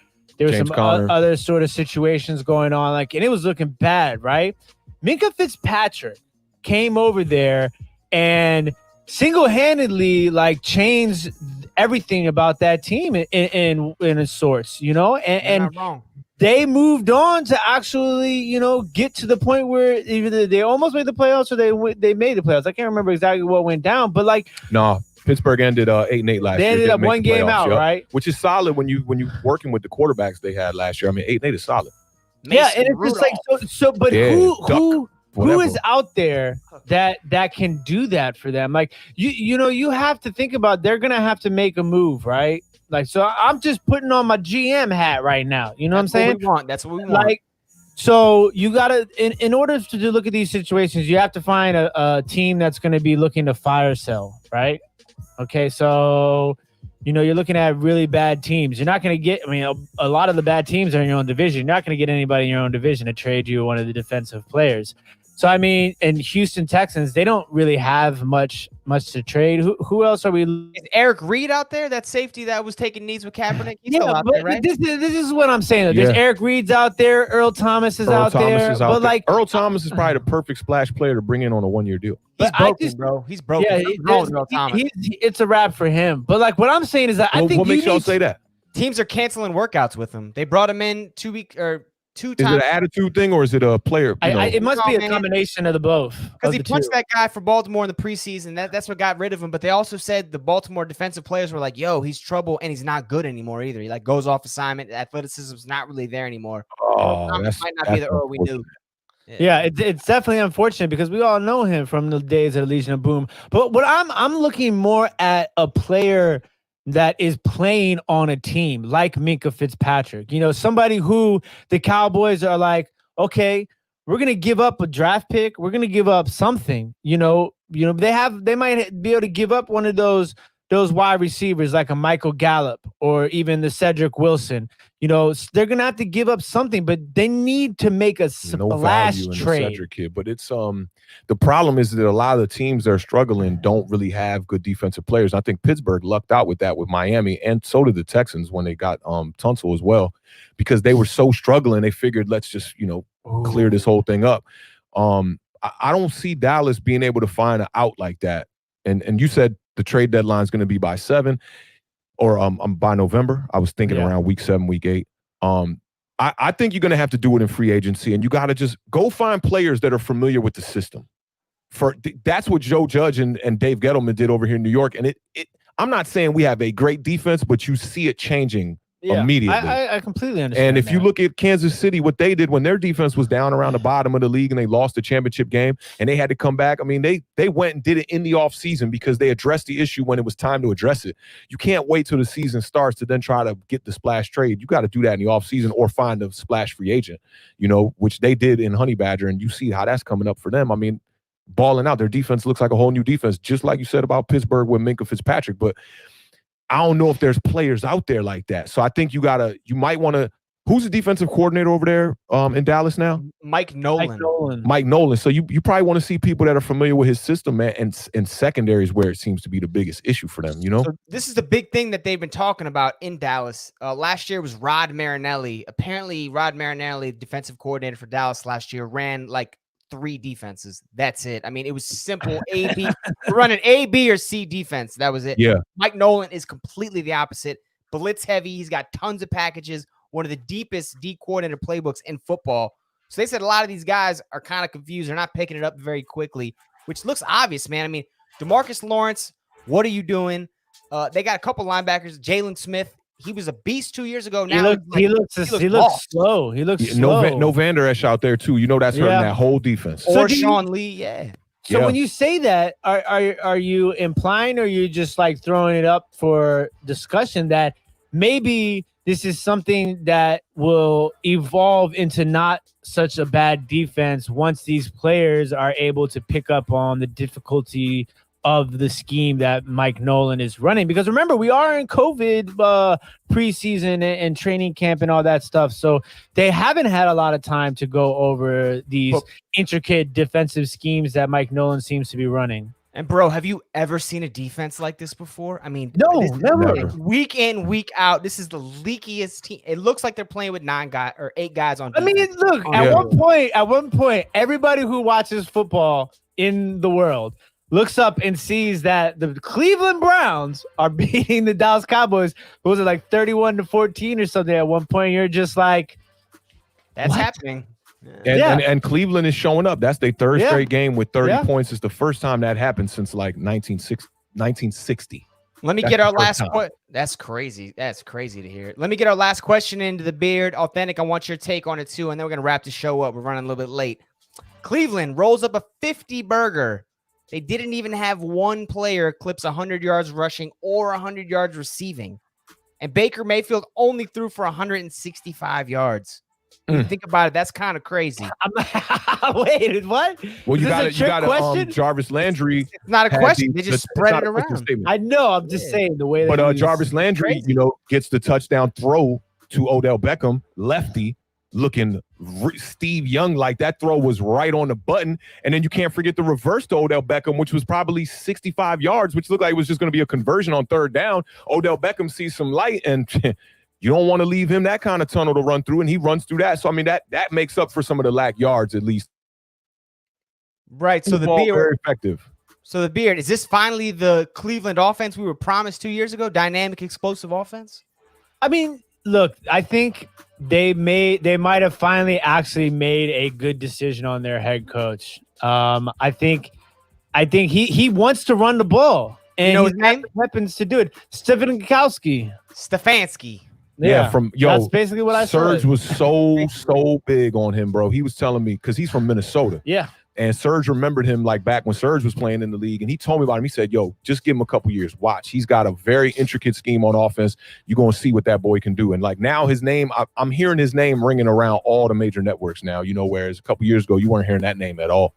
sort of situations going on, like, and it was looking bad, right? Minkah Fitzpatrick came over there and single-handedly like changed everything about that team in a sorts, and they moved on to actually, get to the point where either they almost made the playoffs or they made the playoffs. I can't remember exactly what went down, but like, no, Pittsburgh ended 8-8 last year. They ended up 1 game out, right? Which is solid when you working with the quarterbacks they had last year. I mean, 8-8 is solid. Yeah, and it's just like so. But who is out there that can do that for them? Like you have to think about, they're gonna have to make a move, right? Like, so I'm just putting on my GM hat right now. You know what I'm saying? That's what we want. Like, so you gotta in order to look at these situations, you have to find a team that's gonna be looking to fire sell, right? Okay, so you're looking at really bad teams. You're not going to get, a lot of the bad teams are in your own division. You're not going to get anybody in your own division to trade you one of the defensive players. So, and Houston Texans, they don't really have much to trade. Who else are we? Is Eric Reed out there? That safety that was taking knees with Kaepernick? He's still out there, right? This is what I'm saying. There's Eric Reed's out there. Earl Thomas is out there. Like, Earl Thomas is probably the perfect splash player to bring in on a 1-year deal. He's broken, bro. He's broken. Yeah, it's a wrap for him. But like, what I'm saying is that I think what makes y'all say that? Teams are canceling workouts with him. They brought him in 2 weeks or 2 times. Is it an attitude thing or is it a player? It must be a combination of the both. Because he punched that guy for Baltimore in the preseason. That's what got rid of him. But they also said the Baltimore defensive players were like, "Yo, he's trouble, and he's not good anymore either. He like goes off assignment. Athleticism's not really there anymore. That might not be the Earl we knew." Yeah, it's definitely unfortunate because we all know him from the days of the Legion of Boom. But what I'm looking more at a player that is playing on a team like Minkah Fitzpatrick. Somebody who the Cowboys are like, okay, we're gonna give up a draft pick, we're gonna give up something. They might be able to give up one of those wide receivers like a Michael Gallup or even the Cedric Wilson. They're gonna have to give up something, but they need to make a splash trade. The Cedric kid, but it's the problem is that a lot of the teams that are struggling don't really have good defensive players. I think Pittsburgh lucked out with that with Miami, and so did the Texans when they got Tunsil as well, because they were so struggling. They figured, let's just clear this whole thing up. I don't see Dallas being able to find an out like that. And you said the trade deadline is going to be by 7 or by November. I was thinking around week 7, week 8. I think you're going to have to do it in free agency, and you got to just go find players that are familiar with the system. that's what Joe Judge and Dave Gettleman did over here in New York. And I'm not saying we have a great defense, but you see it changing immediately. I completely understand. And if you look at Kansas City, what they did when their defense was down around the bottom of the league and they lost the championship game and they had to come back, I mean, they went and did it in the offseason because they addressed the issue when it was time to address it. You can't wait till the season starts to then try to get the splash trade. You got to do that in the offseason or find a splash free agent, which they did in Honey Badger, and you see how that's coming up for them. I mean, balling out. Their defense looks like a whole new defense, just like you said about Pittsburgh with Minkah Fitzpatrick, but I don't know if there's players out there like that. So I think you might want to. Who's the defensive coordinator over there in Dallas now? Mike Nolan. Mike Nolan. So you probably want to see people that are familiar with his system, man, and secondaries where it seems to be the biggest issue for them. So this is the big thing that they've been talking about in Dallas. Last year was Rod Marinelli. Apparently, Rod Marinelli, defensive coordinator for Dallas last year, ran like 3 defenses. That's it. I mean, it was simple. A, B. We're running A, B, or C defense. That was it. Yeah. Mike Nolan is completely the opposite. Blitz heavy. He's got tons of packages. One of the deepest D coordinator playbooks in football. So they said a lot of these guys are kind of confused. They're not picking it up very quickly, which looks obvious, man. I mean, DeMarcus Lawrence, what are you doing? They got a couple linebackers. Jalen Smith. He was a beast 2 years ago. Now he looks slow. He looks slow. No Van Der Esch out there too. That's hurting that whole defense. Or Sean Lee, yeah. So when you say that, are you implying, or are you just like throwing it up for discussion that maybe this is something that will evolve into not such a bad defense once these players are able to pick up on the difficulty of the scheme that Mike Nolan is running? Because remember, we are in COVID preseason and training camp and all that stuff. So they haven't had a lot of time to go over these intricate defensive schemes that Mike Nolan seems to be running. And bro, have you ever seen a defense like this before? I mean, no, never. Week in, week out, this is the leakiest team. It looks like they're playing with 8 guys on defense. I mean, look, at one point, everybody who watches football in the world looks up and sees that the Cleveland Browns are beating the Dallas Cowboys. Was it like 31-14 or something at one point? You're just like, that's happening. And Cleveland is showing up. That's their third straight game with 30 points. It's the first time that happened since like 1960. Let me get our last question. That's crazy. That's crazy to hear. Let me get our last question into the beard. Awthentik, I want your take on it too, and then we're going to wrap the show up. We're running a little bit late. Cleveland rolls up a 50-burger. They didn't even have one player eclipse 100 yards rushing or 100 yards receiving. And Baker Mayfield only threw for 165 yards. Think about it. That's kind of crazy. Wait, what? Well, you got Jarvis Landry. It's not a question. They just spread it around. I know. I'm just saying the way that. But Jarvis Landry, gets the touchdown throw to Odell Beckham, lefty, looking Steve Young like. That throw was right on the button. And then you can't forget the reverse to Odell Beckham, which was probably 65 yards, which looked like it was just going to be a conversion on third down. Odell Beckham sees some light, and you don't want to leave him that kind of tunnel to run through, and he runs through that. So, I mean, that makes up for some of the lack yards, at least. Right. So the beard, very effective. So the beard, is this finally the Cleveland offense we were promised 2 years ago? Dynamic, explosive offense? I mean, look, I think they might have finally actually made a good decision on their head coach. I think he wants to run the ball, and his name? Weapons to do it. Stefanski. Yeah, that's basically what I said. Serge was so big on him, bro. He was telling me, because he's from Minnesota. Yeah. And Serge remembered him like back when Serge was playing in the league. And he told me about him. He said, just give him a couple years. Watch. He's got a very intricate scheme on offense. You're going to see what that boy can do. And like now his name, I'm hearing his name ringing around all the major networks now, whereas a couple years ago, you weren't hearing that name at all.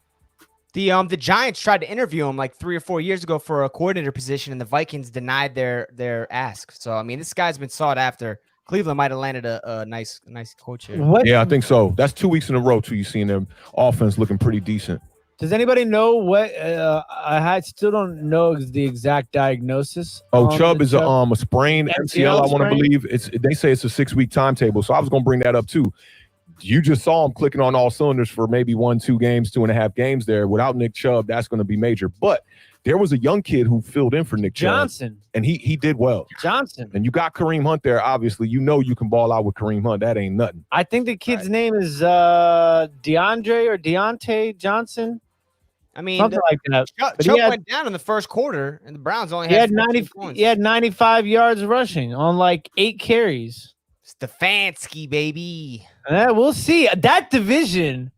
The Giants tried to interview him like 3 or 4 years ago for a coordinator position, and the Vikings denied their ask. So, I mean, this guy's been sought after. Cleveland might have landed a nice coach here. Yeah, I think so. That's 2 weeks in a row, too. You've seen their offense looking pretty decent. Does anybody know what? I still don't know the exact diagnosis. Chubb is a sprained MCL. I want to believe they say it's a 6-week timetable. So I was going to bring that up too. You just saw him clicking on all cylinders for maybe 1-2 games, 2.5 games there. Without Nick Chubb, that's going to be major. But there was a young kid who filled in for Nick Johnson, Chubb, and he did well. Johnson, and you got Kareem Hunt there. Obviously, you can ball out with Kareem Hunt. That ain't nothing. I think the kid's name is Deontay Johnson. I mean, something like that. Chuck went down in the first quarter, and the Browns only had 14 points. He had 95 yards rushing on like 8 carries. Stefanski, baby. We'll see. That division,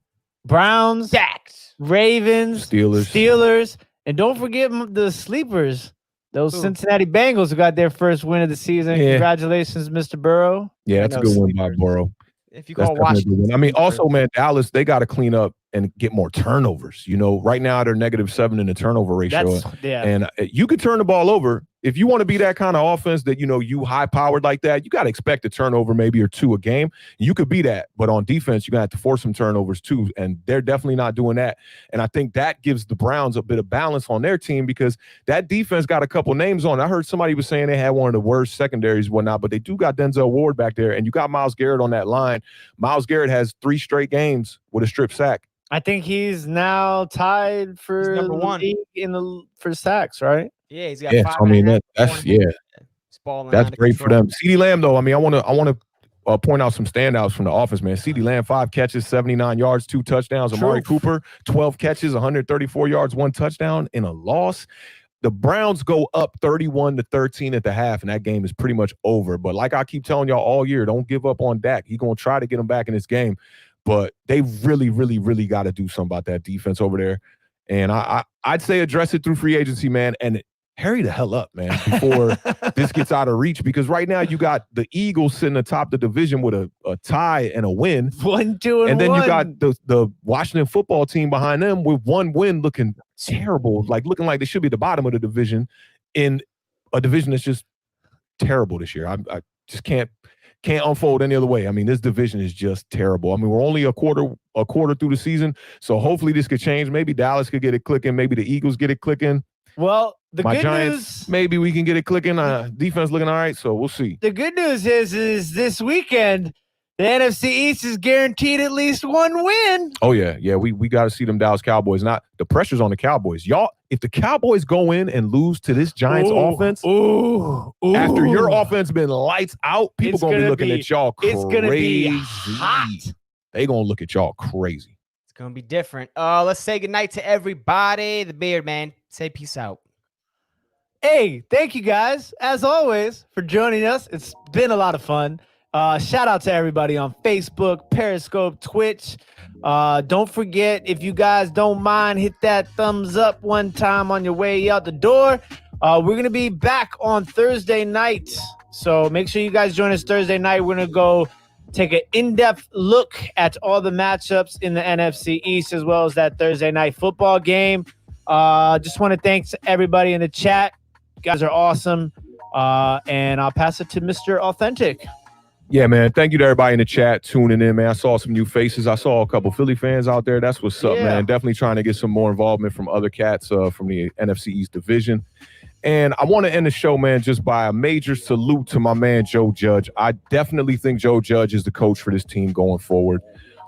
Browns, Stacked. Ravens, Steelers, and don't forget the sleepers. Those Cincinnati Bengals who got their first win of the season. Yeah. Congratulations, Mr. Burrow. Yeah, that's a good one by Burrow. If you call Washington, I mean, also, man, Dallas, they got to clean up and get more turnovers. You know, right now they're -7 in the turnover ratio. And you could turn the ball over. If you want to be that kind of offense that, you know, you high-powered like that, you got to expect a turnover maybe or 2 a game. You could be that. But on defense, you're going to have to force some turnovers too. And they're definitely not doing that. And I think that gives the Browns a bit of balance on their team because that defense got a couple names on. I heard somebody was saying they had one of the worst secondaries and whatnot, but they do got Denzel Ward back there. And you got Myles Garrett on that line. Myles Garrett has 3 straight games with a strip sack. I think he's now tied for number 1 for sacks, right? Yeah, he's got 5. So, I mean, that's great for them. CeeDee Lamb, though, I mean, I want to point out some standouts from the offense, man. CeeDee Lamb, 5 catches, 79 yards, 2 touchdowns. Amari Cooper, 12 catches, 134 yards, 1 touchdown in a loss. The Browns go up 31-13 at the half, and that game is pretty much over. But like I keep telling y'all all year, don't give up on Dak. He's going to try to get him back in this game. But they really, really, really got to do something about that defense over there. And I'd say address it through free agency, man, and hurry the hell up, man, before this gets out of reach. Because right now you got the Eagles sitting atop the division with a tie and a win. 1-2 and then you got the Washington football team behind them with 1 win looking terrible, like looking like they should be the bottom of the division in a division that's just terrible this year. I just can't unfold any other way. I mean, this division is just terrible. I mean, we're only a quarter through the season, so hopefully this could change. Maybe Dallas could get it clicking. Maybe the Eagles get it clicking. Well, the good Giants, news, maybe we can get it clicking. Defense looking all right, so we'll see. The good news is this weekend, the NFC East is guaranteed at least 1 win. Oh, yeah. We got to see them Dallas Cowboys. Not the pressure's on the Cowboys. Y'all, if the Cowboys go in and lose to this Giants offense, after your offense been lights out, people going to be looking at y'all crazy. It's going to be hot. They going to look at y'all crazy. It's going to be different. Let's say goodnight to everybody. The Beard Man, say peace out. Hey, thank you guys, as always, for joining us. It's been a lot of fun. Shout out to everybody on Facebook, Periscope, Twitch. Don't forget, if you guys don't mind, hit that thumbs up one time on your way out the door. We're going to be back on Thursday night. So make sure you guys join us Thursday night. We're going to go take an in-depth look at all the matchups in the NFC East, as well as that Thursday night football game. Just want to thank everybody in the chat. You guys are awesome. And I'll pass it to Mr. Awthentik. Yeah, man. Thank you to everybody in the chat tuning in, man. I saw some new faces. I saw a couple Philly fans out there. That's what's up, man. Definitely trying to get some more involvement from other cats from the NFC East division. And I want to end the show, man, just by a major salute to my man, Joe Judge. I definitely think Joe Judge is the coach for this team going forward.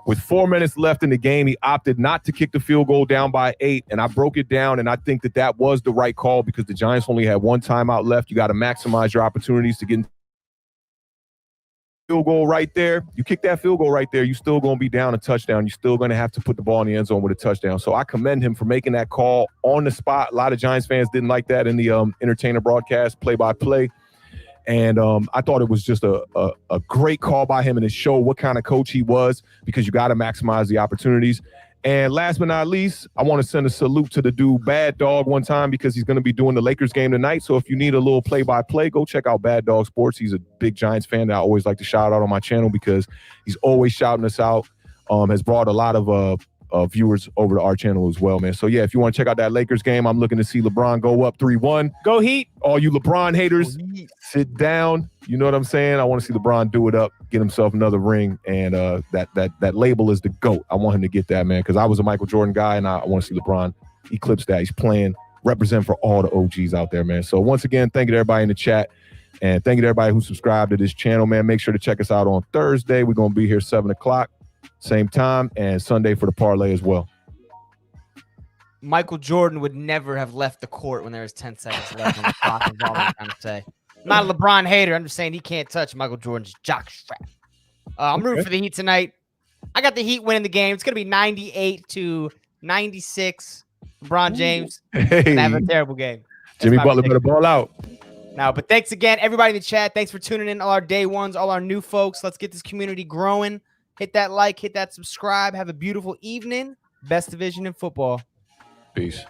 With 4 minutes left in the game, he opted not to kick the field goal down by 8, and I broke it down, and I think that was the right call because the Giants only had 1 timeout left. You got to maximize your opportunities to get field goal right there. You kick that field goal right there, you're still going to be down a touchdown. You're still going to have to put the ball in the end zone with a touchdown. So I commend him for making that call on the spot. A lot of Giants fans didn't like that in the entertainer broadcast, play-by-play. And I thought it was just a great call by him, and it showed what kind of coach he was because you got to maximize the opportunities. And last but not least, I want to send a salute to the dude Bad Dog one time because he's going to be doing the Lakers game tonight. So if you need a little play-by-play, go check out Bad Dog Sports. He's a big Giants fan that I always like to shout out on my channel because he's always shouting us out. Has brought a lot of viewers over to our channel as well, man. So yeah, if you want to check out that Lakers game, I'm looking to see LeBron go up 3-1. Go Heat. All you LeBron haters, sit down. You know what I'm saying? I want to see LeBron do it up, get himself another ring, and that label is the GOAT. I want him to get that, man, because I was a Michael Jordan guy, and I want to see LeBron eclipse that. He's playing, represent for all the OGs out there, man. So once again, thank you to everybody in the chat, and thank you to everybody who subscribed to this channel, man. Make sure to check us out on Thursday. We're going to be here 7 o'clock. Same time, and Sunday for the parlay as well. Michael Jordan would never have left the court when there was 10 seconds left on the clock. Is all I'm trying to say. I'm not a LeBron hater. I'm just saying he can't touch Michael Jordan's jockstrap. I'm rooting for the Heat tonight. I got the Heat winning the game. It's going to be 98-96. LeBron James Hey, and have a terrible game. That's Jimmy my Butler better prediction. ball out. Now, but thanks again, everybody in the chat. Thanks for tuning in, all our day ones, all our new folks. Let's get this community growing. Hit that like, hit that subscribe. Have a beautiful evening. Best division in football. Peace.